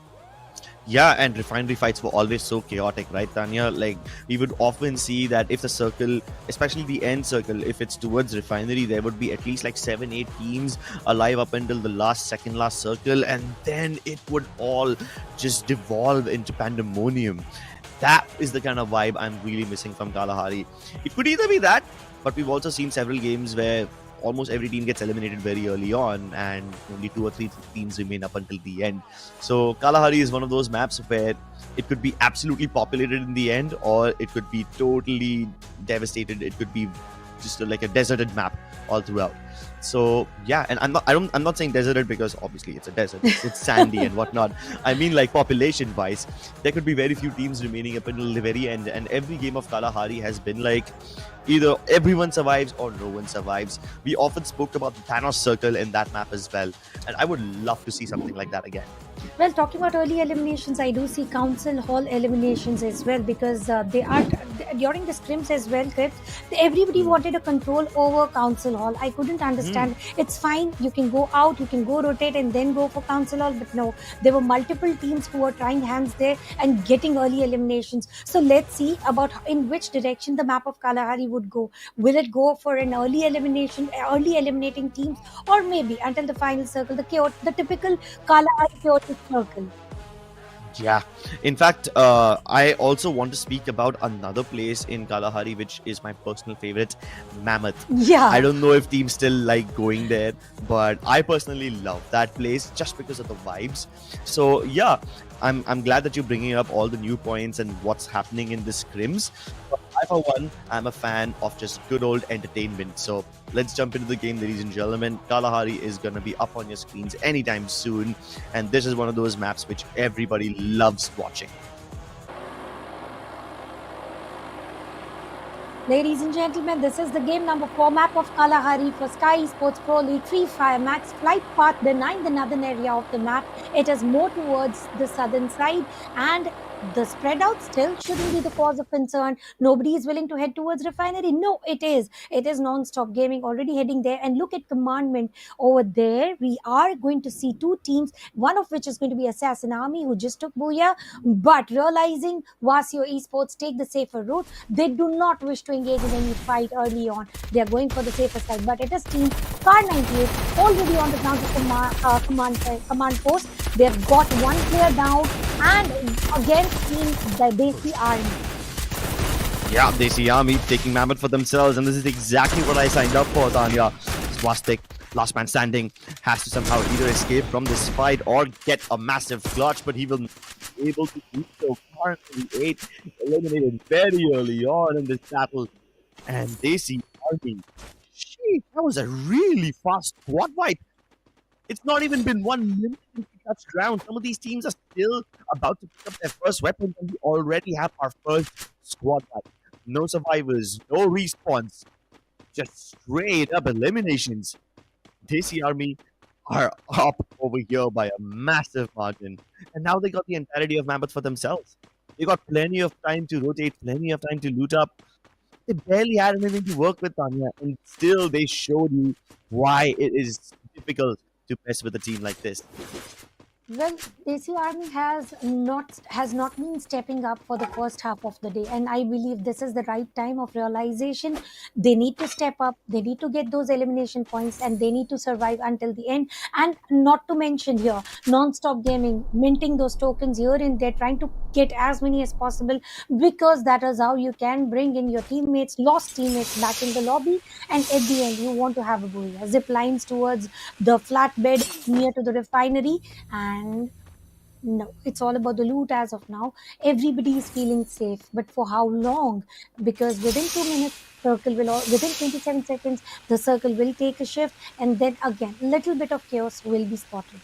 Yeah, and refinery fights were always so chaotic, right, Tanya? Like, we would often see that if the circle, especially the end circle, if it's towards refinery, there would be at least like 7-8 teams alive up until the second last circle, and then it would all just devolve into pandemonium. That is the kind of vibe I'm really missing from Kalahari. It could either be that, but we've also seen several games where almost every team gets eliminated very early on and only 2 or 3 teams remain up until the end. So Kalahari is one of those maps where it could be absolutely populated in the end, or it could be totally devastated. It could be just like a deserted map all throughout. So yeah, and I'm not saying deserted because obviously it's a desert, it's sandy and whatnot. I mean, like, population wise, there could be very few teams remaining up until the very end, and every game of Kalahari has been like either everyone survives or no one survives. We often spoke about the Thanos circle in that map as well, and I would love to see something like that again. Well, talking about early eliminations, I do see Council Hall eliminations as well, because they are during the scrims as well. Everybody wanted a control over Council Hall. I couldn't understand. It's fine, you can go out, you can go rotate and then go for Council Hall, but no, there were multiple teams who were trying hands there and getting early eliminations. So let's see about in which direction the map of Kalahari would go. Will it go for an early eliminating teams, or maybe until the final circle, the typical Kalahari chaotic circle? Yeah, in fact, I also want to speak about another place in Kalahari, which is my personal favorite, Mammoth. Yeah. I don't know if teams still like going there, but I personally love that place just because of the vibes. So yeah, I'm glad that you're bringing up all the new points and what's happening in the scrims. But I, for one, I'm a fan of just good old entertainment. So let's jump into the game, ladies and gentlemen. Kalahari is going to be up on your screens anytime soon. And this is one of those maps which everybody loves watching. Ladies and gentlemen, this is the game number 4 map of Kalahari for Skyesports Pro League Free Fire Max. Flight path behind the northern area of the map. It is more towards the southern side, and the spread out still shouldn't be the cause of concern. Nobody is willing to head towards Refinery. No, it is. It is non-stop gaming already heading there. And look at Commandment over there. We are going to see 2 teams, one of which is going to be Assassin Army, who just took Booyah. But realizing Vasio Esports take the safer route, they do not wish to engage in any fight early on. They are going for the safer side. But it is team Car 98 already on the ground of command post. They've got one player down, and again team the Desi Army. Yeah, Desi Army taking Mammoth for themselves, and this is exactly what I signed up for, Tanya. Swastik, last man standing, has to somehow either escape from this fight or get a massive clutch, but he will not be able to do so. Currently 8 eliminated very early on in this battle, and Desi Army, shit, that was a really fast squad fight. It's not even been 1 minute since we touched ground. Some of these teams are still about to pick up their first weapons, and we already have our first squad fight. No survivors, no respawns, just straight up eliminations. Desi Army are up over here by a massive margin, and now they got the entirety of Mammoth for themselves. They got plenty of time to rotate, plenty of time to loot up. They barely had anything to work with, Tanya, and still they showed you why it is difficult to mess with a team like this. Well, Desi Army has not been stepping up for the first half of the day, and I believe this is the right time of realization. They need to step up. They need to get those elimination points, and they need to survive until the end. And not to mention here, non-stop gaming, minting those tokens here and there, trying to get as many as possible, because that is how you can bring in your teammates, lost teammates, back in the lobby, and at the end you want to have a booyah. Zip lines towards the flatbed near to the refinery, and no, it's all about the loot as of now. Everybody is feeling safe, but for how long? Because within 2 minutes, within 27 seconds, the circle will take a shift, and then again, little bit of chaos will be spotted.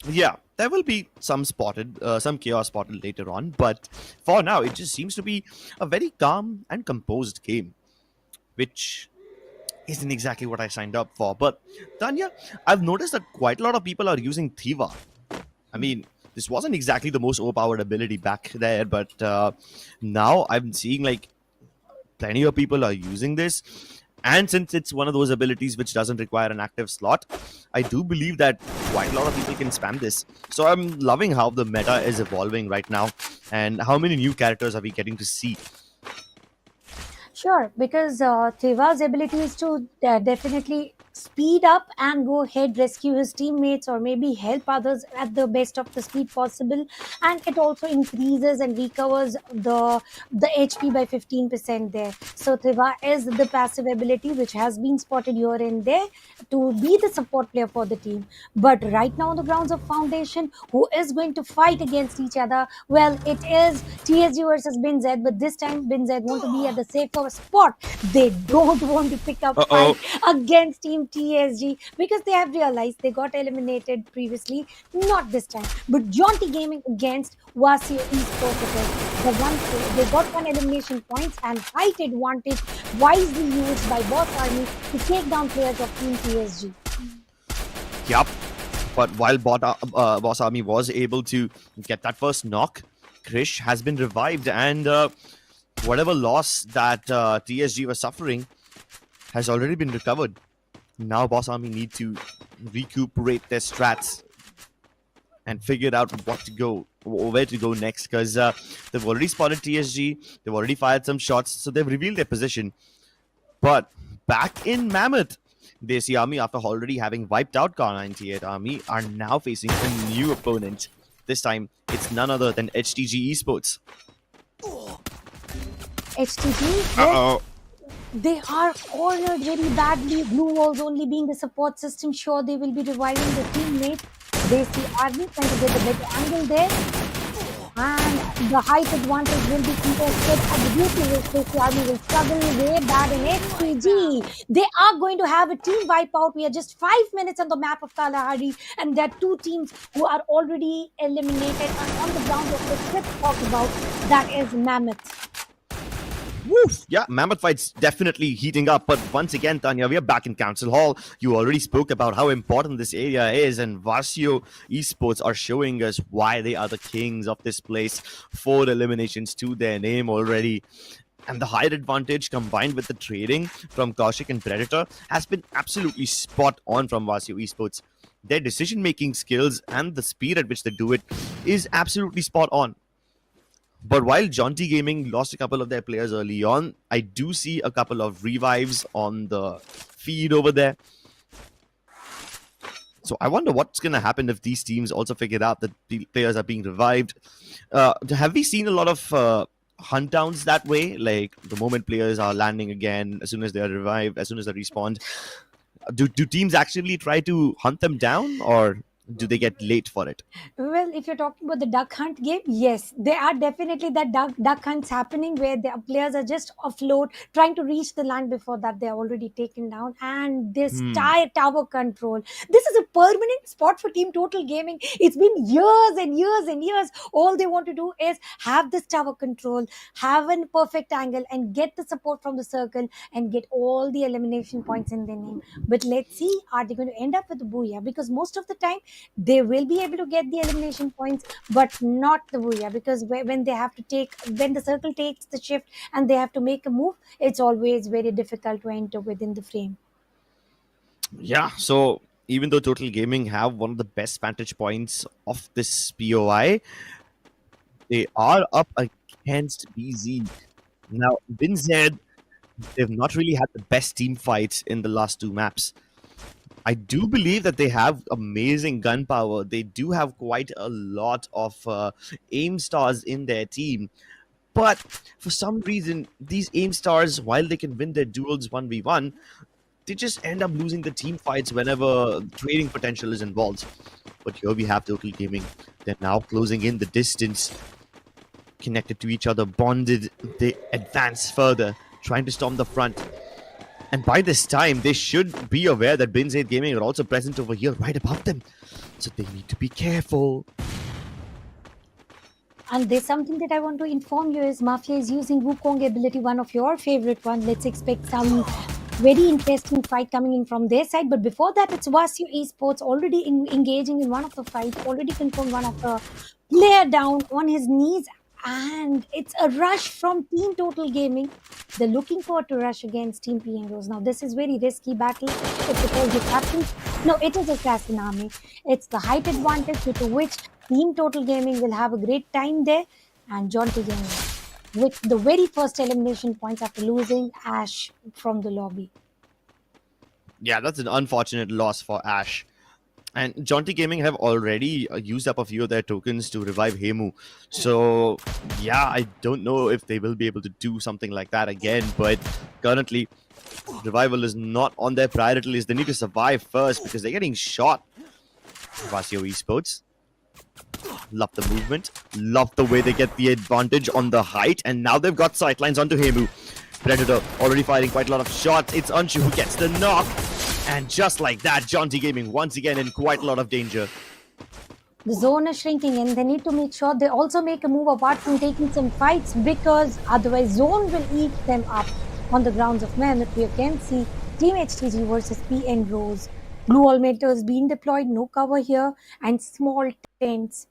Yeah, there will be some chaos spotted later on, but for now, it just seems to be a very calm and composed game, which isn't exactly what I signed up for. But Tanya, I've noticed that quite a lot of people are using Thiva. I mean, this wasn't exactly the most overpowered ability back there, but now I'm seeing like plenty of people are using this. And since it's one of those abilities which doesn't require an active slot, I do believe that quite a lot of people can spam this. So I'm loving how the meta is evolving right now and how many new characters are we getting to see. Sure, because Theva's ability is to definitely speed up and go ahead, rescue his teammates, or maybe help others at the best of the speed possible. And it also increases and recovers the HP by 15% there. So Theva is the passive ability which has been spotted here and there to be the support player for the team. But right now on the grounds of Foundation, who is going to fight against each other? Well, it is TSG versus Bin Z, but this time Bin Z want to be at the safer spot. They don't want to pick up Uh fight oh. against Team TSG because they have realized they got eliminated previously. Not this time, but Jaunty Gaming against Wasio Esports. It is the one they got one elimination points and height advantage wisely used by Boss Army to take down players of Team TSG. Yup. But while Boss Army was able to get that first knock, Krish has been revived, and whatever loss that TSG was suffering has already been recovered. Now Boss Army need to recuperate their strats and figure out what to go or where to go next, because they've already spotted TSG, they've already fired some shots, so they've revealed their position. But back in Mammoth, Desi Army, after already having wiped out Car 98 Army, are now facing a new opponent. This time, it's none other than HTG Esports. HTG, yes, Uh-oh. they are cornered very badly. Blue walls only being the support system. Sure, they will be reviving the teammate. They see Army trying to get a better angle there. And the height advantage will be contested. And the beauty is Stacey Army will struggle way bad in HPG. They are going to have a team wipeout. We are just 5 minutes on the map of Kalahari, and there are two teams who are already eliminated. And on the ground of the script talked about, that is Mammoth. Woof. Yeah, Mammoth fight's definitely heating up. But once again, Tanya, we are back in Council Hall. You already spoke about how important this area is, and Vasio Esports are showing us why they are the kings of this place. 4 eliminations to their name already. And the height advantage combined with the trading from Kaushik and Predator has been absolutely spot on from Vasio Esports. Their decision-making skills and the speed at which they do it is absolutely spot on. But while Jaunty Gaming lost a couple of their players early on, I do see a couple of revives on the feed over there. So I wonder what's going to happen if these teams also figure out that the players are being revived. Have we seen a lot of hunt downs that way? Like the moment players are landing again, as soon as they are revived, as soon as they respawn, do teams actually try to hunt them down, or do they get late for it? Well, if you're talking about the duck hunt game, yes, there are definitely that duck hunts happening where the players are just afloat trying to reach the land. Before that they're already taken down, and this tower control, this is a permanent spot for Team Total Gaming. It's been years and years and years. All they want to do is have this tower control, have a perfect angle, and get the support from the circle and get all the elimination points in their name. But let's see, are they going to end up with the booyah? Because most of the time they will be able to get the elimination points, but not the booyah, because when they have to when the circle takes the shift and they have to make a move, it's always very difficult to enter within the frame. Yeah, so even though Total Gaming have one of the best vantage points of this POI, they are up against BZ. Now, Bin Z, they've not really had the best team fights in the last two maps. I do believe that they have amazing gun power. They do have quite a lot of aim stars in their team. But for some reason, these aim stars, while they can win their duels 1v1, they just end up losing the team fights whenever trading potential is involved. But here we have Total Gaming. They're now closing in the distance, connected to each other, bonded. They advance further, trying to storm the front. And by this time, they should be aware that Bin Z Gaming are also present over here, right above them. So they need to be careful. And there's something that I want to inform you is Mafia is using Wukong ability, one of your favorite ones. Let's expect some very interesting fight coming in from their side. But before that, it's Vasio Esports already engaging in one of the fights, already confirmed one of the player down on his knees. And it's a rush from Team Total Gaming. They're looking forward to rush against Team PNROS. Now, this is very risky battle. It's because the captain... No, it is Assassin Army. It's the height advantage due to which Team Total Gaming will have a great time there. And John T. Gaming with the very first elimination points after losing Ash from the lobby. Yeah, that's an unfortunate loss for Ash. And Jonty Gaming have already used up a few of their tokens to revive Hemu. So, yeah, I don't know if they will be able to do something like that again. But currently, revival is not on their priority list. They need to survive first because they're getting shot. Vasio Esports. Love the movement. Love the way they get the advantage on the height. And now they've got sightlines onto Hemu. Predator already firing quite a lot of shots. It's Anshu who gets the knock. And just like that, Jonty Gaming once again in quite a lot of danger. The zone is shrinking and they need to make sure they also make a move apart from taking some fights because otherwise zone will eat them up on the grounds of Mammoth. You can see Team HTG versus PNROS. Blue Almeters being deployed, no cover here, and small tents,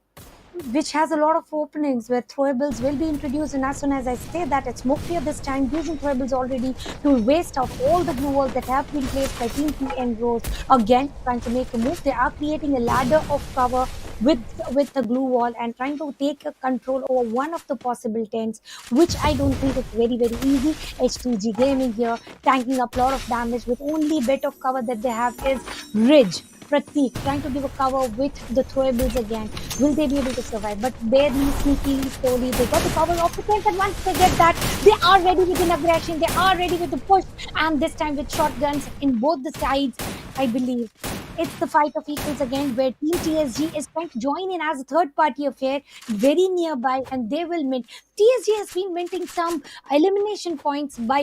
which has a lot of openings where throwables will be introduced. And as soon as I say that, it's Muktia this time using throwables already to waste out all the blue walls that have been placed by Team PNROS. Again, trying to make a move. They are creating a ladder of cover with the glue wall and trying to take a control over one of the possible tents, which I don't think is very, very easy. HTG Gaming here tanking up a lot of damage with only bit of cover that they have is Ridge. Pratik trying to give a cover with the throwables again. Will they be able to survive? But barely, sneakily, slowly, they got the cover of the tent, and once they get that, they are ready with an aggression, they are ready with the push, and this time with shotguns in both the sides, I believe. It's the fight of equals again, where Team TSG is trying to join in as a third-party affair, very nearby, and they will mint. TSG has been minting some elimination points by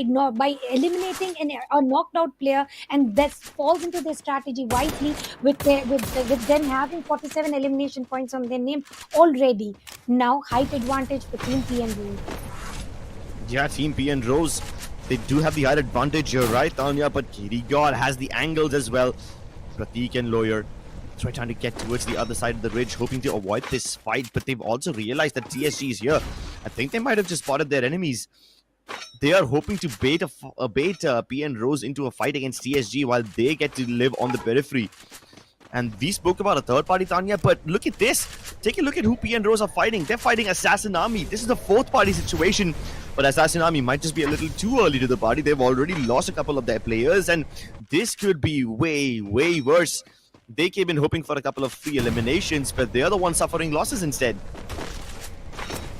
eliminating a knocked out player, and that falls into their strategy wisely with them having 47 elimination points on their name already. Now, height advantage for Team PNROS. Yeah, Team PNROS, they do have the height advantage, you're right, Tanya, but Kirigod has the angles as well. Pratik and Lawyer trying to get towards the other side of the ridge, hoping to avoid this fight, but they've also realized that TSG is here. I think they might have just spotted their enemies. They are hoping to bait PNROS into a fight against TSG while they get to live on the periphery. And we spoke about a third party, Tanya, but look at this. Take a look at who PNROS are fighting. They're fighting Assassin Army. This is a fourth party situation, but Assassin Army might just be a little too early to the party. They've already lost a couple of their players, and this could be way, way worse. They came in hoping for a couple of free eliminations, but they're the ones suffering losses instead.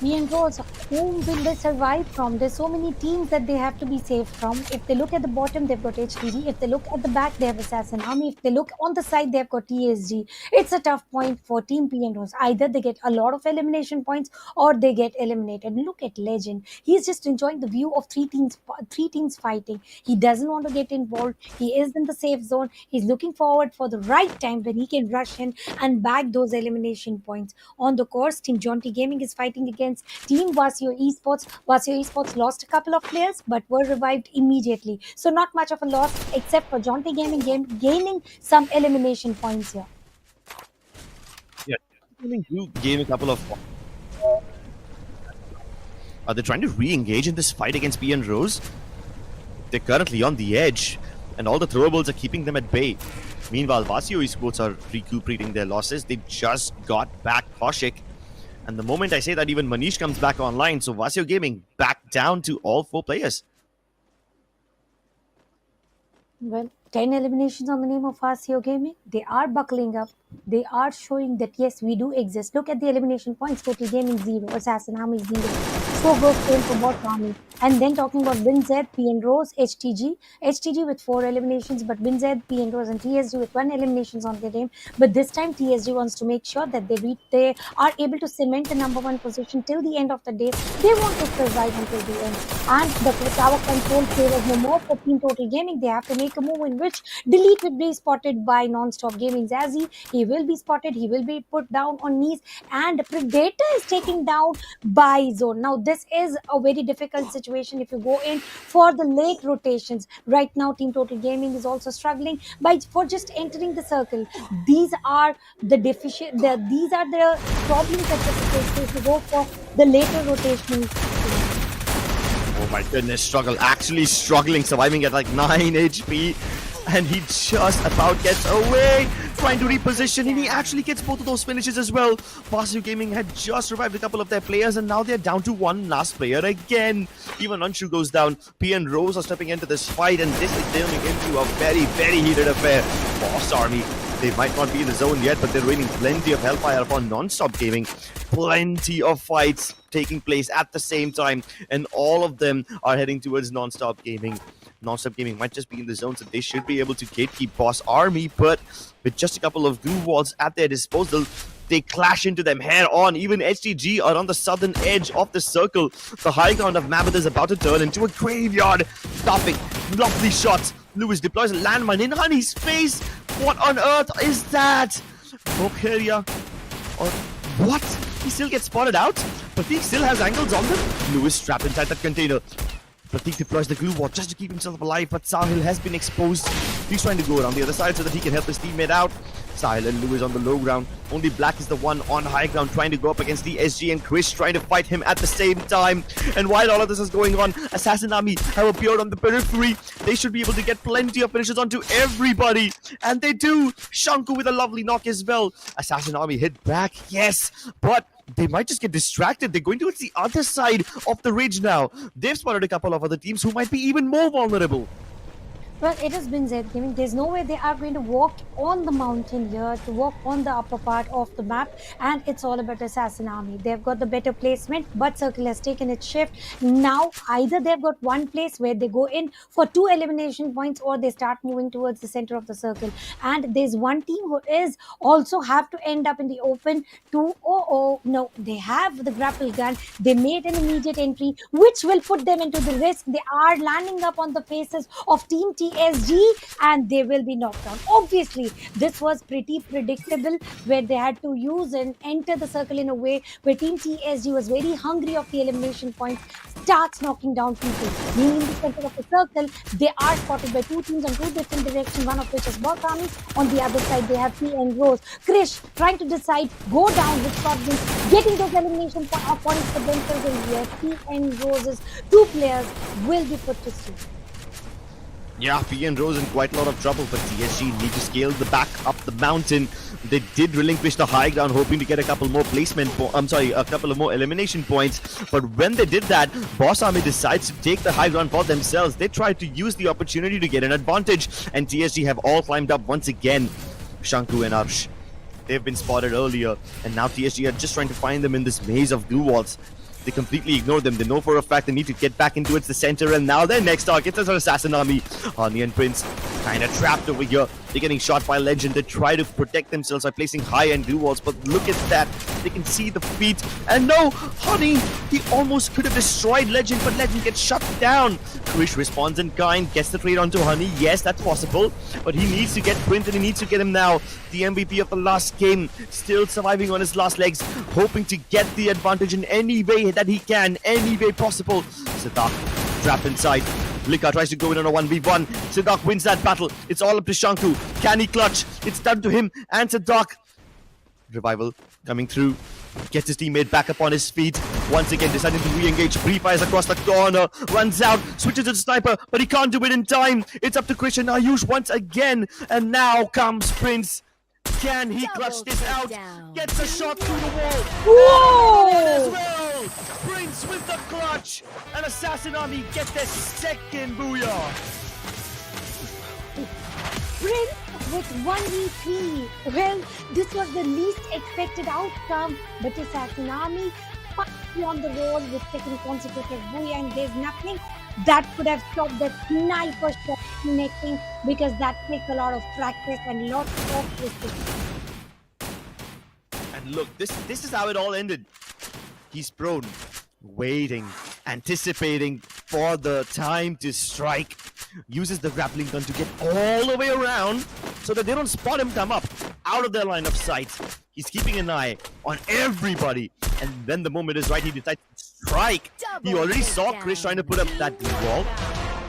PNROS, whom will they survive from? There's so many teams that they have to be safe from. If they look at the bottom, they've got HTG. If they look at the back, they have Assassin Army. If they look on the side, they've got TSG. It's a tough point for Team PNROS. Either they get a lot of elimination points or they get eliminated. Look at Legend. He's just enjoying the view of three teams fighting. He doesn't want to get involved. He is in the safe zone. He's looking forward for the right time when he can rush in and bag those elimination points. On the course, Team Jonty Gaming is fighting against Team Vasio Esports. Vasio Esports lost a couple of players but were revived immediately. So not much of a loss except for Jonty Gaming gaining some elimination points here. Yeah, you gain a couple of... Are they trying to re-engage in this fight against PNROS? They're currently on the edge. and all the throwables are keeping them at bay. Meanwhile, Vasio Esports are recuperating their losses. They just got back Kaushik. And the moment I say that, even Manish comes back online. So Vasio Gaming back down to all 4 players. Well, 10 eliminations on the name of Fasio Gaming. They are buckling up. They are showing that yes, we do exist. Look at the elimination points. Total Gaming 0, Assassin Army 0. Scoreboard came for Bot Army. And then talking about BinZ, PN Rose, HTG. HTG with 4 eliminations, but BinZ, PN Rose and TSG with 1 eliminations on their name. But this time TSG wants to make sure that they are able to cement the number 1 position till the end of the day. They want to survive until the end. And the tower control favors no more for Team Total Gaming. They have to make a move in which Delete will be spotted by Non-Stop Gaming Zazie. He will be spotted. He will be put down on knees. And Predator is taken down by Zone. Now, this is a very difficult situation if you go in for the late rotations. Right now, Team Total Gaming is also struggling for just entering the circle. These are the these are the problems that they face to go for the later rotations. Oh my goodness, actually struggling, surviving at like 9 HP. And he just about gets away, trying to reposition, and he actually gets both of those finishes as well. Vasio Gaming had just revived a couple of their players, and now they're down to one last player again. Even Anshu goes down. P and Rose are stepping into this fight, and this is turning into a very, very heated affair. Boss Army, they might not be in the zone yet, but they're raining plenty of hellfire upon Non-Stop Gaming. Plenty of fights taking place at the same time, and all of them are heading towards Non-Stop Gaming. Non-Stop Gaming might just be in the zone, so they should be able to gatekeep Boss Army, but with just a couple of glue walls at their disposal, they clash into them head on. Even HTG are on the southern edge of the circle. The high ground of Mammoth is about to turn into a graveyard. Stopping, lovely shots. Lewis deploys a landmine in Honey's face. What on earth is that? Bokheria, or what? He still gets spotted out? Pratik still has angles on them. Lewis trapped inside that container. Pratik deploys the glue wall just to keep himself alive, but Sahil has been exposed. He's trying to go around the other side so that he can help his teammate out. Sahil and Lewis on the low ground. Only Black is the one on high ground trying to go up against the SG, and Chris trying to fight him at the same time. And while all of this is going on, Assassin Army have appeared on the periphery. They should be able to get plenty of finishes onto everybody. And they do. Shanku with a lovely knock as well. Assassin Army hit back, yes, but they might just get distracted. They're going towards the other side of the ridge now. They've spotted a couple of other teams who might be even more vulnerable. Well, it has been Z Gaming. There's no way they are going to walk on the mountain here, to walk on the upper part of the map, and it's all about Assassin Army. They've got the better placement, but Circle has taken its shift. Now, either they've got one place where they go in for 2 elimination points, or they start moving towards the center of the circle. And there's one team who is also have to end up in the open to, no, they have the grapple gun. They made an immediate entry, which will put them into the risk. They are landing up on the faces of Team TSG, and they will be knocked down. Obviously, this was pretty predictable, where they had to use and enter the circle in a way where Team TSG was very hungry of the elimination points, starts knocking down people. Being in the center of the circle, they are spotted by 2 teams on 2 different directions, one of which is Bot Army. On the other side, they have P and Rose. Krish trying to decide, go down with shotguns, getting those elimination points for themselves, and yes, P and Rose's 2 players will be put to sleep. Yeah, P and Rose in quite a lot of trouble, but TSG need to scale the back up the mountain. They did relinquish the high ground, hoping to get a couple more a couple of more elimination points. But when they did that, Boss Army decides to take the high ground for themselves. They tried to use the opportunity to get an advantage, and TSG have all climbed up once again. Shanku and Arsh, they've been spotted earlier, and now TSG are just trying to find them in this maze of glue walls. They completely ignore them. They know for a fact they need to get back into the center, and now their next target is an Assassin Army. Honey and Prince kind of trapped over here. They're getting shot by Legend. They try to protect themselves by placing high-end glue walls, but look at that. They can see the feet. And no, Honey, he almost could have destroyed Legend, but Legend gets shut down. Krish responds in kind, gets the trade onto Honey. Yes, that's possible, but he needs to get Prince, and he needs to get him now. The MVP of the last game, still surviving on his last legs, hoping to get the advantage in any way that he can, any way possible. Siddharth trapped inside. Lika tries to go in on a 1v1. Siddharth wins that battle. It's all up to Shanku. Can he clutch? It's done to him and Siddharth. Revival coming through. Gets his teammate back up on his feet. Once again deciding to re-engage. Pre-fires across the corner. Runs out. Switches to the sniper. But he can't do it in time. It's up to Christian Ayush once again. And now comes Prince. Can he clutch this out? Gets a shot through the wall. Whoa! As well. Prince with the clutch. And Assassin Army get their second booyah. Prince with 1v3. Well, this was the least expected outcome, but Assassin Army finally on the roll with second consecutive booyah, and there's nothing that could have stopped the sniper shot connecting, because that takes a lot of practice and lots of precision. And look, this is how it all ended. He's prone, waiting, anticipating for the time to strike. Uses the grappling gun to get all the way around so that they don't spot him come up out of their line of sight. He's keeping an eye on everybody, and then the moment is right, he decides to strike. He already saw Chris trying to put up that wall,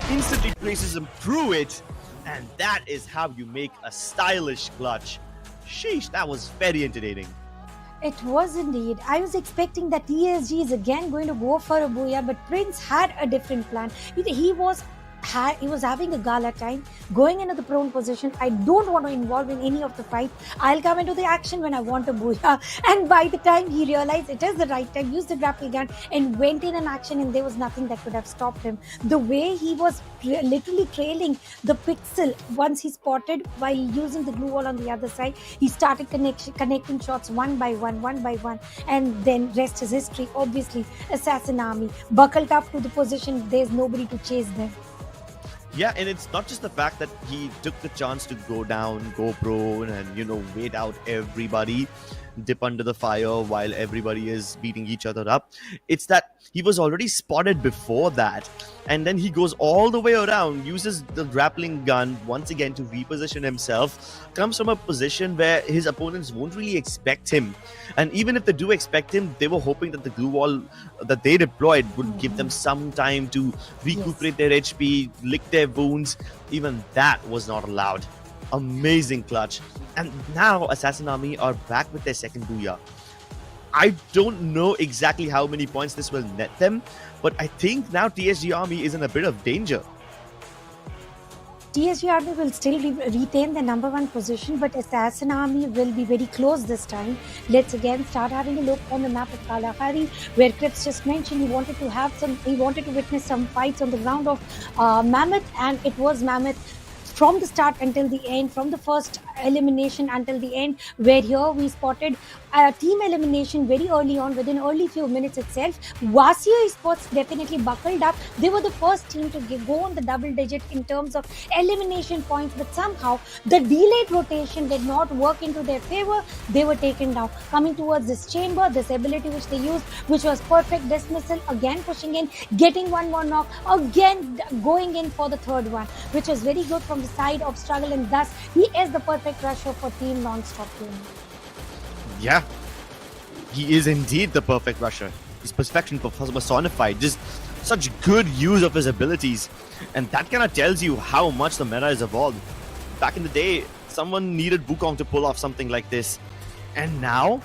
instantly places him through it, and that is how you make a stylish clutch. Sheesh, that was very entertaining. It was indeed. I was expecting that TSG is again going to go for a booyah, but Prince had a different plan. He was having a gala time, going into the prone position. I don't want to involve in any of the fight. I'll come into the action when I want a booyah. And by the time he realized it is the right time, used the grapple gun and went in an action, and there was nothing that could have stopped him. The way he was literally trailing the pixel once he spotted while using the glue wall on the other side, he started connecting shots one by one, and then rest is history. Obviously, Assassin Army buckled up to the position. There's nobody to chase them. Yeah, and it's not just the fact that he took the chance to go down, go prone, and, wait out everybody, dip under the fire while everybody is beating each other up. It's that he was already spotted before that, and then he goes all the way around, uses the grappling gun once again to reposition himself, comes from a position where his opponents won't really expect him. And even if they do expect him, they were hoping that the glue wall that they deployed would give them some time to recuperate their HP, lick their wounds. Even that was not allowed. Amazing clutch. And now Assassin Army are back with their second booyah. I don't know exactly how many points this will net them, but I think now TSG Army is in a bit of danger. TSG Army will still retain the number one position, but Assassin Army will be very close this time. Let's again start having a look on the map of Kalahari, where Crips just mentioned he wanted to witness some fights on the ground of Mammoth, and it was Mammoth from the start until the end, from the first elimination until the end, where here we spotted a team elimination very early on, within early few minutes itself. Skyesports definitely buckled up. They were the first team to go on the double digit in terms of elimination points, but somehow the delayed rotation did not work into their favor. They were taken down. Coming towards this chamber, this ability which they used, which was perfect dismissal, again pushing in, getting one more knock, again going in for the third one, which was very good from the side of Struggle, and thus he is the perfect rusher for Team Non-Stop Gaming. Yeah, he is indeed the perfect rusher. His perfection personified, just such good use of his abilities, and that kind of tells you how much the meta has evolved. Back in the day, someone needed Wukong to pull off something like this, and now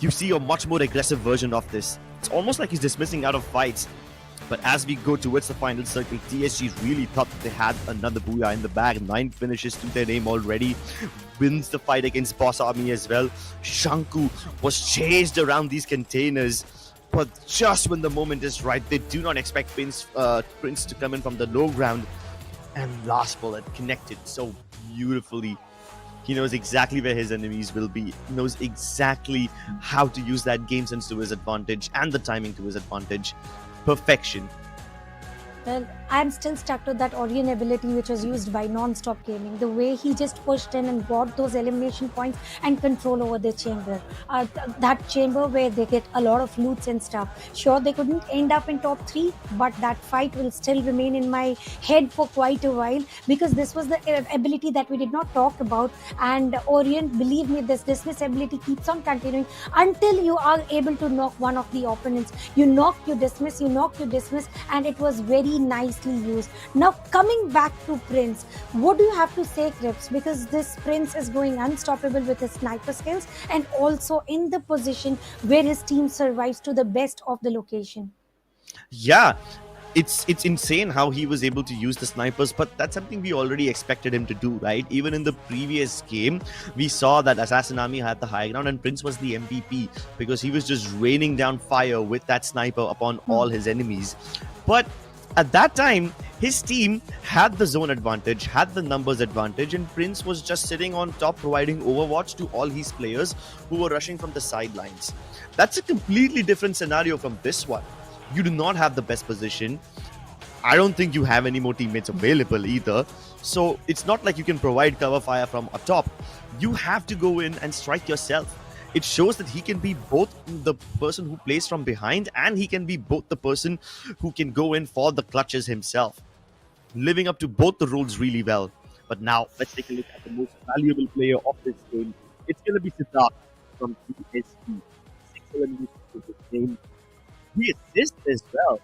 you see a much more aggressive version of this. It's almost like he's dismissing out of fights. But as we go towards the final circle, TSG really thought that they had another booyah in the bag. 9 finishes to their name already. Wins the fight against Boss Army as well. Shanku was chased around these containers. But just when the moment is right, they do not expect Prince to come in from the low ground. And last bullet connected so beautifully. He knows exactly where his enemies will be. He knows exactly how to use that game sense to his advantage and the timing to his advantage. Perfection. Well, I'm still stuck to that Orion ability which was used by Non-Stop Gaming. The way he just pushed in and got those elimination points and control over the chamber. That chamber where they get a lot of loots and stuff. Sure, they couldn't end up in top 3, but that fight will still remain in my head for quite a while, because this was the ability that we did not talk about. And Orion, believe me, this dismiss ability keeps on continuing until you are able to knock one of the opponents. You knock, you dismiss, and it was very very nicely used. Now coming back to Prince, what do you have to say, Crips? Because this Prince is going unstoppable with his sniper skills and also in the position where his team survives to the best of the location. Yeah, it's insane how he was able to use the snipers, but that's something we already expected him to do, right? Even in the previous game, we saw that Assassin Army had the high ground and Prince was the MVP because he was just raining down fire with that sniper upon all his enemies. But at that time, his team had the zone advantage, had the numbers advantage, and Prince was just sitting on top providing overwatch to all his players who were rushing from the sidelines. That's a completely different scenario from this one. You do not have the best position. I don't think you have any more teammates available either. So it's not like you can provide cover fire from atop. You have to go in and strike yourself. It shows that he can be both the person who plays from behind and he can be both the person who can go in for the clutches himself. Living up to both the roles really well. But now, let's take a look at the most valuable player of this game. It's going to be Siddharth from TSG. 6 eliminations to this game. He assists as well.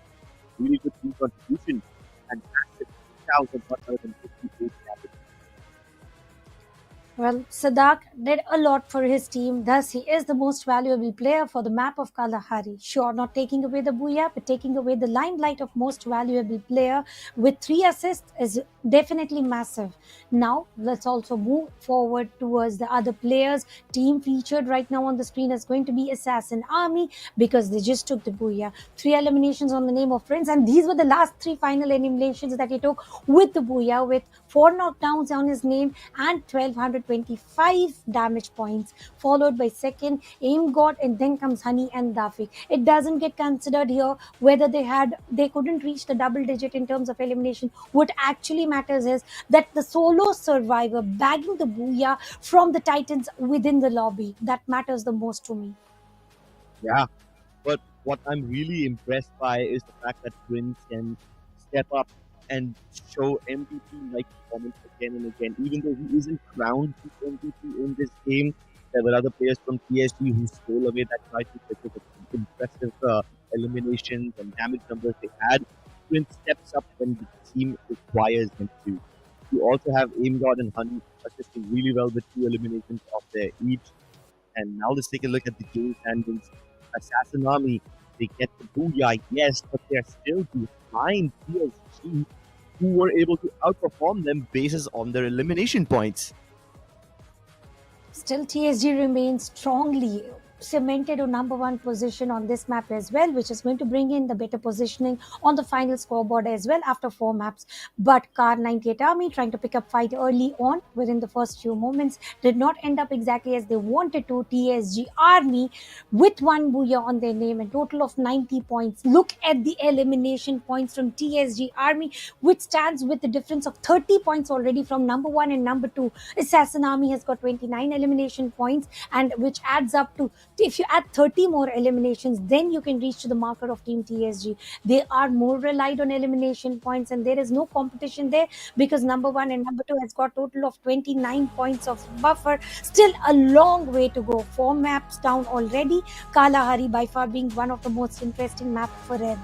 Really good team contribution. And massive 2,158 damage. Well, Sadak did a lot for his team, thus he is the most valuable player for the map of Kalahari. Sure, not taking away the booyah, but taking away the limelight of most valuable player with 3 assists is definitely massive. Now, let's also move forward towards the other players. Team featured right now on the screen is going to be Assassin Army because they just took the booyah. 3 eliminations on the name of Prince, and these were the last 3 final eliminations that he took with the booyah, with 4 knockdowns on his name and 1225 damage points, followed by second Aim God, and then comes Honey and Dafik. It doesn't get considered here whether they couldn't reach the double digit in terms of elimination. What actually matters is that the solo survivor bagging the booyah from the Titans within the lobby. That matters the most to me. Yeah, but what I'm really impressed by is the fact that Prince can step up and show MVP-like performance again and again. Even though he isn't crowned the MVP in this game, there were other players from TSG who stole away that title because of the impressive eliminations and damage numbers they had. Prince steps up when the team requires him to. You also have Aim God and Honey assisting really well with 2 eliminations of their each. And now let's take a look at the game standings. Assassin Army, they get the booyah, yes, but they're still behind TSG, who were able to outperform them basis on their elimination points. Still, TSG remains strongly cemented on number 1 position on this map as well, which is going to bring in the better positioning on the final scoreboard as well after 4 maps. But Car 98 Army, trying to pick up fight early on within the first few moments, did not end up exactly as they wanted to. TSG Army with 1 booyah on their name and total of 90 points. Look at the elimination points from TSG Army, which stands with the difference of 30 points already from number 1 and number 2. Assassin Army has got 29 elimination points, and which adds up to, if you add 30 more eliminations, then you can reach to the marker of Team TSG. They are more relied on elimination points, and there is no competition there because number 1 and number 2 has got total of 29 points of buffer. Still a long way to go. 4 maps down already. Kalahari by far being one of the most interesting maps forever.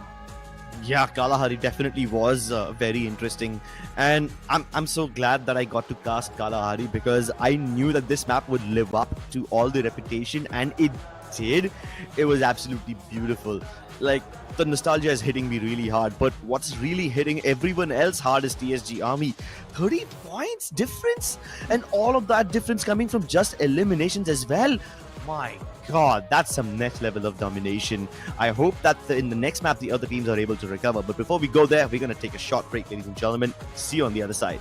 Yeah, Kalahari definitely was very interesting, and I'm so glad that I got to cast Kalahari because I knew that this map would live up to all the reputation, and it did. It was absolutely beautiful. Like, the nostalgia is hitting me really hard, but what's really hitting everyone else hard is TSG Army. 30 points difference, and all of that difference coming from just eliminations as well. My God, that's some next level of domination. I hope that in the next map the other teams are able to recover. But before we go there, we're going to take a short break, ladies and gentlemen. See you on the other side.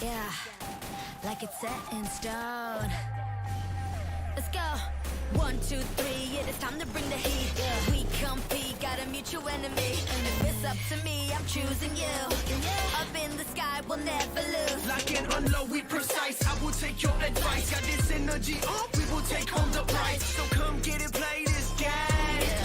Yeah, like it's set in stone. Let's go. 1, 2, 3, yeah, it's time to bring the heat. Yeah. We compete, got a mutual enemy. And if it's up to me, I'm choosing you. Up in the sky, we'll never lose. Lock and unload, we precise. I will take your advice. Got this energy up, we will take home the prize. So come get it, play this game.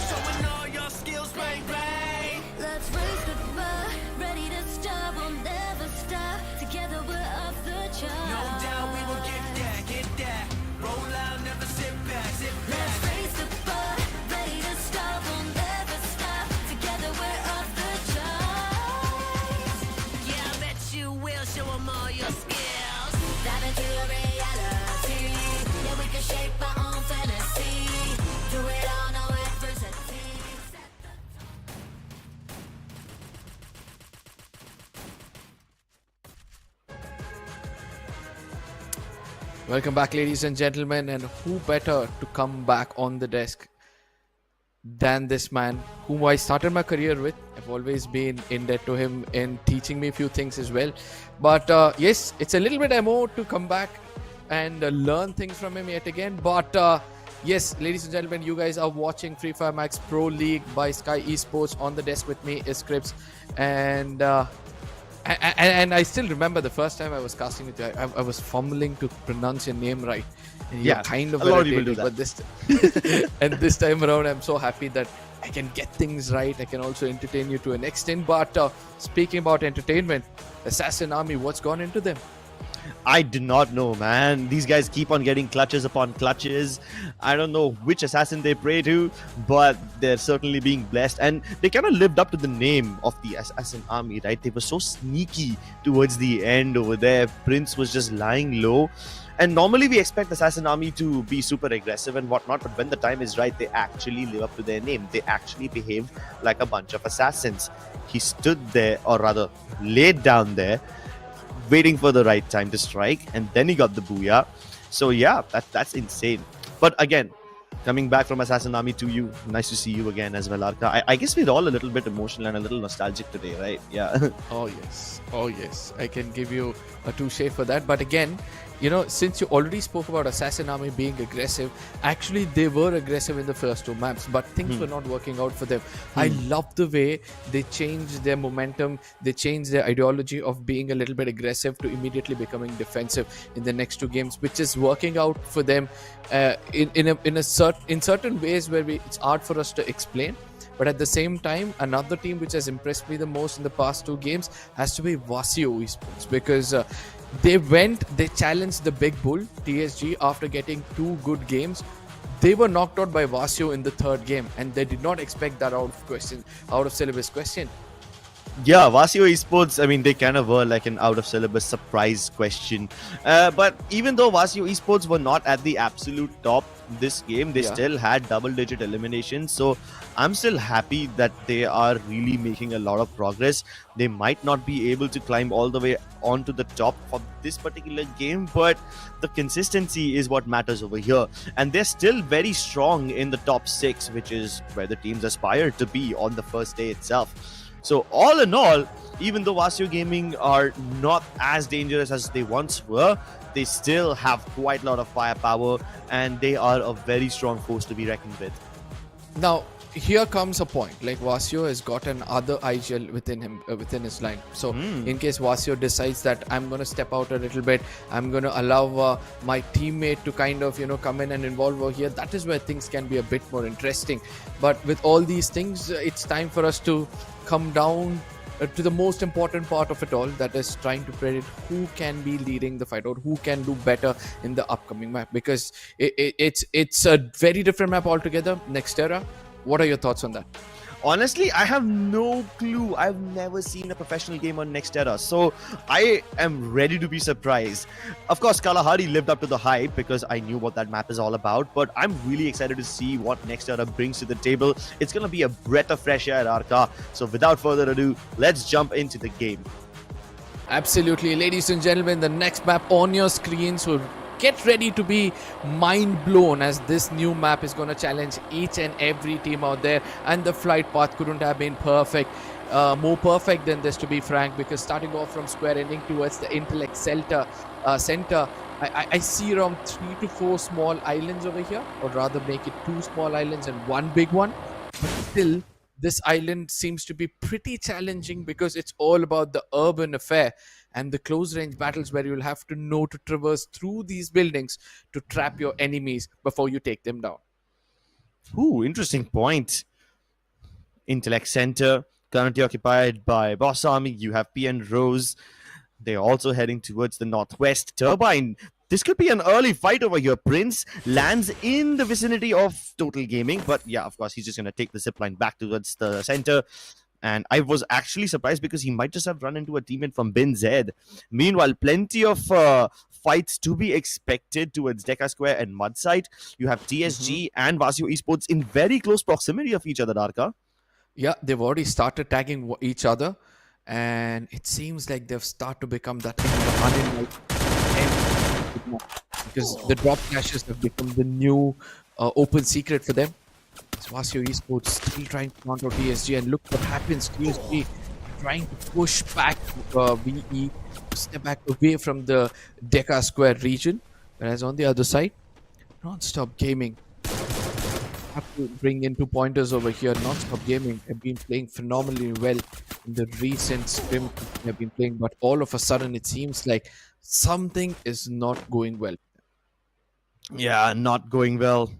Showing all your skills, bang, bang. Let's raise the bar, ready to start, we'll never stop. Together we're off the charts. No doubt we will get that. Roll out, never sit back, sit back. Let's raise the bar, ready to start, we'll never stop. Together we're off the charts. Yeah, I bet you will show them all your skills. Dive into your reality. Yeah, we can shape our own fantasy. Do it all, no adversity. Welcome back, ladies and gentlemen, and who better to come back on the desk than this man whom I started my career with. I've always been in debt to him in teaching me a few things as well. But yes, it's a little bit MO to come back and learn things from him yet again. But yes, ladies and gentlemen, you guys are watching Free Fire Max Pro League by Skyesports. On the desk with me is Scripps, and I still remember the first time I was casting with you. I was fumbling to pronounce your name right. And you're kind of a lot of people do irritated, that. but and this time around, I'm so happy that I can get things right. I can also entertain you to an extent. But speaking about entertainment, Assassin Army, what's gone into them? I do not know, man. These guys keep on getting clutches upon clutches. I don't know which assassin they pray to, but they're certainly being blessed. And they kind of lived up to the name of the Assassin Army, right? They were so sneaky towards the end over there. Prince was just lying low. And normally we expect Assassin Army to be super aggressive and whatnot, but when the time is right, they actually live up to their name. They actually behave like a bunch of assassins. He stood there, or rather laid down there, waiting for the right time to strike, and then he got the booyah. So yeah, that's insane. But again, coming back from Assassin Army to you, nice to see you again as well, Arka. I guess we're all a little bit emotional and a little nostalgic today, right? Yeah. Oh yes, I can give you a touche for that. But again, you know, since you already spoke about Assassin Army being aggressive, actually they were aggressive in the first two maps, but things were not working out for them. I love the way they changed their momentum, they changed their ideology of being a little bit aggressive to immediately becoming defensive in the next two games, which is working out for them in certain ways where it's hard for us to explain. But at the same time, another team which has impressed me the most in the past two games has to be Vasio Esports, because they challenged the big bull TSG after getting two good games. They were knocked out by Vasio in the third game, and they did not expect that out of syllabus question. Yeah, Vasio Esports, I mean, they kind of were like an out-of-syllabus surprise question. But even though Vasio Esports were not at the absolute top this game, they still had double-digit eliminations. So I'm still happy that they are really making a lot of progress. They might not be able to climb all the way onto the top for this particular game, but the consistency is what matters over here. And they're still very strong in the top 6, which is where the teams aspire to be on the first day itself. So all in all, even though Vasio Gaming are not as dangerous as they once were, they still have quite a lot of firepower, and they are a very strong force to be reckoned with. Now, here comes a point. Like, Vasio has got another IGL within him, within his line. So in case Vasio decides that I'm going to step out a little bit, I'm going to allow my teammate to kind of, come in and involve over here, that is where things can be a bit more interesting. But with all these things, it's time for us to come down to the most important part of it all, that is trying to predict who can be leading the fight or who can do better in the upcoming map, because it's a very different map altogether. Nextera, what are your thoughts on that? Honestly, I have no clue. I've never seen a professional game on Nextera, so I am ready to be surprised. Of course, Kalahari lived up to the hype because I knew what that map is all about, but I'm really excited to see what Nextera brings to the table. It's going to be a breath of fresh air, Arka. So without further ado, let's jump into the game. Absolutely, ladies and gentlemen, the next map on your screens will get ready to be mind blown, as this new map is going to challenge each and every team out there, and the flight path couldn't have been more perfect than this, to be frank, because starting off from square, ending towards the intellect center, I see around 3 to 4 small islands over here, or rather make it 2 small islands and 1 big one. But still, this island seems to be pretty challenging because it's all about the urban affair and the close range battles, where you'll have to know to traverse through these buildings to trap your enemies before you take them down. Ooh, interesting point. Intellect Center, currently occupied by Boss Army. You have PN Rose. They're also heading towards the northwest. Turbine. This could be an early fight over here. Prince lands in the vicinity of Total Gaming, but yeah, of course, he's just going to take the zipline back towards the center. And I was actually surprised because he might just have run into a teammate from Bin Zed. Meanwhile, plenty of fights to be expected towards Deca Square and Mudside. You have TSG and Vasio Esports in very close proximity of each other, Darka. Yeah, they've already started tagging each other, and it seems like they've started to become that because the drop clashes have become the new open secret for them. It's Vasio Esports still trying to counter TSG, and look what happens. TSG trying to push back VE, step back away from the Deca Square region, whereas on the other side, Non-Stop Gaming have to bring in 2 pointers over here. Non-Stop Gaming have been playing phenomenally well in the recent scrim they have been playing, but all of a sudden it seems like something is not going well. Yeah, not going well.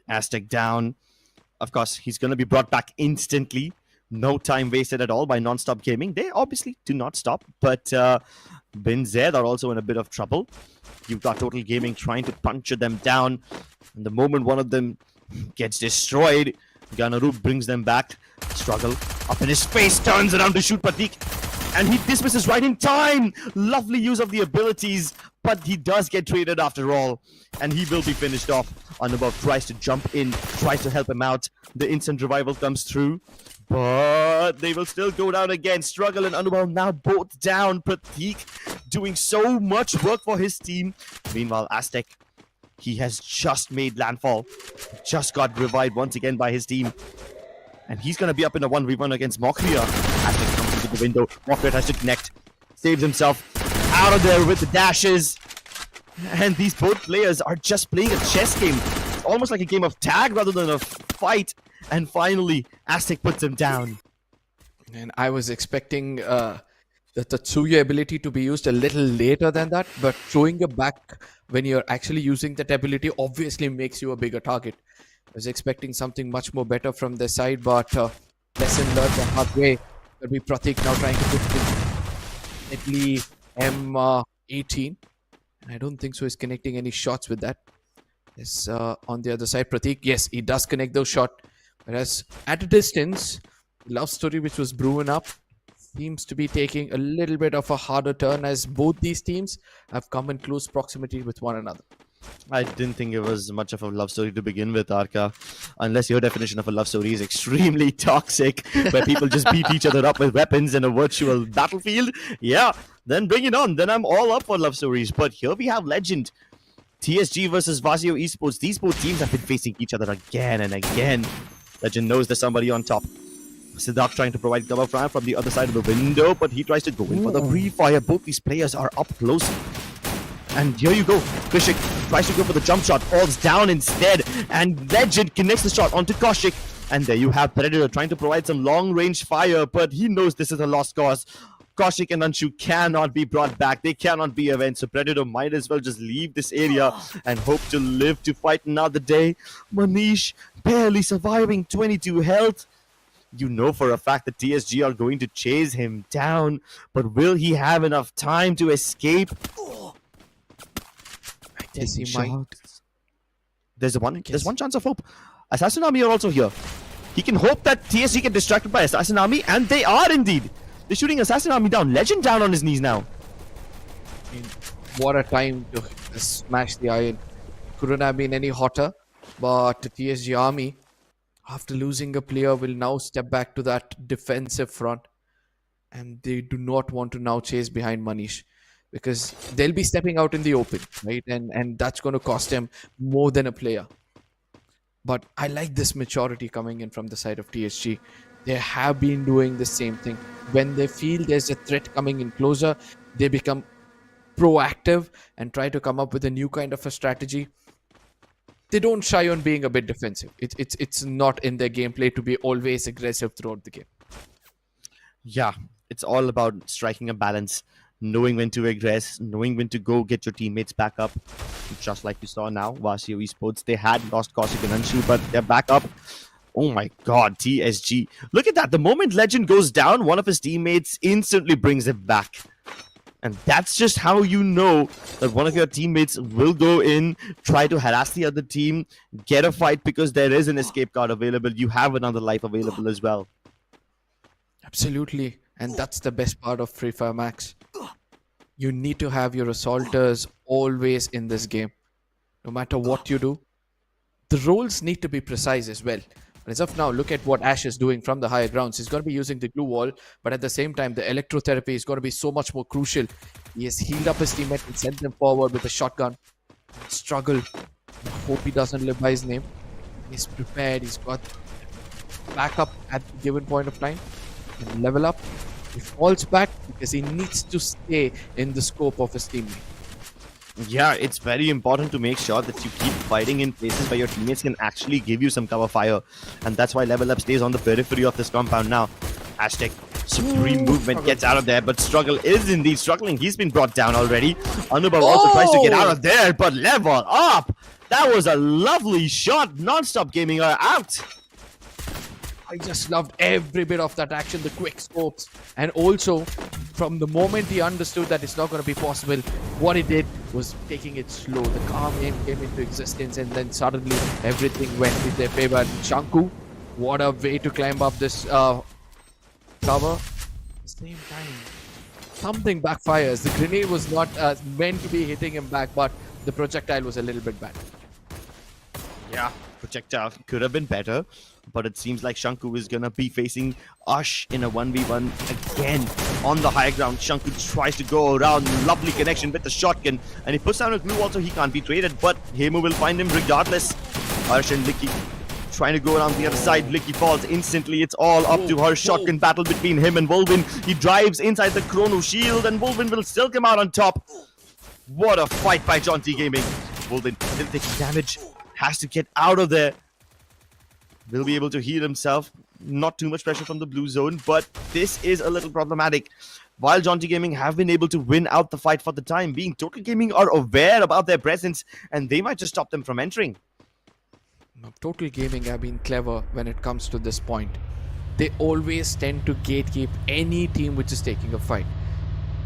Aztec down. Of course, he's going to be brought back instantly. No time wasted at all by Non-Stop Gaming. They obviously do not stop, but Bin Zed are also in a bit of trouble. You've got Total Gaming trying to puncture them down. And the moment one of them gets destroyed, Ganaru brings them back. Struggle up in his face, turns around to shoot Pratik, and he dismisses right in time. Lovely use of the abilities, but he does get traded after all, and he will be finished off. Anubhav tries to jump in, tries to help him out. The instant revival comes through, but they will still go down again. Struggle and Anubhav now both down. Pratik doing so much work for his team. Meanwhile, Aztec, he has just made landfall. Just got revived once again by his team. And he's going to be up in a 1v1 against Mokria. Aztec comes into the window. Mokria tries to connect. Saves himself out of there with the dashes. And these both players are just playing a chess game. It's almost like a game of tag rather than a fight. And finally, Aztec puts him down. And I was expecting the Tatsuya ability to be used a little later than that, but throwing it back when you're actually using that ability obviously makes you a bigger target. I was expecting something much more better from their side, but lesson learned the hard way. There'll be Pratik now trying to put definitely M18. And I don't think so he's connecting any shots with that. Yes, on the other side, Pratik, yes, he does connect those shots. Whereas at a distance, love story which was brewing up seems to be taking a little bit of a harder turn, as both these teams have come in close proximity with one another. I didn't think it was much of a love story to begin with, Arka. Unless your definition of a love story is extremely toxic, where people just beat each other up with weapons in a virtual battlefield. Yeah, then bring it on. Then I'm all up for love stories. But here we have Legend. TSG versus Vasio Esports. These both teams have been facing each other again and again. Legend knows there's somebody on top. Siddharth trying to provide cover from the other side of the window, but he tries to go in for the pre-fire. Both these players are up close. And here you go. Koshik tries to go for the jump shot, falls down instead, and Legend connects the shot onto Koshik. And there you have Predator trying to provide some long-range fire, but he knows this is a lost cause. Koshik and Anshu cannot be brought back. They cannot be avenged, so Predator might as well just leave this area and hope to live to fight another day. Manish barely surviving, 22 health. You know for a fact that TSG are going to chase him down, but will he have enough time to escape? I guess he might. There's one chance of hope. Assassin Army are also here. He can hope that TSG get distracted by Assassin Army, and they are indeed. They're shooting Assassin Army down. Legend down on his knees now. I mean, what a time to smash the iron. Couldn't have been any hotter, but the TSG Army, after losing a player, will now step back to that defensive front, and they do not want to now chase behind Manish. because they'll be stepping out in the open, right? And that's going to cost them more than a player. But I like this maturity coming in from the side of TSG. They have been doing the same thing. When they feel there's a threat coming in closer, they become proactive and try to come up with a new kind of a strategy. They don't shy on being a bit defensive. It's not in their gameplay to be always aggressive throughout the game. Yeah, it's all about striking a balance, knowing when to aggress, knowing when to go get your teammates back up. Just like we saw now, Vasio Esports, they had lost Kaushik and Anshu, but they're back up. Oh my god, TSG. Look at that. The moment Legend goes down, one of his teammates instantly brings it back. And that's just how you know that one of your teammates will go in, try to harass the other team, get a fight because there is an escape card available. You have another life available as well. Absolutely. And that's the best part of Free Fire Max. You need to have your assaulters always in this game. No matter what you do, the roles need to be precise as well. But as of now, look at what Ash is doing from the higher grounds. He's going to be using the glue wall, but at the same time, the electrotherapy is going to be so much more crucial. He has healed up his teammate and sent them forward with a shotgun. Struggle. I hope he doesn't live by his name. He's prepared. He's got backup at the given point of time. And level up. He falls back because he needs to stay in the scope of his teammate. Yeah, it's very important to make sure that you keep fighting in places where your teammates can actually give you some cover fire. And that's why Level Up stays on the periphery of this compound now. Hashtag supreme movement gets out of there, but Struggle is indeed struggling. He's been brought down already. Anubhav also tries to get out of there, but Level Up! That was a lovely shot. Non-stop gaming are out. I just loved every bit of that action, the quick scopes. And also, from the moment he understood that it's not going to be possible, what he did was taking it slow. The calm aim came into existence and then suddenly everything went in their favor. And Shanku, what a way to climb up this cover. At the same time, something backfires. The grenade was not meant to be hitting him back, but the projectile was a little bit bad. Yeah, projectile could have been better, but it seems like Shanku is gonna be facing Ash in a 1v1 again on the high ground. Shanku tries to go around, lovely connection with the shotgun, and he puts down a glue wall so he can't be traded, but Hemu will find him regardless. Harsh and Licky trying to go around the other side. Licky falls instantly. It's all up to her. Shotgun battle between him and Wolvin. He drives inside the Chrono Shield, and Wolvin will still come out on top. What a fight by Jaunty Gaming. Wolvin still taking damage. Has to get out of there. Will be able to heal himself. Not too much pressure from the blue zone, but this is a little problematic. While Jaunty Gaming have been able to win out the fight for the time being, Total Gaming are aware about their presence and they might just stop them from entering. Now, Total Gaming have been clever when it comes to this point. They always tend to gatekeep any team which is taking a fight.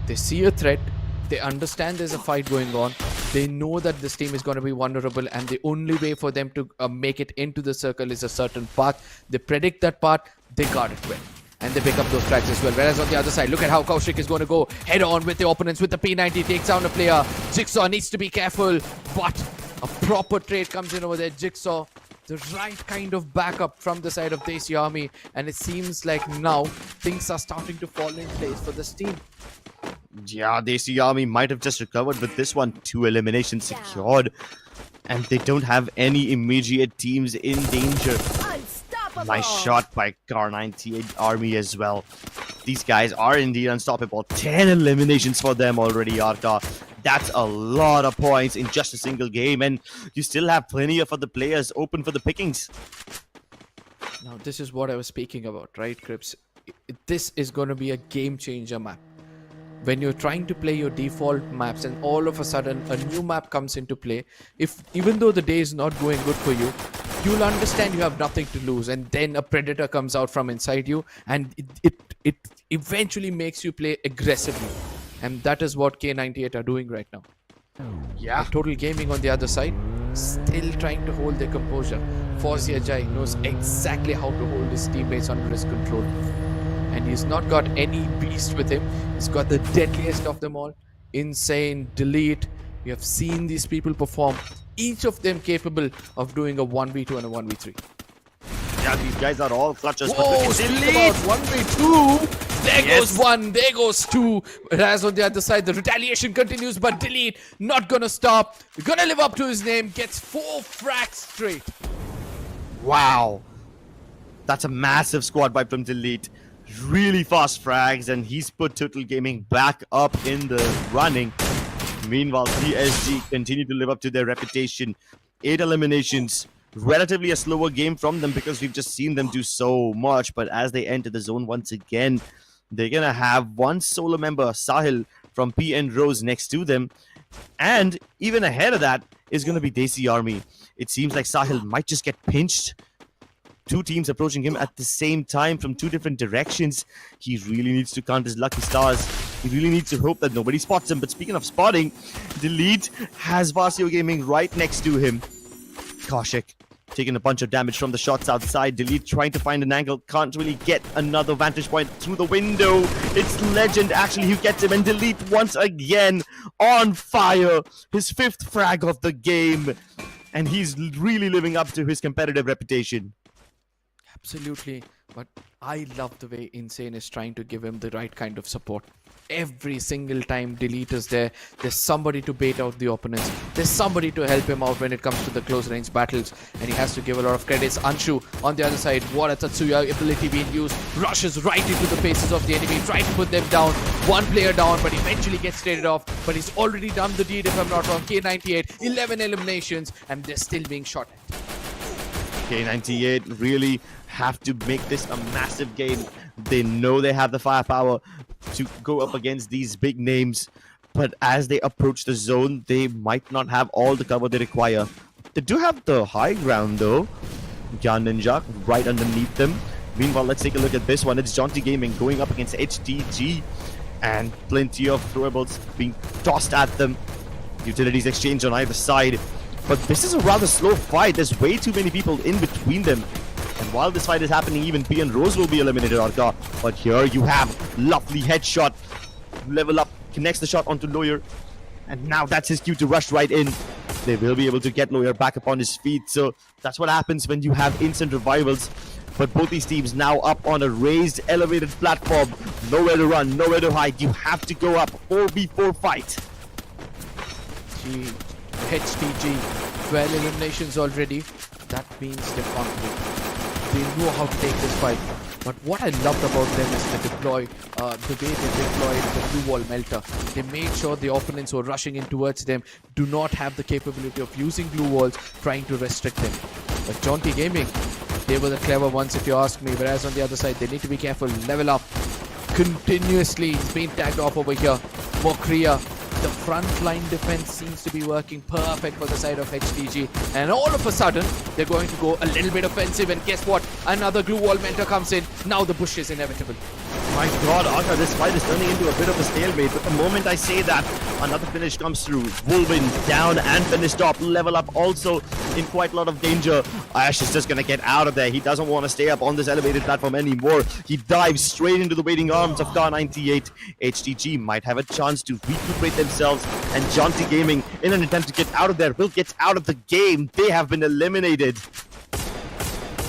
They see a threat, they understand there's a fight going on, they know that this team is going to be vulnerable, and the only way for them to make it into the circle is a certain path. They predict that path, they guard it well, and they pick up those tracks as well. Whereas on the other side, look at how Kaushik is going to go head on with the opponents with the P90, takes down a player. Jigsaw needs to be careful, but a proper trade comes in over there. Jigsaw, the right kind of backup from the side of Desi Army, and it seems like now things are starting to fall in place for this team. Yeah, Desi Army might have just recovered with this one. 2 eliminations secured. And they don't have any immediate teams in danger. Nice shot by Car98 Army as well. These guys are indeed unstoppable. 10 eliminations for them already, Arka. That's a lot of points in just a single game. And you still have plenty of other players open for the pickings. Now, this is what I was speaking about, right, Crips? This is going to be a game changer map. When you're trying to play your default maps and all of a sudden a new map comes into play, even though the day is not going good for you, you'll understand you have nothing to lose, and then a predator comes out from inside you, and it eventually makes you play aggressively. And that is what K98 are doing right now. Yeah. Total Gaming on the other side, still trying to hold their composure. Fawzi Ajay knows exactly how to hold his teammates under his control. And he's not got any beast with him. He's got the deadliest of them all. Insane, Delete. We have seen these people perform. Each of them capable of doing a 1v2 and a 1v3. Yeah, these guys are all clutches. Whoa, Delete! 1v2! There Yes. goes one, there goes two. Whereas on the other side, the retaliation continues, but Delete not gonna stop. Gonna live up to his name, gets 4 frags straight. Wow. That's a massive squad wipe from Delete. Really fast frags, and he's put Total Gaming back up in the running. Meanwhile, PSG continue to live up to their reputation. 8 eliminations. Relatively a slower game from them because we've just seen them do so much. But as they enter the zone once again, they're going to have one solo member, Sahil, from PN Rose next to them. And even ahead of that is going to be Desi Army. It seems like Sahil might just get pinched. 2 teams approaching him at the same time from 2 different directions. He really needs to count his lucky stars. He really needs to hope that nobody spots him. But speaking of spotting, Delete has Vasio Gaming right next to him. Kaushik taking a bunch of damage from the shots outside. Delete trying to find an angle. Can't really get another vantage point through the window. It's Legend actually who gets him. And Delete once again on fire. His 5th frag of the game. And he's really living up to his competitive reputation. Absolutely, but I love the way Insane is trying to give him the right kind of support. Every single time Delete is there, there's somebody to bait out the opponents. There's somebody to help him out when it comes to the close range battles, and he has to give a lot of credits. Anshu on the other side, what a Tatsuya ability being used, rushes right into the faces of the enemy, trying to put them down. One player down, but eventually gets traded off. But he's already done the deed, if I'm not wrong. K98, 11 eliminations, and they're still being shot at. K98 really have to make this a massive game. They know they have the firepower to go up against these big names, but as they approach the zone, they might not have all the cover they require. They do have the high ground though. Gyan Ninja right underneath them. Meanwhile, let's take a look at this one. It's Jaunty Gaming going up against HTG, and plenty of throwables being tossed at them. Utilities exchange on either side. But this is a rather slow fight. There's way too many people in between them. And while this fight is happening, even P and Rose will be eliminated, Arka. But here you have lovely headshot. Level up, connects the shot onto Lawyer. And now that's his cue to rush right in. They will be able to get Lawyer back upon his feet. So that's what happens when you have instant revivals. But both these teams now up on a raised, elevated platform. Nowhere to run, nowhere to hide. You have to go up. 4v4 fight. HTG, 12 eliminations already. That means they're confident. They know how to take this fight. But what I loved about them is the way they deployed the blue wall melter. They made sure the opponents who are rushing in towards them do not have the capability of using blue walls, trying to restrict them. But Jaunty Gaming, they were the clever ones if you ask me. Whereas on the other side, they need to be careful. Level up continuously. He's being tagged off over here. Mokria. The front line defense seems to be working perfect for the side of HTG. And all of a sudden, they're going to go a little bit offensive. And guess what? Another glue wall mentor comes in. Now the push is inevitable. My god, Arka, this fight is turning into a bit of a stalemate. But the moment I say that, another finish comes through. Wolvin down and finished off. Level up also in quite a lot of danger. Ash is just going to get out of there. He doesn't want to stay up on this elevated platform anymore. He dives straight into the waiting arms of K98. HTG might have a chance to recuperate themselves. And Jaunty Gaming, in an attempt to get out of there, will get out of the game. They have been eliminated.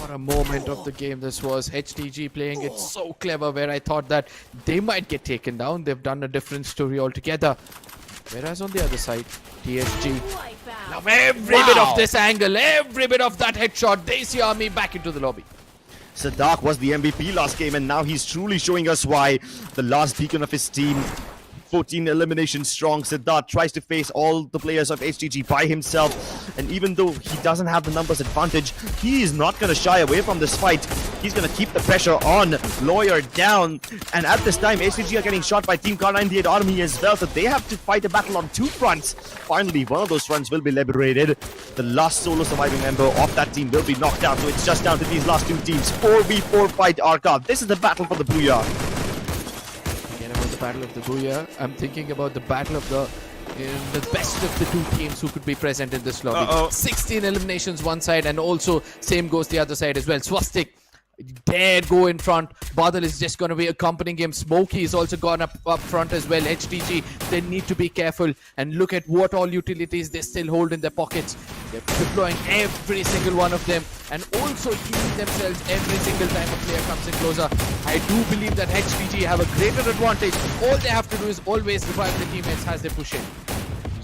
What a moment of the game this was. HTG playing it so clever, where I thought that they might get taken down. They've done a different story altogether. Whereas on the other side, TSG love every bit of this angle, every bit of that headshot. Desi Army back into the lobby. Sadak was the MVP last game, and now he's truly showing us why. The last beacon of his team, 14 eliminations strong. Siddharth tries to face all the players of HTG by himself, and even though he doesn't have the numbers advantage, he is not going to shy away from this fight. He's going to keep the pressure on. Lawyer down, and at this time HTG are getting shot by Team K98 Army as well, so they have to fight a battle on 2 fronts. Finally, one of those fronts will be liberated. The last solo surviving member of that team will be knocked out, so it's just down to these last 2 teams. 4v4 fight, Arka. This is the battle for the Booyah. The battle of the Booyah. I'm thinking about the battle of the best of the 2 teams who could be present in this lobby. 16 eliminations one side, and also same goes the other side as well. Swastik dare go in front. Badal is just going to be accompanying him. Smokey is also gone up front as well. HTG, they need to be careful and look at what all utilities they still hold in their pockets. They're deploying every single one of them and also healing themselves every single time a player comes in closer. I do believe that HTG have a greater advantage. All they have to do is always revive their teammates as they push in.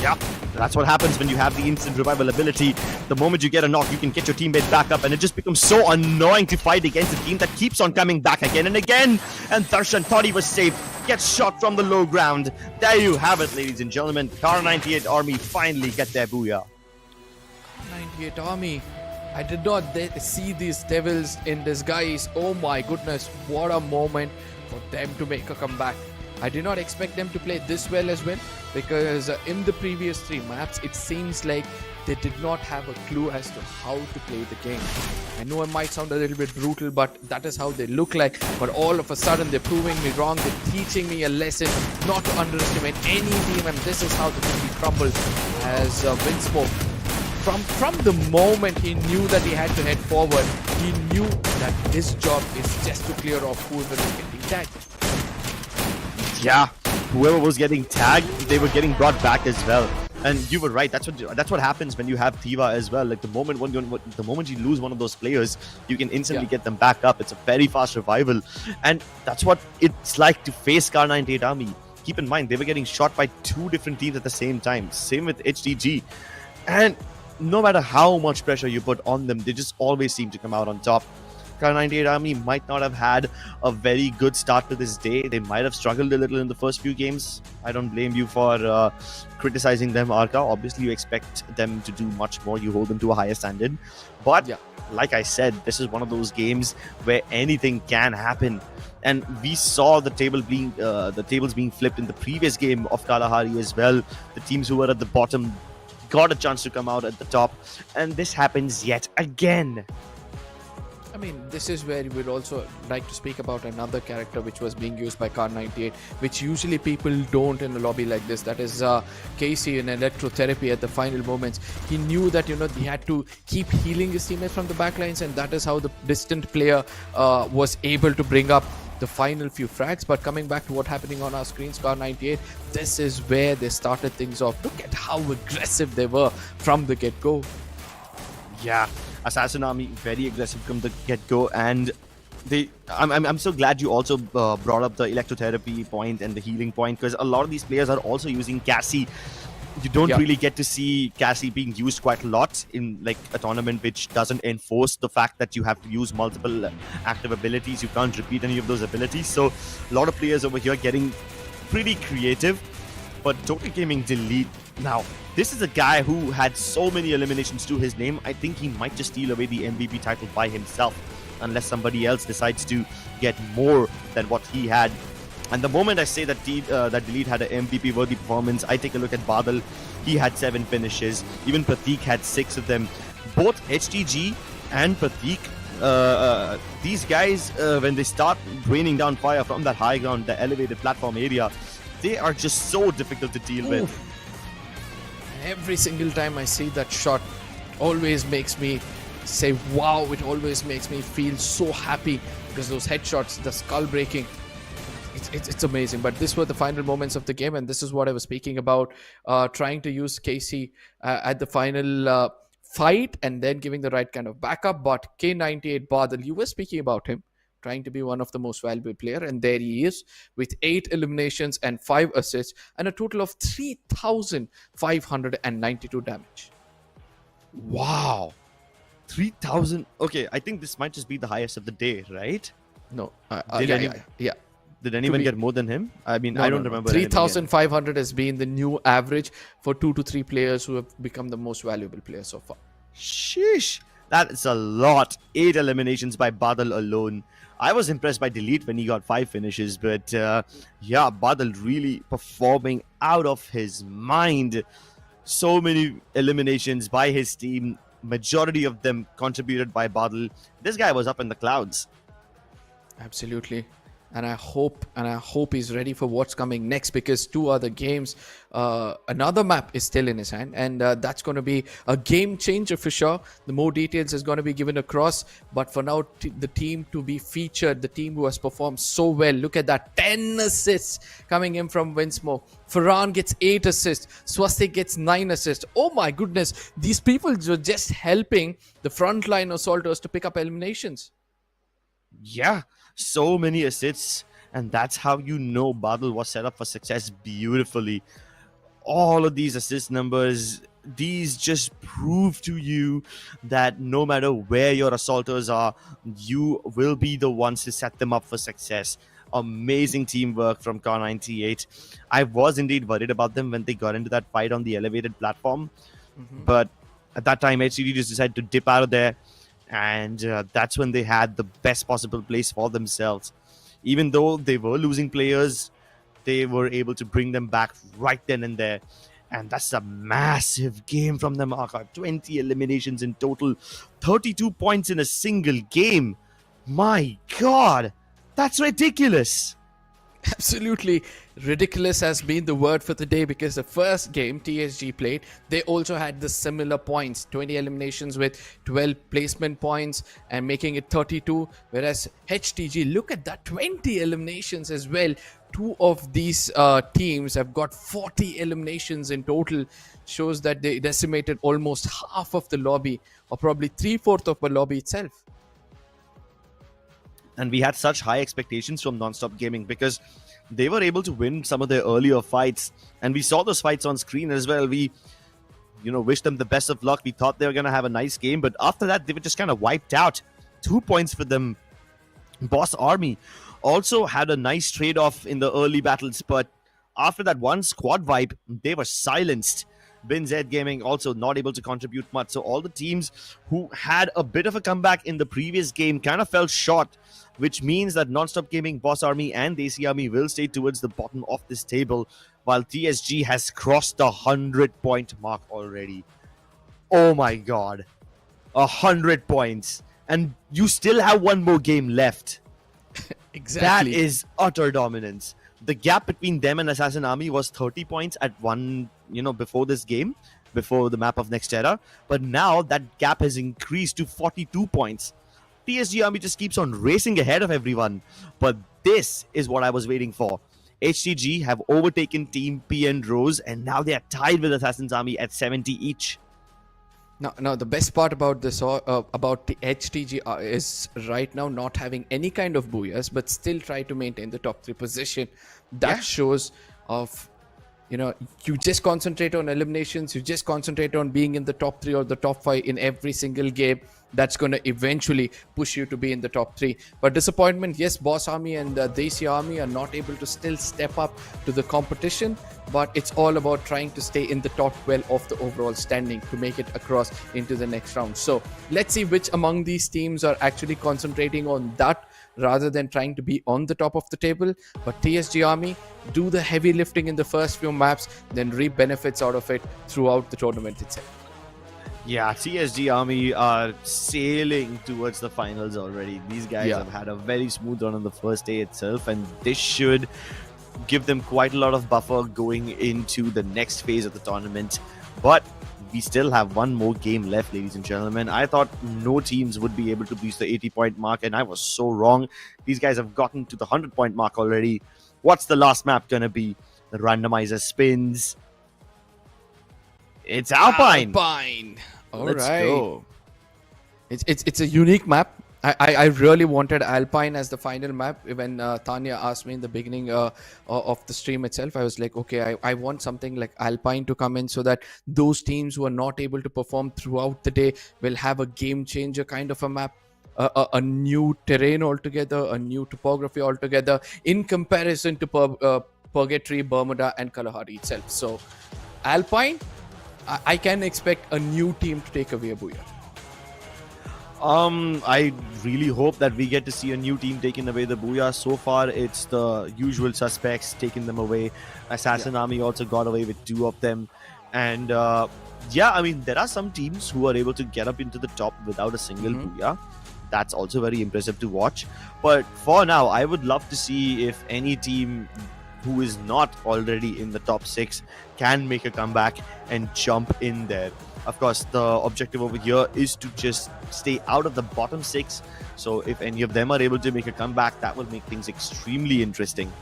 Yeah, that's what happens when you have the instant revival ability. The moment you get a knock, you can get your teammate back up, and it just becomes so annoying to fight against a team that keeps on coming back again and again. And Darshan thought he was safe, gets shot from the low ground. There you have it, ladies and gentlemen. Car 98 Army finally get their booyah. 98 Army. I did not see these devils in disguise. Oh my goodness, what a moment for them to make a comeback. I did not expect them to play this well as well, because in the previous 3 maps, it seems like they did not have a clue as to how to play the game. I know it might sound a little bit brutal, but that is how they look like. But all of a sudden, they're proving me wrong. They're teaching me a lesson not to underestimate any team, and this is how the team crumbled as Winsmoke. From the moment he knew that he had to head forward, he knew that his job is just to clear off whoever is getting tagged. Yeah, whoever was getting tagged, they were getting brought back as well. And you were right. That's what happens when you have Thiva as well. Like the moment you lose one of those players, you can instantly get them back up. It's a very fast revival, and that's what it's like to face Car 98 Army. Keep in mind, they were getting shot by 2 different teams at the same time. Same with HDG, and no matter how much pressure you put on them, they just always seem to come out on top. Car 98 Army might not have had a very good start to this day. They might have struggled a little in the first few games. I don't blame you for criticizing them, Arka. Obviously, you expect them to do much more. You hold them to a higher standard. But like I said, this is one of those games where anything can happen. And we saw the tables being flipped in the previous game of Kalahari as well. The teams who were at the bottom got a chance to come out at the top. And this happens yet again. I mean, this is where we'd also like to speak about another character which was being used by Car 98, which usually people don't in a lobby like this. That is Casey in electrotherapy at the final moments. He knew that, he had to keep healing his teammates from the backlines, and that is how the distant player was able to bring up the final few frags. But coming back to what happening on our screens, Car 98, this is where they started things off. Look at how aggressive they were from the get-go. Yeah, Assassin Army very aggressive from the get-go, and I'm so glad you also brought up the electrotherapy point and the healing point, because a lot of these players are also using Cassie. You don't really get to see Cassie being used quite a lot in like a tournament which doesn't enforce the fact that you have to use multiple active abilities. You can't repeat any of those abilities. So a lot of players over here getting pretty creative. But Total Gaming Delete, now this is a guy who had so many eliminations to his name. I think he might just steal away the MVP title by himself, unless somebody else decides to get more than what he had. And the moment I say that Delete had an MVP-worthy performance, I take a look at Badal. He had 7 finishes. Even Prateek had 6 of them. Both HTG and Prateek, these guys, when they start raining down fire from that high ground, the elevated platform area, they are just so difficult to deal with. Every single time I see that shot, always makes me say, wow, it always makes me feel so happy, because those headshots, the skull breaking, it's amazing. But this were the final moments of the game, and this is what I was speaking about, trying to use Casey at the final fight and then giving the right kind of backup. But K98 Badal, you were speaking about him trying to be one of the most valuable player, and there he is with 8 eliminations and 5 assists and a total of 3,592 damage. Wow, 3,000. Okay, I think this might just be the highest of the day, right? No, Did anyone get more than him? I mean, I don't remember. 3,500 has been the new average for 2 to 3 players who have become the most valuable players so far. Sheesh, that is a lot. 8 eliminations by Badal alone. I was impressed by Delete when he got 5 finishes, but Badal really performing out of his mind. So many eliminations by his team, majority of them contributed by Badal. This guy was up in the clouds. Absolutely. and I hope he's ready for what's coming next, because 2 other games, another map is still in his hand, and that's going to be a game changer for sure. The more details is going to be given across, but for now, the team to be featured, the team who has performed so well. Look at that, 10 assists coming in from Winsmoke. Farhan gets 8 assists, Swastik gets 9 assists. Oh my goodness, these people were just helping the frontline assaulters to pick up eliminations. Yeah, so many assists, and that's how you know Badal was set up for success beautifully. All of these assist numbers, these just prove to you that no matter where your assaulters are, you will be the ones to set them up for success. Amazing teamwork from Car98. I was indeed worried about them when they got into that fight on the elevated platform, but at that time HCD just decided to dip out of there, and that's when they had the best possible place for themselves. Even though they were losing players, they were able to bring them back right then and there. And that's a massive game from them, Aka. 20 eliminations in total, 32 points in a single game. My God, that's ridiculous. Absolutely ridiculous has been the word for the day, because the first game TSG played, they also had the similar points, 20 eliminations with 12 placement points and making it 32, whereas HTG, look at that, 20 eliminations as well. 2 of these teams have got 40 eliminations in total. Shows that they decimated almost half of the lobby, or probably 3/4 of the lobby itself. And we had such high expectations from Nonstop Gaming because they were able to win some of their earlier fights, and we saw those fights on screen as well. We wished them the best of luck. We thought they were going to have a nice game, but after that they were just kind of wiped out. 2 points for them. Boss Army also had a nice trade-off in the early battles, but after that one squad wipe, they were silenced. Bin Z Gaming also not able to contribute much. So all the teams who had a bit of a comeback in the previous game kind of fell short, which means that Nonstop Gaming, Boss Army and Desi Army will stay towards the bottom of this table, while TSG has crossed the 100-point mark already. Oh my God, 100 points. And you still have one more game left. Exactly. That is utter dominance. The gap between them and Assassin Army was 30 points at one, before this game, before the map of Next Era. But now that gap has increased to 42 points. TSG Army just keeps on racing ahead of everyone. But this is what I was waiting for. HTG have overtaken Team P and Rose, and now they are tied with Assassin's Army at 70 each. Now, the best part about this, about the HTG is right now not having any kind of booyahs, but still try to maintain the top 3 position. That shows of, you just concentrate on eliminations, you just concentrate on being in the top 3 or the top 5 in every single game. That's going to eventually push you to be in the top 3. But disappointment, yes, Boss Army and Desi Army are not able to still step up to the competition, but it's all about trying to stay in the top 12 of the overall standing to make it across into the next round. So let's see which among these teams are actually concentrating on that rather than trying to be on the top of the table. But TSG Army do the heavy lifting in the first few maps, then reap benefits out of it throughout the tournament itself. Yeah, TSG Army are sailing towards the finals already. These guys have had a very smooth run on the first day itself, and this should give them quite a lot of buffer going into the next phase of the tournament. But we still have one more game left, ladies and gentlemen. I thought no teams would be able to reach the 80-point mark, and I was so wrong. These guys have gotten to the 100-point mark already. What's the last map gonna be? The randomizer spins. It's Alpine. Alpine. Let's go. It's a unique map. I really wanted Alpine as the final map. When Tanya asked me in the beginning of the stream itself, I was like, okay, I want something like Alpine to come in so that those teams who are not able to perform throughout the day will have a game changer kind of a map. A new terrain altogether, a new topography altogether in comparison to Purgatory, Bermuda and Kalahari itself. So Alpine, I can expect a new team to take away a booyah. I really hope that we get to see a new team taking away the booyah. So far, it's the usual suspects taking them away. Assassin Army also got away with 2 of them. And there are some teams who are able to get up into the top without a single booyah. that's also very impressive to watch. But for now, I would love to see if any team who is not already in the top 6 can make a comeback and jump in there. Of course, the objective over here is to just stay out of the bottom 6. So if any of them are able to make a comeback, that will make things extremely interesting.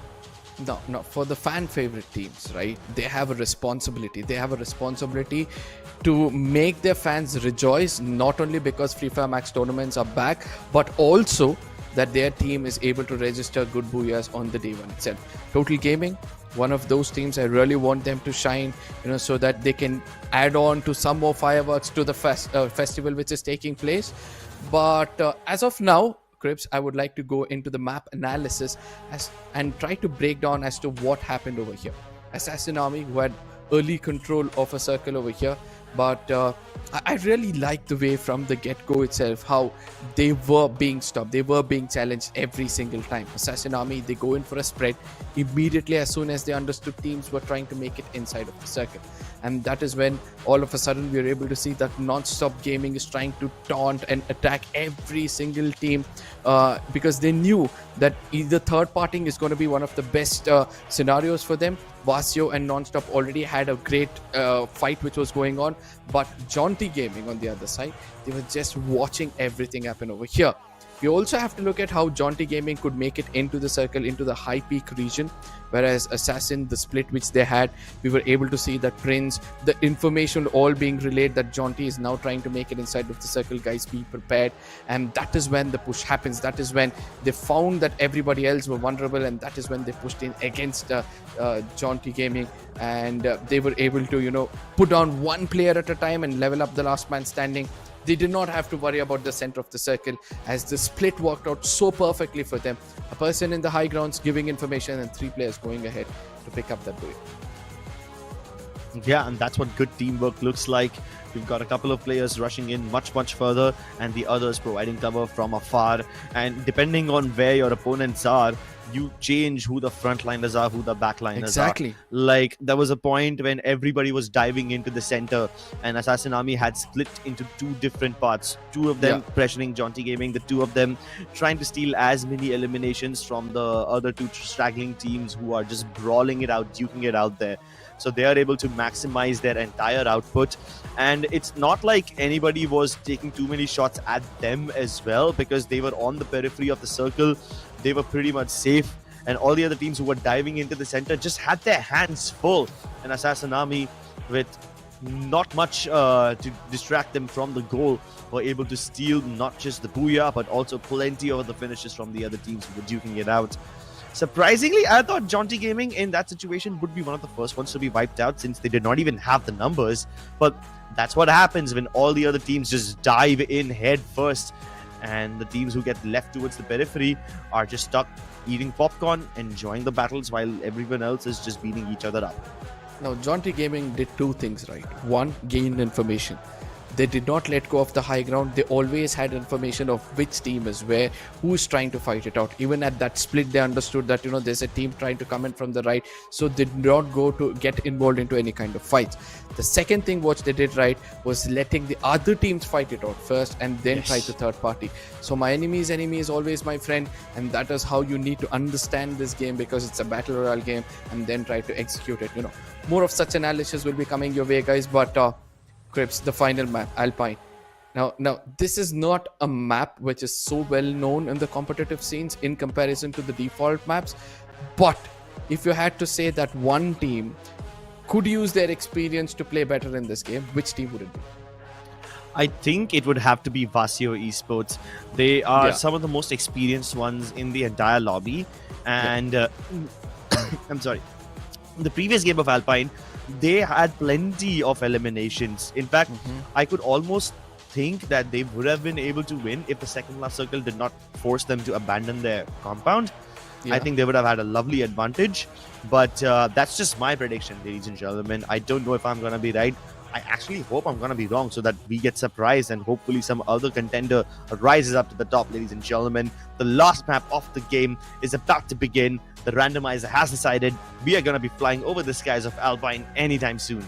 No, for the fan favorite teams, right? They have a responsibility. They have a responsibility to make their fans rejoice, not only because Free Fire Max tournaments are back, but also that their team is able to register good booyahs on the day one itself. Total Gaming, one of those teams I really want them to shine, so that they can add on to some more fireworks to the festival which is taking place. But as of now, Crips, I would like to go into the map analysis and try to break down as to what happened over here. Assassin Army, who had early control of a circle over here, but I really like the way from the get-go itself how they were being stopped, they were being challenged every single time. Assassin Army, they go in for a spread immediately as soon as they understood teams were trying to make it inside of the circle, and that is when all of a sudden we are able to see that non-stop gaming is trying to taunt and attack every single team, because they knew that either third parting is going to be one of the best scenarios for them. Vasio and Non-Stop already had a great fight which was going on, but Jaunty Gaming on the other side, they were just watching everything happen over here. We also have to look at how Jaunty Gaming could make it into the circle, into the high peak region, whereas Assassin, the split which they had, we were able to see that Prince, the information all being relayed that Jaunty is now trying to make it inside of the circle. Guys, be prepared. And that is when the push happens. That is when they found that everybody else were vulnerable, and that is when they pushed in against Jaunty Gaming, and they were able to, put on one player at a time and level up the last man standing. They did not have to worry about the center of the circle, as the split worked out so perfectly for them. A person in the high grounds giving information and 3 players going ahead to pick up that buoy. Yeah, and that's what good teamwork looks like. We've got a couple of players rushing in much further, and the others providing cover from afar. And depending on where your opponents are, you change who the frontliners are, who the backliners Exactly. are. Like, there was a point when everybody was diving into the center, and Assassin Army had split into 2 different parts. 2 of them pressuring Jaunty Gaming, the 2 of them trying to steal as many eliminations from the other 2 straggling teams who are just brawling it out, duking it out there. So they are able to maximize their entire output, and it's not like anybody was taking too many shots at them as well, because they were on the periphery of the circle. They were pretty much safe, and all the other teams who were diving into the center just had their hands full. And Assassin Army, with not much to distract them from the goal, were able to steal not just the booyah, but also plenty of the finishes from the other teams who were duking it out. Surprisingly, I thought Jaunty Gaming in that situation would be one of the first ones to be wiped out, since they did not even have the numbers. But that's what happens when all the other teams just dive in head first, and the teams who get left towards the periphery are just stuck eating popcorn, enjoying the battles, while everyone else is just beating each other up. Now, Jaunty Gaming did 2 things right. One, gained information. They did not let go of the high ground. They always had information of which team is where, who is trying to fight it out. Even at that split, they understood that, there's a team trying to come in from the right, so they did not go to get involved into any kind of fights. The second thing what they did right was letting the other teams fight it out first, and then try to third party. So my enemy's enemy is always my friend, and that is how you need to understand this game, because it's a battle royale game, and then try to execute it. More of such analysis will be coming your way, guys. But Crips, the final map, Alpine. Now, this is not a map which is so well known in the competitive scenes in comparison to the default maps. But if you had to say that one team could use their experience to play better in this game, which team would it be? I think it would have to be Vasio Esports. They are some of the most experienced ones in the entire lobby. And I'm sorry. In the previous game of Alpine, they had plenty of eliminations. In fact, I could almost think that they would have been able to win if the second last circle did not force them to abandon their compound. I think they would have had a lovely advantage. But that's just my prediction, ladies and gentlemen. I don't know if I'm going to be right. I actually hope I'm going to be wrong, so that we get surprised and hopefully some other contender rises up to the top, ladies and gentlemen. The last map of the game is about to begin. The randomizer has decided we are going to be flying over the skies of Alpine anytime soon.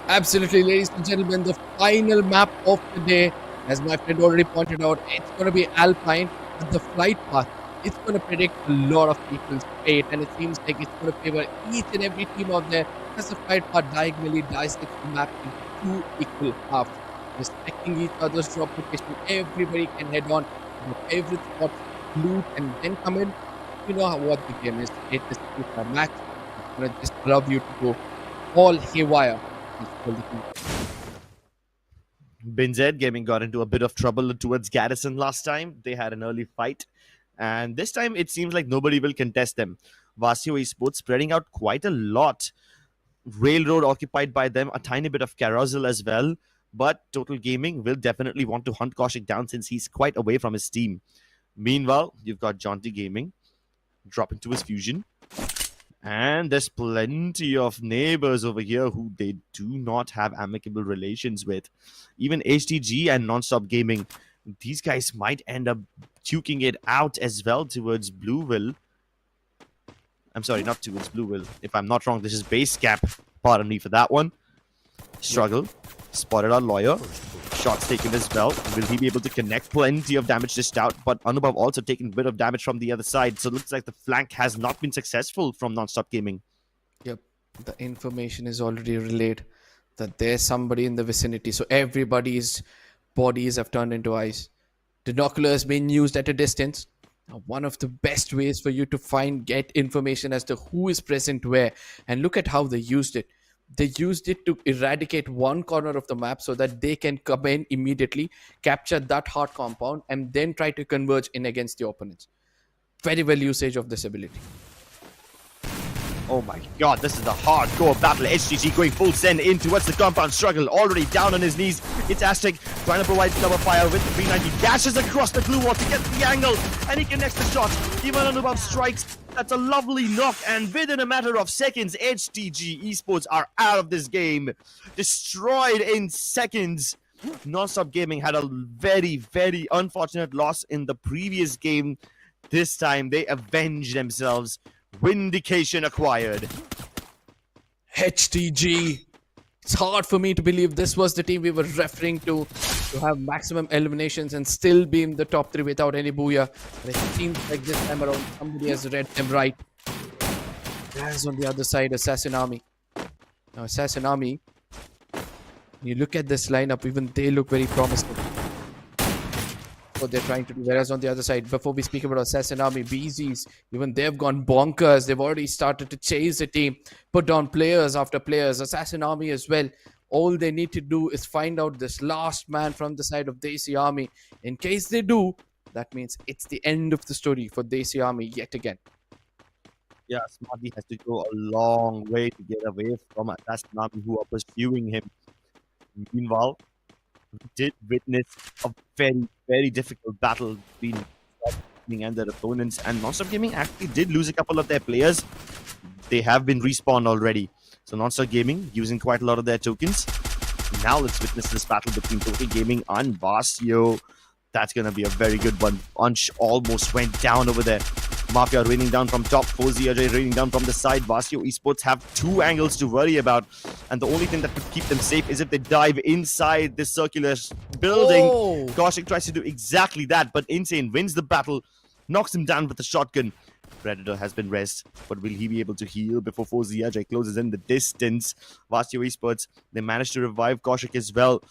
Absolutely, ladies and gentlemen, the final map of the day. As my friend already pointed out, it's going to be Alpine, but the flight path, it's going to predict a lot of people's fate, and it seems like it's going to favor each and every team out there as the flight path diagonally dissects the map into two equal halves. Respecting each other's drop location, everybody can head on to their favorite spots, loot, and then come in. You know what the game is. It is a match. It's going to just love you to go all haywire. BinZ Gaming got into a bit of trouble towards Garrison last time. They had an early fight. And this time, it seems like nobody will contest them. Vasio Esports spreading out quite a lot. Railroad occupied by them, a tiny bit of Carousel as well. But Total Gaming will definitely want to hunt Kaushik down since he's quite away from his team. Meanwhile, you've got Jaunty Gaming dropping to his fusion. And there's plenty of neighbors over here who they do not have amicable relations with. Even HTG and Nonstop Gaming, these guys might end up duking it out as well towards Blueville. I'm sorry, not towards Blueville. If I'm not wrong, this is Base Cap. Pardon me for that one. Struggle. Spotted our lawyer. Shots taken as well. Will he be able to connect? Plenty of damage dished out, but Anubhav also taking a bit of damage from the other side. So it looks like the flank has not been successful from Nonstop Gaming. Yep, the information is already relayed that there's somebody in the vicinity. So everybody's bodies have turned into ice. Binoculars being used at a distance. Now, one of the best ways for you to get information as to who is present where. And look at how they used it. They used it to eradicate one corner of the map so that they can come in immediately, capture that hard compound, and then try to converge in against the opponents. Very well usage of this ability. Oh my god, this is a hardcore battle. HGG going full send in towards the compound. Struggle already down on his knees. It's Aztec trying to provide cover fire with the 390. Dashes across the glue wall to get the angle. And he connects the shot. Even Anubhav strikes. That's a lovely knock. And within a matter of seconds, HTG Esports are out of this game. Destroyed in seconds. Nonstop Gaming had a very, very unfortunate loss in the previous game. This time they avenged themselves. Vindication acquired. HTG. It's hard for me to believe this was the team we were referring to have maximum eliminations and still be in the top 3 without any booyah. But it seems like this time around somebody has read them right. As on the other side, Assassin Army. Now, Assassin Army, you look at this lineup, even they look very promising. What they're trying to do. Whereas on the other side, before we speak about Assassin Army, BZs, even they've gone bonkers. They've already started to chase the team, put down players after players. Assassin Army as well. All they need to do is find out this last man from the side of Desi Army. In case they do, that means it's the end of the story for Desi Army yet again. Yeah, Smarty has to go a long way to get away from Assassin Army who are pursuing him. Meanwhile, we did witness a very, very difficult battle between Nonstop Gaming and their opponents. And Nonstop Gaming actually did lose a couple of their players. They have been respawned already. So Nonstop Gaming using quite a lot of their tokens. Now let's witness this battle between Total Gaming and Vasio. That's going to be a very good one. Punch almost went down over there. Mafia raining down from top, Fozi Ajay raining down from the side. Vasio Esports have 2 angles to worry about, and the only thing that could keep them safe is if they dive inside this circular building. Oh. Kaushik tries to do exactly that, but Insane wins the battle, knocks him down with a shotgun. Predator has been rezzed, but will he be able to heal before Fozi Ajay closes in the distance? Vasio Esports, they managed to revive Kaushik as well.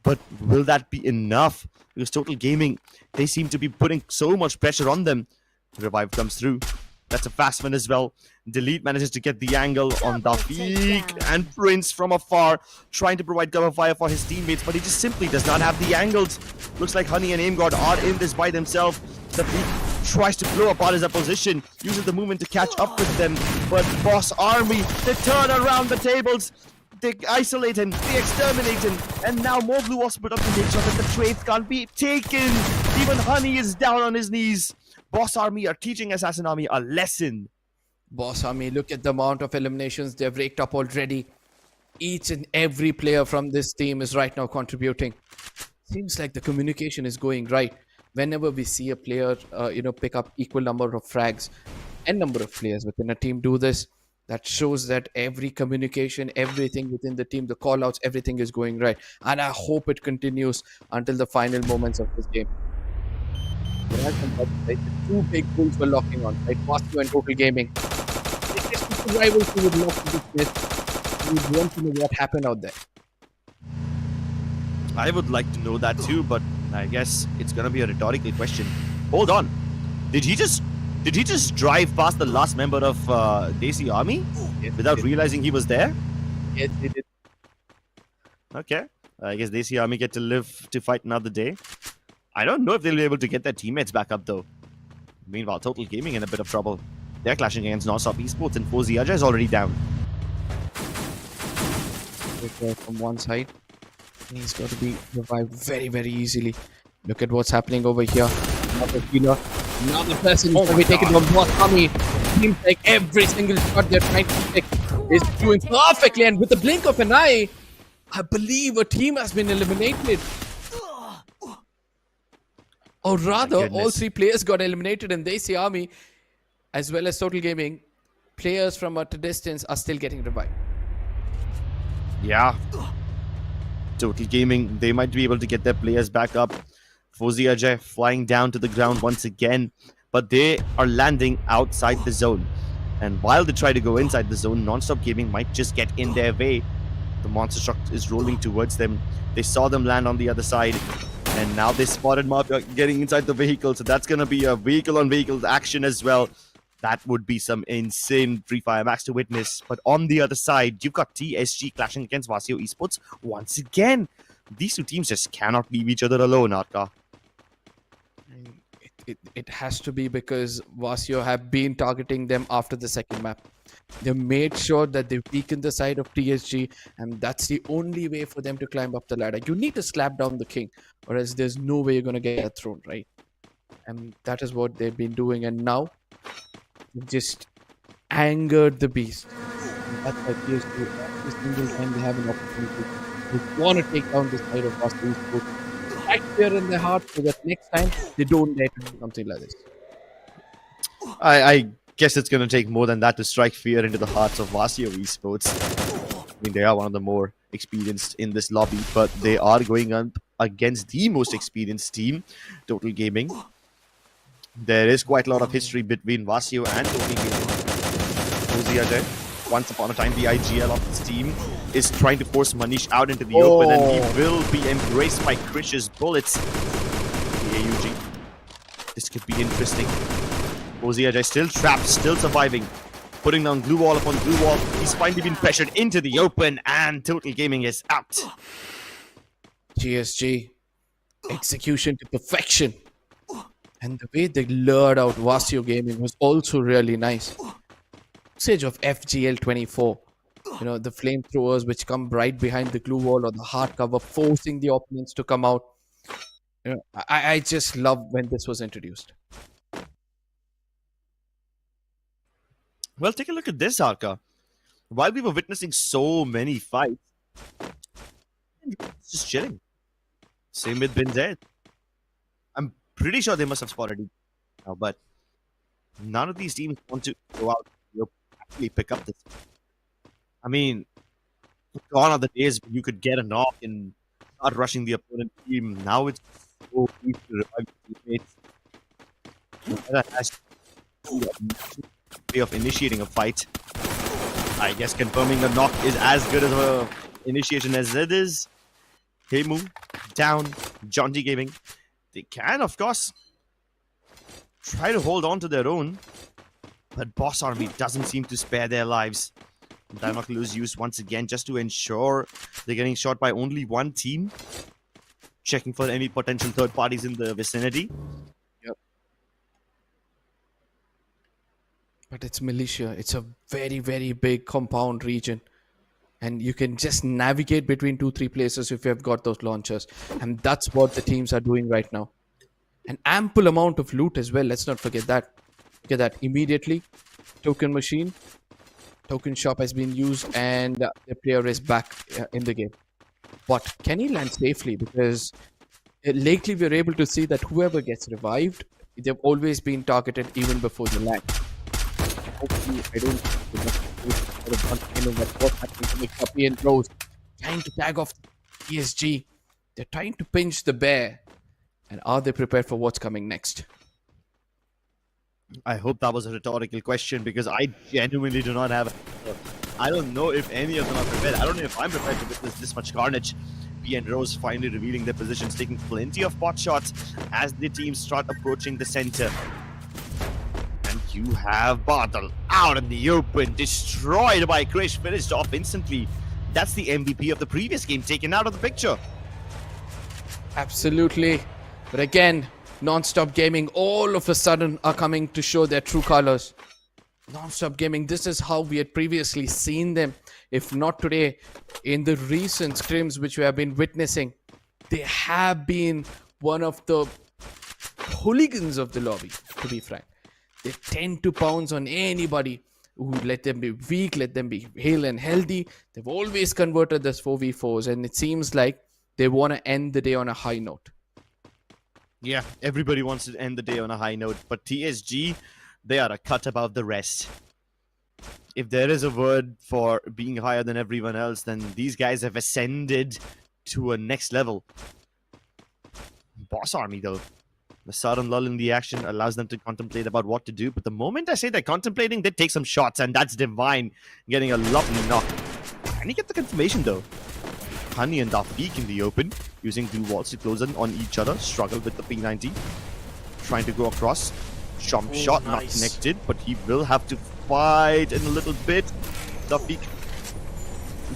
But will that be enough? Because Total Gaming, they seem to be putting so much pressure on them. Revive comes through. That's a fast one as well. Delete manages to get the angle on Dafiq, and Prince from afar trying to provide cover fire for his teammates, but he just simply does not have the angles. Looks like Honey and AimGod are in this by themselves. Dafiq tries to blow apart his opposition, uses the movement to catch up with them, but Boss Army, they turn around the tables. They isolate him, they exterminate him, and now more blue was put up to make sure that the trades can't be taken. Even Honey is down on his knees. Boss Army are teaching Assassin Army a lesson. Boss Army, look at the amount of eliminations they've raked up already. Each and every player from this team is right now contributing. Seems like the communication is going right. Whenever we see a player, pick up equal number of frags and number of players within a team do this, That shows that every communication, everything within the team, the call outs, everything is going right. And I hope it continues until the final moments of this game. Right? The two big bulls were locking on, right? Vasco and Total Gaming. It's the rivals who would love to this. We would want to know what happened out there. I would like to know that too, but I guess it's gonna be a rhetorical question. Hold on, did he just drive past the last member of Desi Army without realizing he was there? Yes, they did. Okay, I guess Desi Army get to live to fight another day. I don't know if they'll be able to get their teammates back up though. Meanwhile, Total Gaming in a bit of trouble. They're clashing against Non-Stop Esports, and Foziaja is already down. From one side, and he's got to be revived very, very easily. Look at what's happening over here. Another healer, another person is going to be taken from Boss Army. Seems like every single shot they're trying to pick is doing perfectly, and with the blink of an eye, I believe a team has been eliminated. Or rather, all three players got eliminated in Desi Army, as well as Total Gaming. Players from a distance are still getting revived. Yeah. Total Gaming, they might be able to get their players back up. Foziaja flying down to the ground once again, but they are landing outside the zone. And while they try to go inside the zone, Non-Stop Gaming might just get in their way. The monster truck is rolling towards them. They saw them land on the other side, and now they spotted Mafia getting inside the vehicle. So that's going to be a vehicle-on-vehicle action as well. That would be some insane Free Fire Max to witness. But on the other side, you've got TSG clashing against Vasio Esports once again. These two teams just cannot leave each other alone, Arka. It has to be because Vasio have been targeting them after the second map. They made sure that they weakened the side of TSG, and that's the only way for them to climb up the ladder. You need to slap down the king, or else there's no way you're going to get a throne, right? And that is what they've been doing, and now just angered the beast. And that's why TSG, every single time they have an opportunity, they want to take down the side of Vasio right there in their heart, so that next time they don't dare to do something like this. I guess it's going to take more than that to strike fear into the hearts of Vasio Esports. I mean, they are one of the more experienced in this lobby, but they are going up against the most experienced team, Total Gaming. There is quite a lot of history between Vasio and Total Gaming. Foziaja, once upon a time, the IGL of this team, is trying to force Manish out into the open, and he will be embraced by Krish's bullets. The AUG. This could be interesting. Foziaja still trapped, still surviving. Putting down glue wall upon glue wall. He's finally been pressured into the open, and Total Gaming is out. GSG. Execution to perfection. And the way they lured out Vasio Gaming was also really nice. Usage of FGL24. You know, the flamethrowers which come right behind the glue wall or the hard cover, forcing the opponents to come out. You know, I just love when this was introduced. Well, take a look at this, Arka. While we were witnessing so many fights, it's just chilling. Same with Bin Zed. I'm pretty sure they must have spotted it now, but none of these teams want to go out and actually pick up this. I mean, gone are the days when you could get a knock and start rushing the opponent team. Now it's so easy to revive teammates. That has to be a way of initiating a fight. I guess confirming a knock is as good as a initiation as it is. Heimu down, Jonty Gaming. They can, of course, try to hold on to their own, but Boss Army doesn't seem to spare their lives. Binoculars used once again just to ensure they're getting shot by only one team. Checking for any potential third parties in the vicinity. Yep. But it's militia. It's a very, very big compound region. And you can just navigate between 2-3 places if you have got those launchers. And that's what the teams are doing right now. An ample amount of loot as well. Let's not forget that. Look at that. Immediately, token machine. Token shop has been used and the player is back in the game. But can he land safely? Because lately we're able to see that whoever gets revived, they've always been targeted even before the land. Hopefully, I don't could have done. You know what's happening to make Puppy and Rose. Trying to tag off PSG. They're trying to pinch the bear. And are they prepared for what's coming next? I hope that was a rhetorical question because I genuinely do not have an answer. I don't know if any of them are prepared. I don't know if I'm prepared to witness this much carnage. P and Rose finally revealing their positions, taking plenty of pot shots as the teams start approaching the center. And you have Bartle out in the open, destroyed by Krish, finished off instantly. That's the MVP of the previous game taken out of the picture. Absolutely. But again, Non-Stop Gaming all of a sudden are coming to show their true colors. Non-Stop Gaming, this is how we had previously seen them. If not today, in the recent scrims which we have been witnessing, they have been one of the hooligans of the lobby, to be frank. They tend to pounce on anybody who let them be weak, let them be hale and healthy. They've always converted this 4v4s, and it seems like they want to end the day on a high note. Yeah, everybody wants to end the day on a high note, but TSG, they are a cut above the rest. If there is a word for being higher than everyone else, then these guys have ascended to a next level. Boss Army, though. The sudden lull in the action allows them to contemplate about what to do, but the moment I say they're contemplating, they take some shots, and that's Divine getting a lovely knock. Can he get the confirmation, though? Honey and Dafiq in the open, using blue walls to close in on each other, struggle with the P90. Trying to go across. Jump shot, not connected, but he will have to fight in a little bit. Dafiq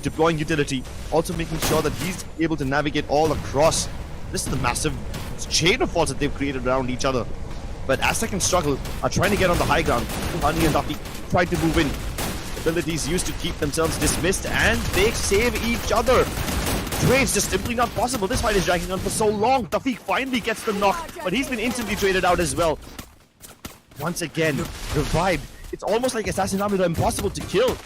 deploying utility, also making sure that he's able to navigate all across. This is the massive chain of faults that they've created around each other. But Aztec and Struggle are trying to get on the high ground. Honey and Dafiq try to move in. Abilities used to keep themselves dismissed, and they save each other. Trades just simply not possible. This fight is dragging on for so long. Dafiq finally gets the knock, but he's been instantly traded out as well. Once again, revived. It's almost like Assassin Army are impossible to kill.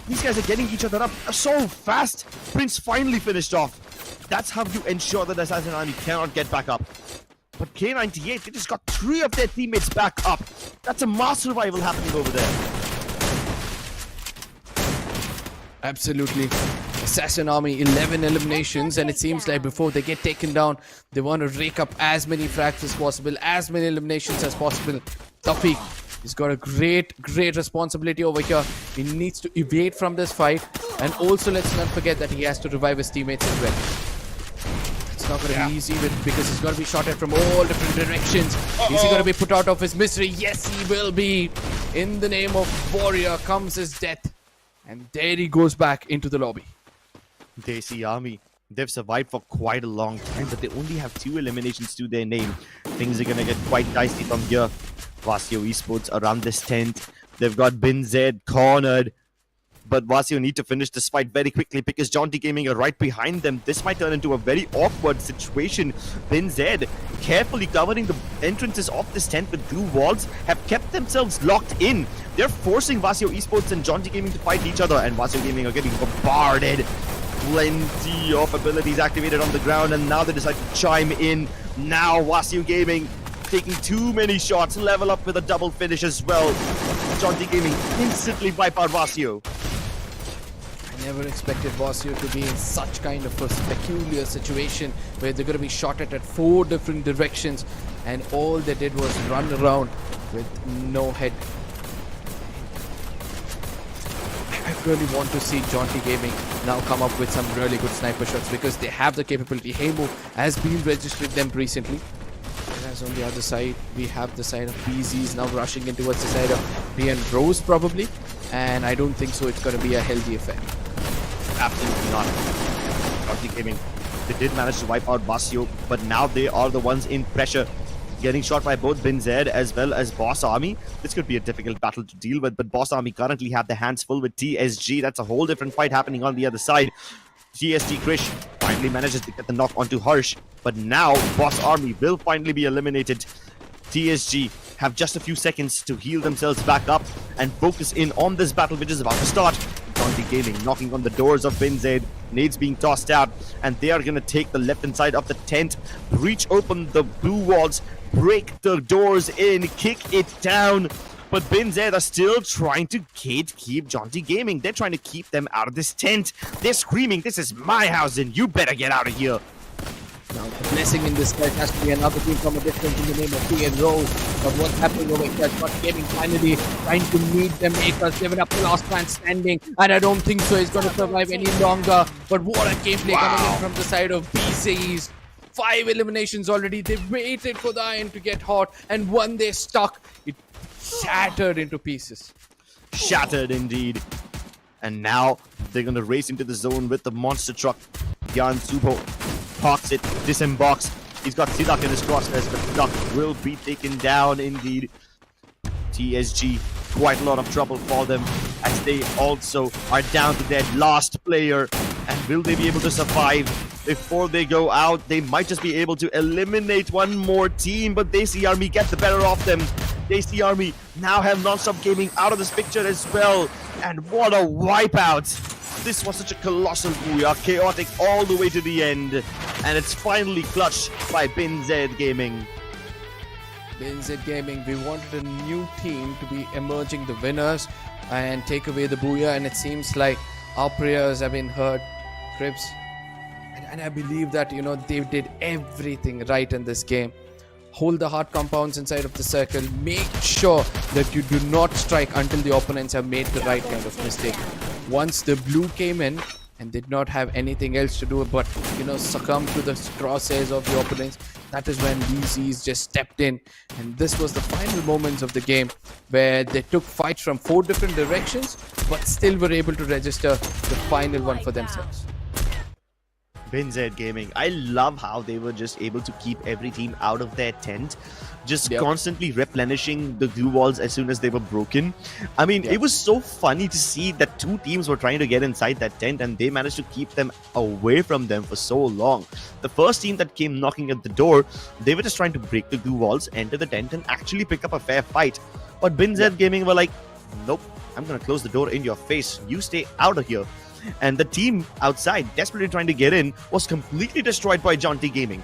These guys are getting each other up so fast. Prince finally finished off. That's how you ensure that Assassin Army cannot get back up. But K98, they just got 3 of their teammates back up. That's a mass revival happening over there. Absolutely. Assassin Army, 11 eliminations, and it seems like before they get taken down, they want to rake up as many frags as possible, as many eliminations as possible. Dafiq, he's got a great responsibility over here. He needs to evade from this fight, and also let's not forget that he has to revive his teammates as well. It's not going to be easy because he's going to be shot at from all different directions. Is he going to be put out of his misery? Yes, he will be. In the name of Warrior comes his death. And there he goes back into the lobby. Desi Army, they've survived for quite a long time, but they only have 2 eliminations to their name. Things are going to get quite dicey from here. Vasio Esports around this tent. They've got Bin Zed cornered. But Vasio need to finish this fight very quickly because Jaunty Gaming are right behind them. This might turn into a very awkward situation. Bin Zed carefully covering the entrances of this tent with blue walls have kept themselves locked in. They're forcing Vasio Esports and Jaunty Gaming to fight each other, and Vasio Gaming are getting bombarded. Plenty of abilities activated on the ground, and now they decide to chime in. Now Vasio Gaming taking too many shots, level up with a double finish as well. Jaunty Gaming instantly wipe out Vasio. I never expected Vasio to be in such kind of a peculiar situation where they're going to be shot at 4 different directions, and all they did was run around with no head. I really want to see Jaunty Gaming now come up with some really good sniper shots because they have the capability. Hamo has been registered them recently. Whereas on the other side, we have the side of BZs now rushing in towards the side of B and Rose probably. And I don't think so it's going to be a healthy affair. Absolutely not. Jaunty Gaming, they did manage to wipe out Vasio, but now they are the ones in pressure. Getting shot by both Bin Zed as well as Boss Army. This could be a difficult battle to deal with, but Boss Army currently have their hands full with TSG. That's a whole different fight happening on the other side. TSG Krish finally manages to get the knock onto Harsh, but now Boss Army will finally be eliminated. TSG have just a few seconds to heal themselves back up and focus in on this battle which is about to start. Jaunty Gaming knocking on the doors of Bin Zed. Nades being tossed out, and they are going to take the left-hand side of the tent, breach open the blue walls, break the doors in, kick it down. But Bin Z are still trying to gatekeep Jaunty Gaming. They're trying to keep them out of this tent. They're screaming, "This is my house and you better get out of here." Now, the blessing in this fight has to be another team from a distance in the name of P and Rose. But what's happening over here? Jaunty Gaming finally trying to meet them. Makers giving up the last man standing. And I don't think so he's going to survive any longer. But what a gameplay coming in from the side of BCs. 5 eliminations already. They waited for the iron to get hot. And when they stuck, it shattered into pieces. Shattered indeed. And now they're going to race into the zone with the monster truck. Yan Subo parks it, disembarks. He's got Sidak in his crosshairs, but Sidak will be taken down indeed. TSG, quite a lot of trouble for them as they also are down to their last player. And will they be able to survive before they go out? They might just be able to eliminate one more team, but Desi Army get the better of them. Desi Army now have Non-Stop Gaming out of this picture as well. And what a wipeout! This was such a colossal booyah, chaotic all the way to the end. And it's finally clutched by Bin Z Gaming. Bin Z Gaming, we wanted a new team to be emerging the winners and take away the booyah, and it seems like our prayers have been heard, Cribs. And I believe that, they did everything right in this game. Hold the hard compounds inside of the circle. Make sure that you do not strike until the opponents have made the right kind of mistake. Once the blue came in and did not have anything else to do but, succumb to the crosshairs of the opponents, that is when BCs just stepped in. And this was the final moments of the game where they took fights from 4 different directions but still were able to register the final one for themselves. Bin Z Gaming. I love how they were just able to keep every team out of their tent, just constantly replenishing the glue walls as soon as they were broken. I mean, it was so funny to see that 2 teams were trying to get inside that tent and they managed to keep them away from them for so long. The first team that came knocking at the door, they were just trying to break the glue walls, enter the tent and actually pick up a fair fight. But Bin Z Gaming were like, "Nope, I'm gonna close the door in your face. You stay out of here." And the team outside, desperately trying to get in, was completely destroyed by Jaunty Gaming.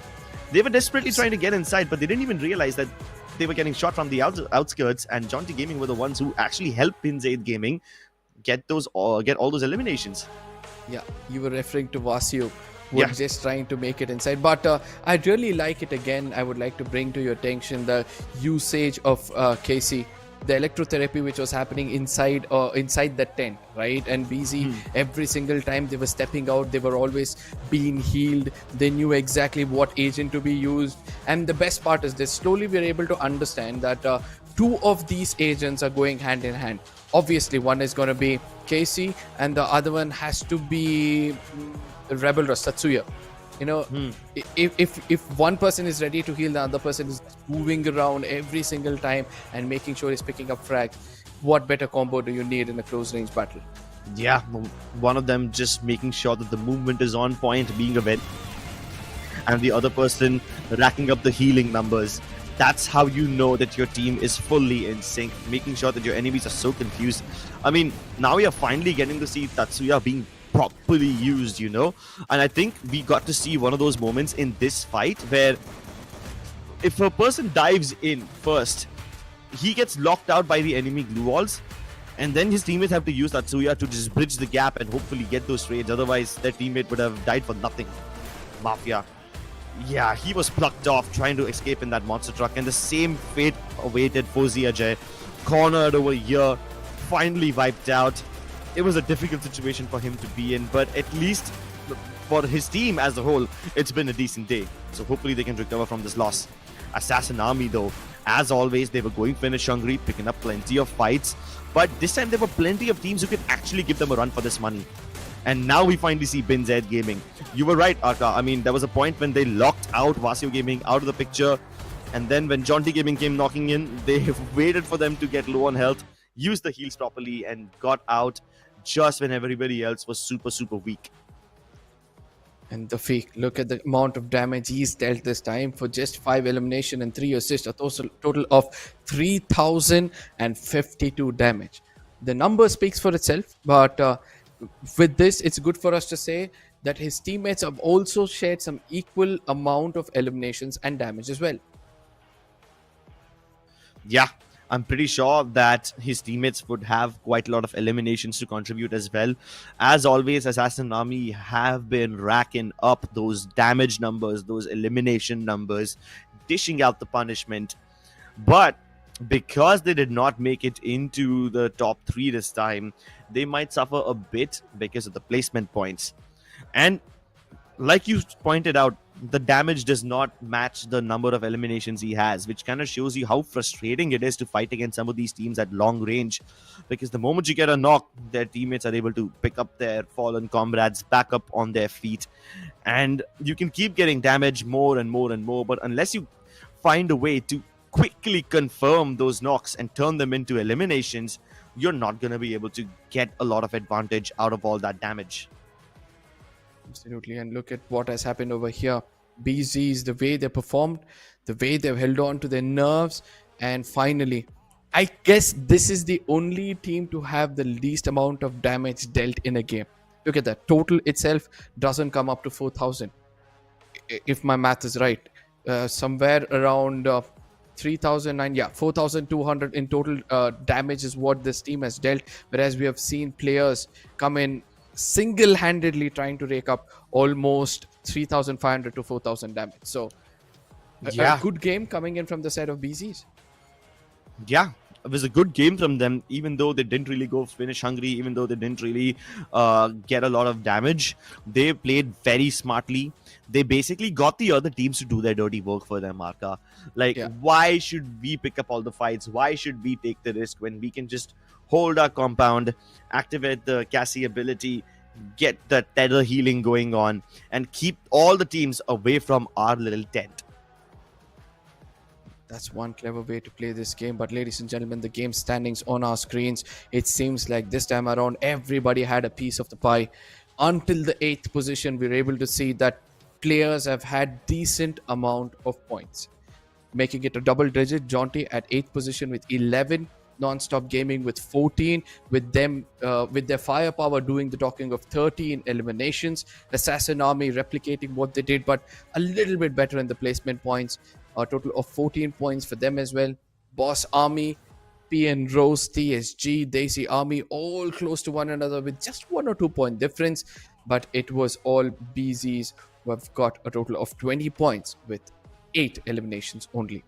They were desperately trying to get inside, but they didn't even realize that they were getting shot from the outskirts, and Jaunty Gaming were the ones who actually helped Bin Z Gaming get all those eliminations. Yeah, you were referring to Vasio, who was just trying to make it inside. But I'd really like it again. I would like to bring to your attention the usage of KC. The electrotherapy which was happening inside the tent, right? And BZ, every single time they were stepping out, they were always being healed. They knew exactly what agent to be used. And the best part is this, slowly we are able to understand that 2 of these agents are going hand in hand. Obviously, one is going to be KC and the other one has to be Rebel Rush, Tatsuya. If one person is ready to heal, the other person is moving around every single time and making sure he's picking up frags. What better combo do you need in a close range battle? Yeah, one of them just making sure that the movement is on point, being a vet, and the other person racking up the healing numbers. That's how you know that your team is fully in sync, making sure that your enemies are so confused. I mean, now we are finally getting to see Tatsuya being properly used, and I think we got to see one of those moments in this fight where if a person dives in first, he gets locked out by the enemy glue walls, and then his teammates have to use Tatsuya to just bridge the gap and hopefully get those trades. Otherwise, their teammate would have died for nothing. Mafia. Yeah, he was plucked off trying to escape in that monster truck, and the same fate awaited Fozzy Ajay. Cornered over here, finally wiped out. It was a difficult situation for him to be in, but at least for his team as a whole, it's been a decent day. So hopefully they can recover from this loss. Assassin Army though, as always, they were going finish hungry, picking up plenty of fights. But this time there were plenty of teams who could actually give them a run for this money. And now we finally see Bin Z Gaming. You were right, Arka. I mean, there was a point when they locked out Vasio Gaming out of the picture. And then when Jaunty Gaming came knocking in, they waited for them to get low on health, used the heals properly, and got out just when everybody else was super, super weak. And the fake, look at the amount of damage he's dealt this time for just 5 elimination and 3 assists, a total of 3,052 damage. The number speaks for itself, but with this, it's good for us to say that his teammates have also shared some equal amount of eliminations and damage as well. Yeah, I'm pretty sure that his teammates would have quite a lot of eliminations to contribute as well. As always, Assassin Army have been racking up those damage numbers, those elimination numbers, dishing out the punishment. But because they did not make it into the top 3 this time, they might suffer a bit because of the placement points. And like you pointed out, the damage does not match the number of eliminations he has, which kind of shows you how frustrating it is to fight against some of these teams at long range. Because the moment you get a knock, their teammates are able to pick up their fallen comrades back up on their feet. And you can keep getting damage more and more and more, but unless you find a way to quickly confirm those knocks and turn them into eliminations, you're not going to be able to get a lot of advantage out of all that damage. Absolutely, and look at what has happened over here. BZs, the way they performed, the way they've held on to their nerves, and finally, I guess this is the only team to have the least amount of damage dealt in a game. Look at that. Total itself doesn't come up to 4,000. If my math is right. Somewhere around 3,009, 4,200 in total damage is what this team has dealt. Whereas we have seen players come in single-handedly trying to rake up almost 3,500 to 4,000 damage. So a good game coming in from the side of BZs. Yeah, it was a good game from them, even though they didn't really go finish hungry, even though they didn't really get a lot of damage. They played very smartly. They basically got the other teams to do their dirty work for them, Marka. Why should we pick up all the fights? Why should we take the risk when we can just hold our compound, activate the Cassie ability, get the tether healing going on, and keep all the teams away from our little tent? That's one clever way to play this game. But ladies and gentlemen, the game standings on our screens, it seems like this time around everybody had a piece of the pie. Until the 8th position, we were able to see that players have had decent amount of points, making it a double digit. Jaunty at 8th position with 11, Non-Stop Gaming with 14, with them with their firepower doing the talking of 13 eliminations. Assassin Army replicating what they did, but a little bit better in the placement points. A total of 14 points for them as well. Boss Army, PN Rose, TSG, Desi Army, all close to one another with just 1 or 2 point difference. But it was all BZs who have got a total of 20 points with 8 eliminations only.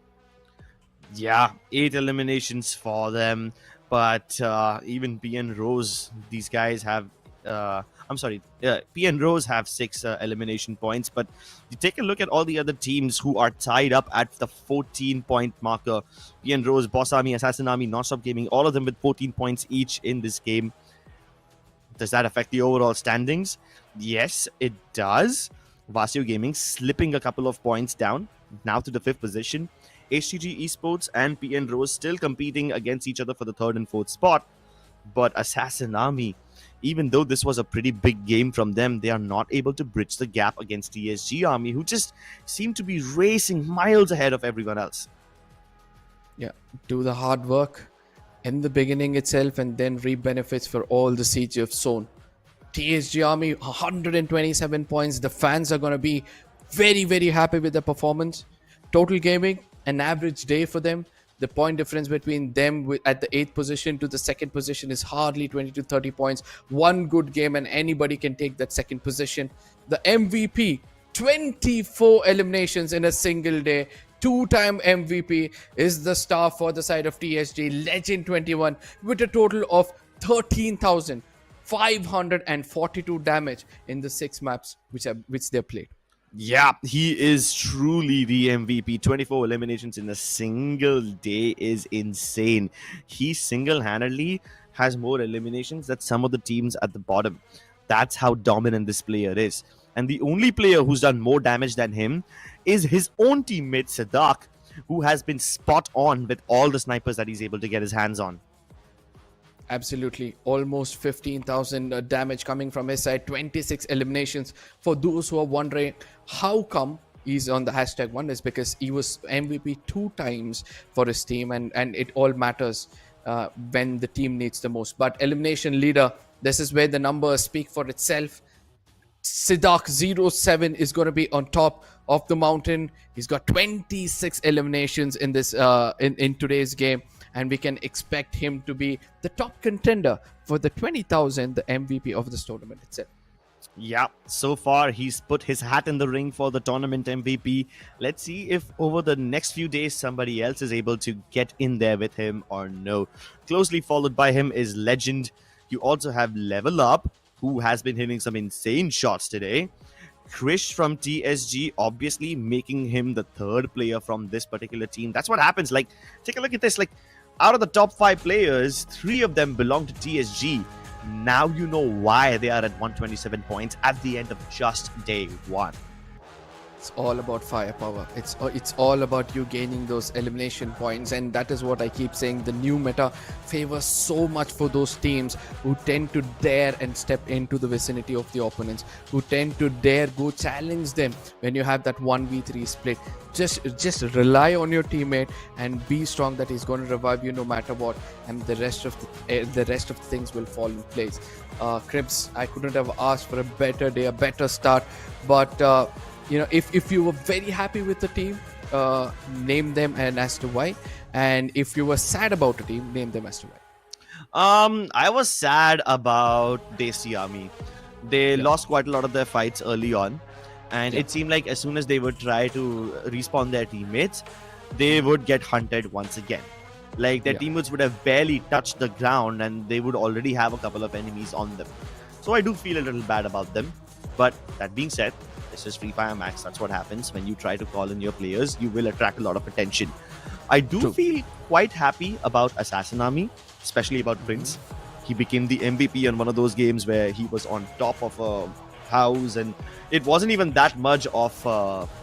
Yeah, 8 eliminations for them. But even PN Rose, these guys have... PN Rose have 6 elimination points. But you take a look at all the other teams who are tied up at the 14-point marker. PN Rose, Boss Army, Assassin Army, Non-Stop Gaming, all of them with 14 points each in this game. Does that affect the overall standings? Yes, it does. Vasio Gaming slipping a couple of points down, now to the 5th position. HTG Esports and PN Rose still competing against each other for the 3rd and 4th spot. But Assassin Army, even though this was a pretty big game from them, they are not able to bridge the gap against TSG Army, who just seem to be racing miles ahead of everyone else. Yeah, do the hard work in the beginning itself and then reap benefits for all the siege you've sown. TSG Army, 127 points. The fans are going to be very, very happy with the performance. Total Gaming, an average day for them. The point difference between them at the 8th position to the 2nd position is hardly 20 to 30 points. One good game and anybody can take that 2nd position. The MVP, 24 eliminations in a single day. 2-time MVP is the star for the side of TSG. Legend 21 with a total of 13,542 damage in the 6 maps which they played. Yeah, he is truly the MVP. 24 eliminations in a single day is insane. He single-handedly has more eliminations than some of the teams at the bottom. That's how dominant this player is. And the only player who's done more damage than him is his own teammate, Sadak, who has been spot on with all the snipers that he's able to get his hands on. Absolutely. Almost 15,000 damage coming from his side. 26 eliminations. For those who are wondering how come he's on the hashtag 1 is because he was MVP 2 times for his team, and it all matters when the team needs the most. But elimination leader, this is where the numbers speak for itself. Sidak 07 is going to be on top of the mountain. He's got 26 eliminations in this in today's game. and we can expect him to be the top contender for the 20,000, the MVP of this tournament itself. Yeah, so far he's put his hat in the ring for the tournament MVP. Let's see if over the next few days somebody else is able to get in there with him or no. Closely followed by him is Legend. You also have Level Up, who has been hitting some insane shots today. Krish from TSG, obviously making him the third player from this particular team. That's what happens. Like, take a look at this. Like, out of the top 5 players, 3 of them belong to TSG. Now you know why they are at 127 points at the end of just day 1. It's all about firepower. It's all about you gaining those elimination points, and that is what I keep saying. The new meta favors so much for those teams who tend to dare and step into the vicinity of the opponents, who tend to dare go challenge them when you have that 1v3 split. Just rely on your teammate and be strong that he's going to revive you no matter what, and the rest of the things will fall in place. Cribs, I couldn't have asked for a better day, a better start, but if you were very happy with the team, name them and as to why. And if you were sad about a team, name them as to why. I was sad about Desi Army. They lost quite a lot of their fights early on, and it seemed like as soon as they would try to respawn their teammates, they would get hunted once again. Like, their teammates would have barely touched the ground and they would already have a couple of enemies on them. So I do feel a little bad about them. But that being said, this is Free Fire Max. That's what happens when you try to call in your players. You will attract a lot of attention. I do feel quite happy about Assassin Army, especially about Prince. He became the MVP in one of those games where he was on top of a house, and it wasn't even that much of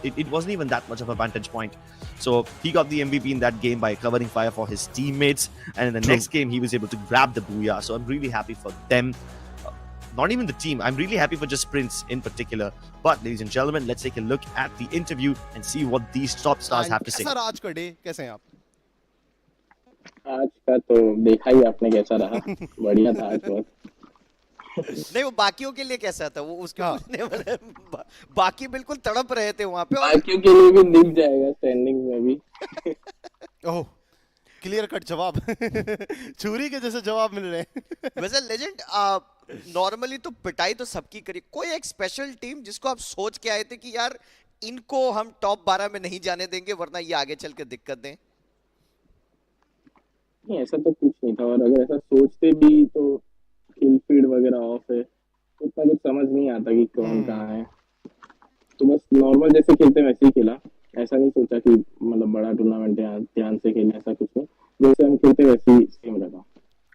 it wasn't even that much of a vantage point. So he got the MVP in that game by covering fire for his teammates, and in the next game he was able to grab the booyah. So I'm really happy for them. Not even the team. I'm really happy for just Prince in particular. But ladies and gentlemen, let's take a look at the interview and see what these top stars have to say. आज का day कैसे हैं आप? आज का तो देखा ही आपने कैसा रहा. बढ़िया था आज बहुत. नहीं, वो बाकियों के लिए कैसा था वो उसके पूछने वाले. बाकी बिल्कुल तड़प रहे थे वहाँ पे. बाकियों के लिए भी दिख जाएगा स्टैंडिंग में भी. ओह, क्लियर कट जवाब. छुरी के जैसे जवाब मिल रहे हैं. वैसे लेजेंड, नॉर्मली तो पिटाई तो सबकी करी. कोई एक स्पेशल टीम जिसको आप सोच के आए थे कि यार इनको हम टॉप 12 में नहीं जाने देंगे वरना ये आगे चल के दिक्कत दें? नहीं, ऐसा तो कुछ नहीं था. और अगर ऐसा सोचते भी तो किल फीड वगैरह ऑफ है तो उतना कुछ समझ नहीं आता कि कौन कहाँ है. तो बस नॉर्मल जैसे खेलते वैसे ही खेला. ऐसा नहीं सोचा कि मतलब बड़ा टूर्नामेंट है ध्यान से खेलना, ऐसा कुछ नहीं. जैसे हम खेलते वैसे ही सेम रखा.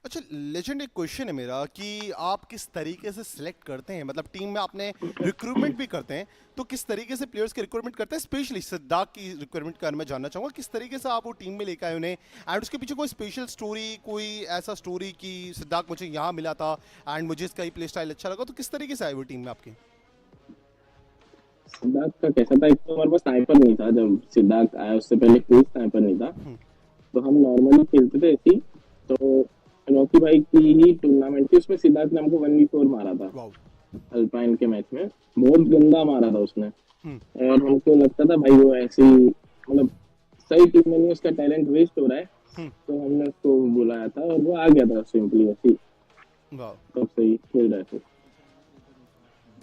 अच्छा लेजेंड, एक क्वेश्चन है मेरा कि आप किस तरीके से सिलेक्ट करते हैं? मतलब टीम में आपने रिक्रूटमेंट भी करते हैं तो किस तरीके से प्लेयर्स की रिक्रूटमेंट करते हैं? स्पेशली सिद्धार्थ की रिक्रूटमेंट का मैं जानना चाहूँगा. किस तरीके से आप वो टीम में लेकर आए उन्हें, एंड उसके पीछे कोई स्पेशल स्टोरी, कोई ऐसा स्टोरी कि सिद्धार्थ मुझे यहाँ मिला था एंड मुझे इसका ही प्ले स्टाइल अच्छा लगा, तो किस तरीके से आए वो टीम में आपकी? सिद्धार्थ का कैसा था, एक तो हमारे पास स्नाइपर नहीं था. जब सिद्धार्थ आया उससे पहले कोई स्नाइपर नहीं था, तो हम नॉर्मली खेलते थे ऐसी. तो रॉकी भाई की ही टूर्नामेंट थी, उसमें सिद्धार्थ ने हमको 1v4 मारा था अल्पाइन के मैच में. बहुत गंदा मारा था उसने. और हमको लगता था भाई वो ऐसे ही मतलब सही टीम में नहीं, उसका टैलेंट वेस्ट हो रहा है. तो हमने उसको बुलाया था और वो आ गया था सिंपली ऐसे. तब से ही खेल रहे थे.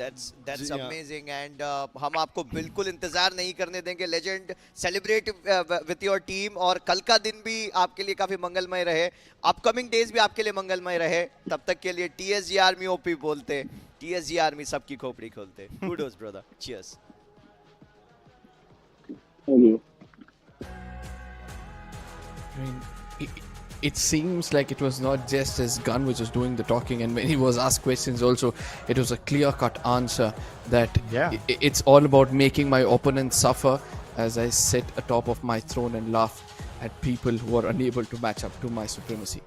That's amazing, and हम आपको बिल्कुल इंतजार नहीं करने देंगे. Legend, celebrate with your team, और कल का दिन भी आपके लिए काफी मंगलमय रहे. अपकमिंग डेज भी आपके लिए मंगलमय रहे. तब तक के लिए TSG आर्मी ओपी बोलते, TSG आर्मी सबकी खोपड़ी खोलते. Kudos brother, cheers. Thank you. I mean, it seems like it was not just his gun which was doing the talking, and when he was asked questions also, it was a clear-cut answer that it's all about making my opponent suffer as I sit atop of my throne and laugh at people who are unable to match up to my supremacy.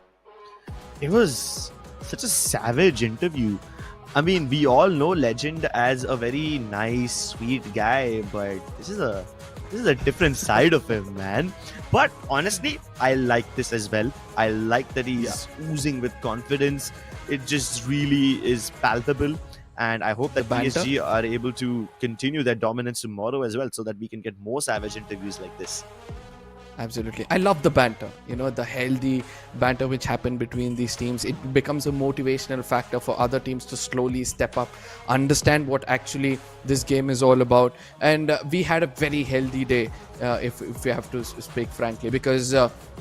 It was such a savage interview. I mean, we all know Legend as a very nice, sweet guy, but this is a different side of him, man. But honestly, I like this as well. I like that he's oozing with confidence. It just really is palpable. And I hope that PSG are able to continue their dominance tomorrow as well, so that we can get more savage interviews like this. Absolutely. I love the banter, the healthy banter which happened between these teams. It becomes a motivational factor for other teams to slowly step up, understand what actually this game is all about. And we had a very healthy day, if we have to speak frankly, because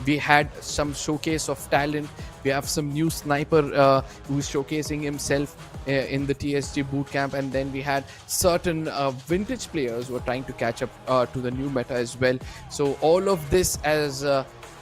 we had some showcase of talent. We have some new sniper who's showcasing himself in the TSG bootcamp, and then we had certain vintage players who are trying to catch up to the new meta as well. So all of this, as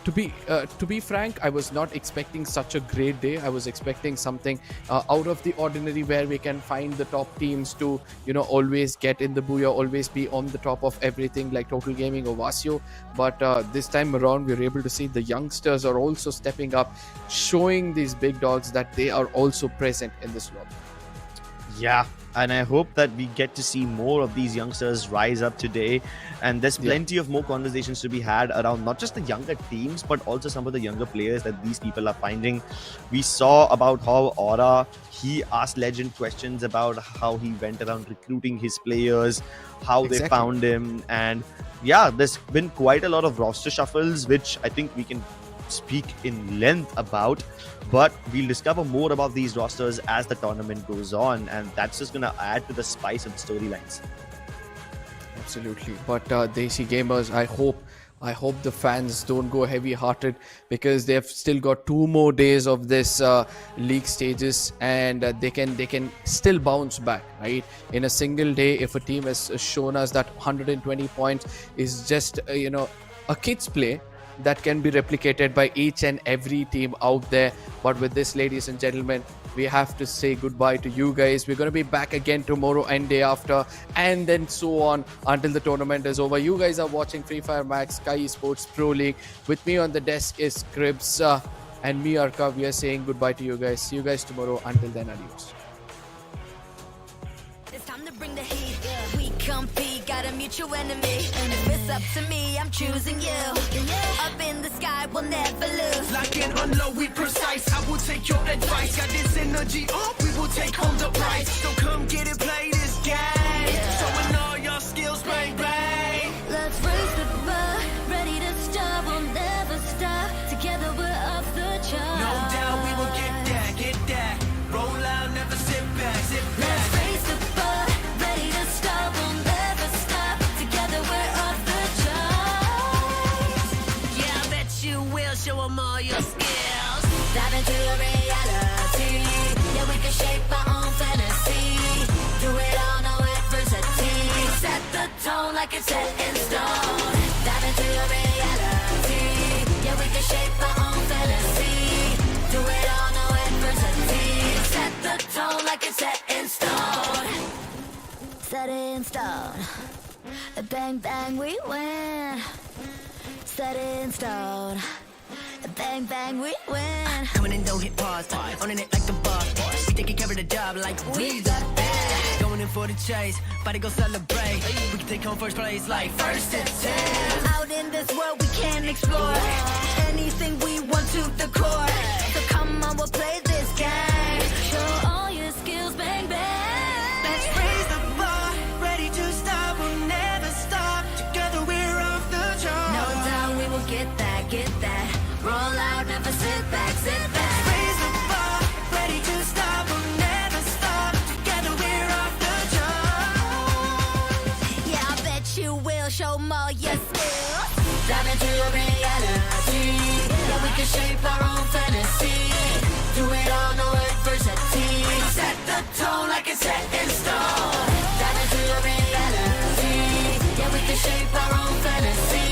to be frank, I was not expecting such a great day. I was expecting something out of the ordinary, where we can find the top teams to always get in the booyah, always be on the top of everything, like Total Gaming or Vasio. But this time around, we're able to see the youngsters are also stepping up, showing these big dogs that they are also present in this lobby. Yeah, and I hope that we get to see more of these youngsters rise up today. And there's plenty of more conversations to be had around not just the younger teams, but also some of the younger players that these people are finding. We saw about how Aura, he asked Legend questions about how he went around recruiting his players, how they found him. And yeah, there's been quite a lot of roster shuffles, which I think we can speak in length about, but we'll discover more about these rosters as the tournament goes on, and that's just going to add to the spice of the storylines. Absolutely. But Desi Gamers, I hope the fans don't go heavy-hearted, because they've still got 2 more days of this league stages, and they can still bounce back, right? In a single day, if a team has shown us that 120 points is just a kid's play, that can be replicated by each and every team out there. But with this, ladies and gentlemen, we have to say goodbye to you guys. We're going to be back again tomorrow and day after, and then so on until the tournament is over. You guys are watching Free Fire Max Skyesports Pro League. With me on the desk is Cribs and me, Arka. We are saying goodbye to you guys. See you guys tomorrow. Until then, adios. It's time to bring the heat. We compete, got a mutual enemy. And if it's up to me, I'm choosing you. Up in the sky, we'll never lose. Like an unload, we precise. I will take your advice. Got this energy up, we will take home the prize. So come get it, play this game. Showing all your skills, bang, bang. Let's raise the bar, ready to start, we'll never stop. Together we're off the charts. No doubt we will get that. Roll out, never sit back, Let's raise the bar, ready to start, we'll never stop. Together we're off the charts. Yeah, I bet you will show them all your skills. Dive into reality. Yeah, we can shape our own fantasy. Do it all, no adversity. Set the tone like it's set in stone. Dive into reality. Yeah, we can shape our own fantasy. Do it all, no adversity. Set the tone like it's set in stone. Set in stone. Bang, bang, we win. Set in stone. Bang, bang, we win. Coming in, don't hit pause. Owning it like the boss. We taking care of the job like we the best. Going in for the chase, about to go celebrate. We can take home first place like first and 10. Out in this world we can explore anything we want to the core. So come on, we'll play this game. Show all your skills, bang, bang. Let's raise the bar, ready to stop, we'll never stop. Together we're off the charts. No doubt we will get that. Roll out, never sit back, Let's raise the bar, ready to stop, we'll never stop. Together we're off the charts. Yeah, I bet you will show more your skills. Dive into reality. Yeah, we can shape our own fantasy. Do it all, no adversity. Set the tone like it's set in stone. Dive into reality. Yeah, we can shape our own fantasy.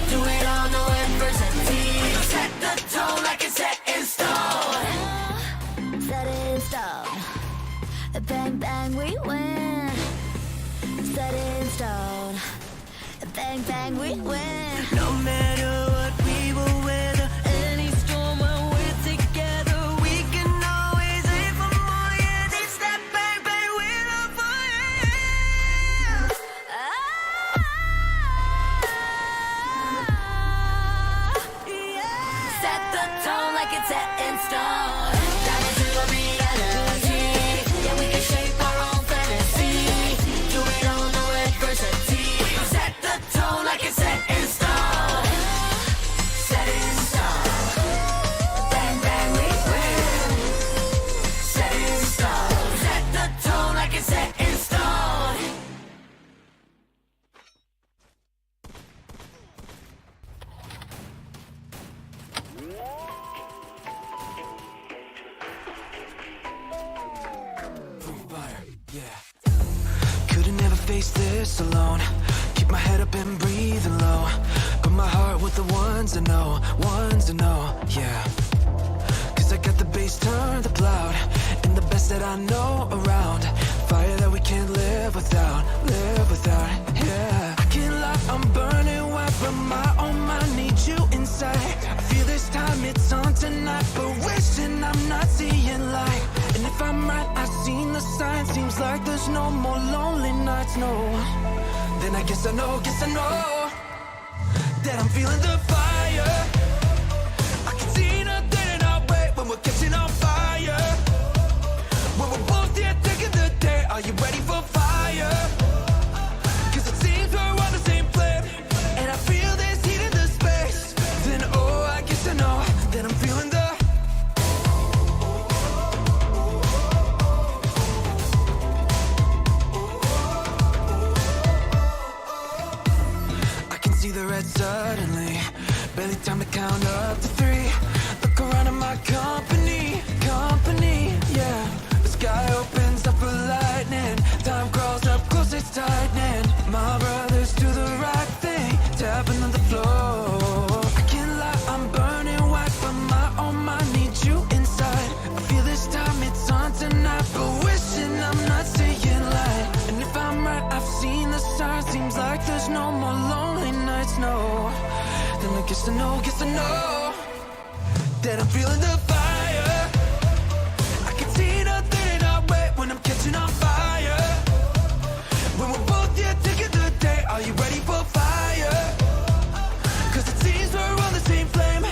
Do it all, no adversity. Set the tone like it's set in stone. Set in stone. Bang, bang, we win. Set in stone. Bang, bang, we win. No matter what, we will weather any storm when we're together. We can always aim for more. Yeah, it's that bang, bang, we're on fire. Set the tone like it's set in stone. Dive into reality. Yeah, we can shape our own fantasy. Do it all, no adversity. Set the tone like it's set in stone. face this alone. Keep my head up and breathing low. Got my heart with the ones I know, yeah. Cause I got the bass turned up loud, and the best that I know around. Fire that we can't live without, yeah. I can't lie, I'm burning white, but my own mind needs you inside. I feel this time it's on tonight, but wishing I'm not seeing light. And if I'm right, I've seen the signs. Seems like there's no more lonely nights, no. Then I guess I know that I'm feeling the fire. I can see nothing in our way when we're catching on fire. When we're both here taking the day, are you ready for fire? Cause it seems we're on the same flame, and I feel this heat in the space. Then oh, I guess I know that I'm feeling the see the red suddenly, barely time to count up to 3. Look around at my company, yeah. The sky opens up for lightning, time crawls up close, it's tightening. My brothers do the right thing, tapping on the floor. I can't lie, I'm burning white, but my own mind needs you inside. I feel this time it's on tonight, but wishing I'm not seeing light. And if I'm right, I've seen the signs. Seems like there's no more lonely nights, no. Then I guess I know that I'm feeling the fire. I can see nothing in our way when I'm catching on fire. When we're both here taking the day, are you ready for fire? Cause it seems we're on the same flame,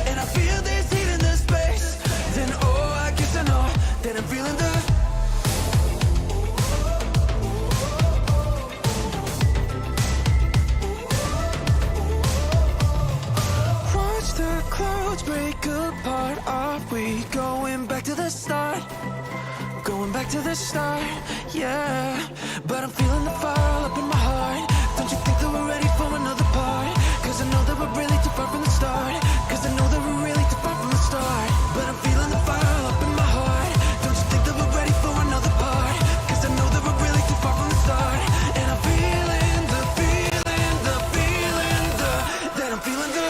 and I feel this heat in the space. Then oh, I guess I know that I'm feeling the the clouds break apart. Are we going back to the start? Going back to the start, yeah. But I'm feeling the fire all up in my heart. Don't you think that we're ready for another part? Cause I know that we're really too far from the start. Cause I know that we're really too far from the start. But I'm feeling the fire all up in my heart. Don't you think that we're ready for another part? Cause I know that we're really too far from the start. And I'm feeling that I'm feeling the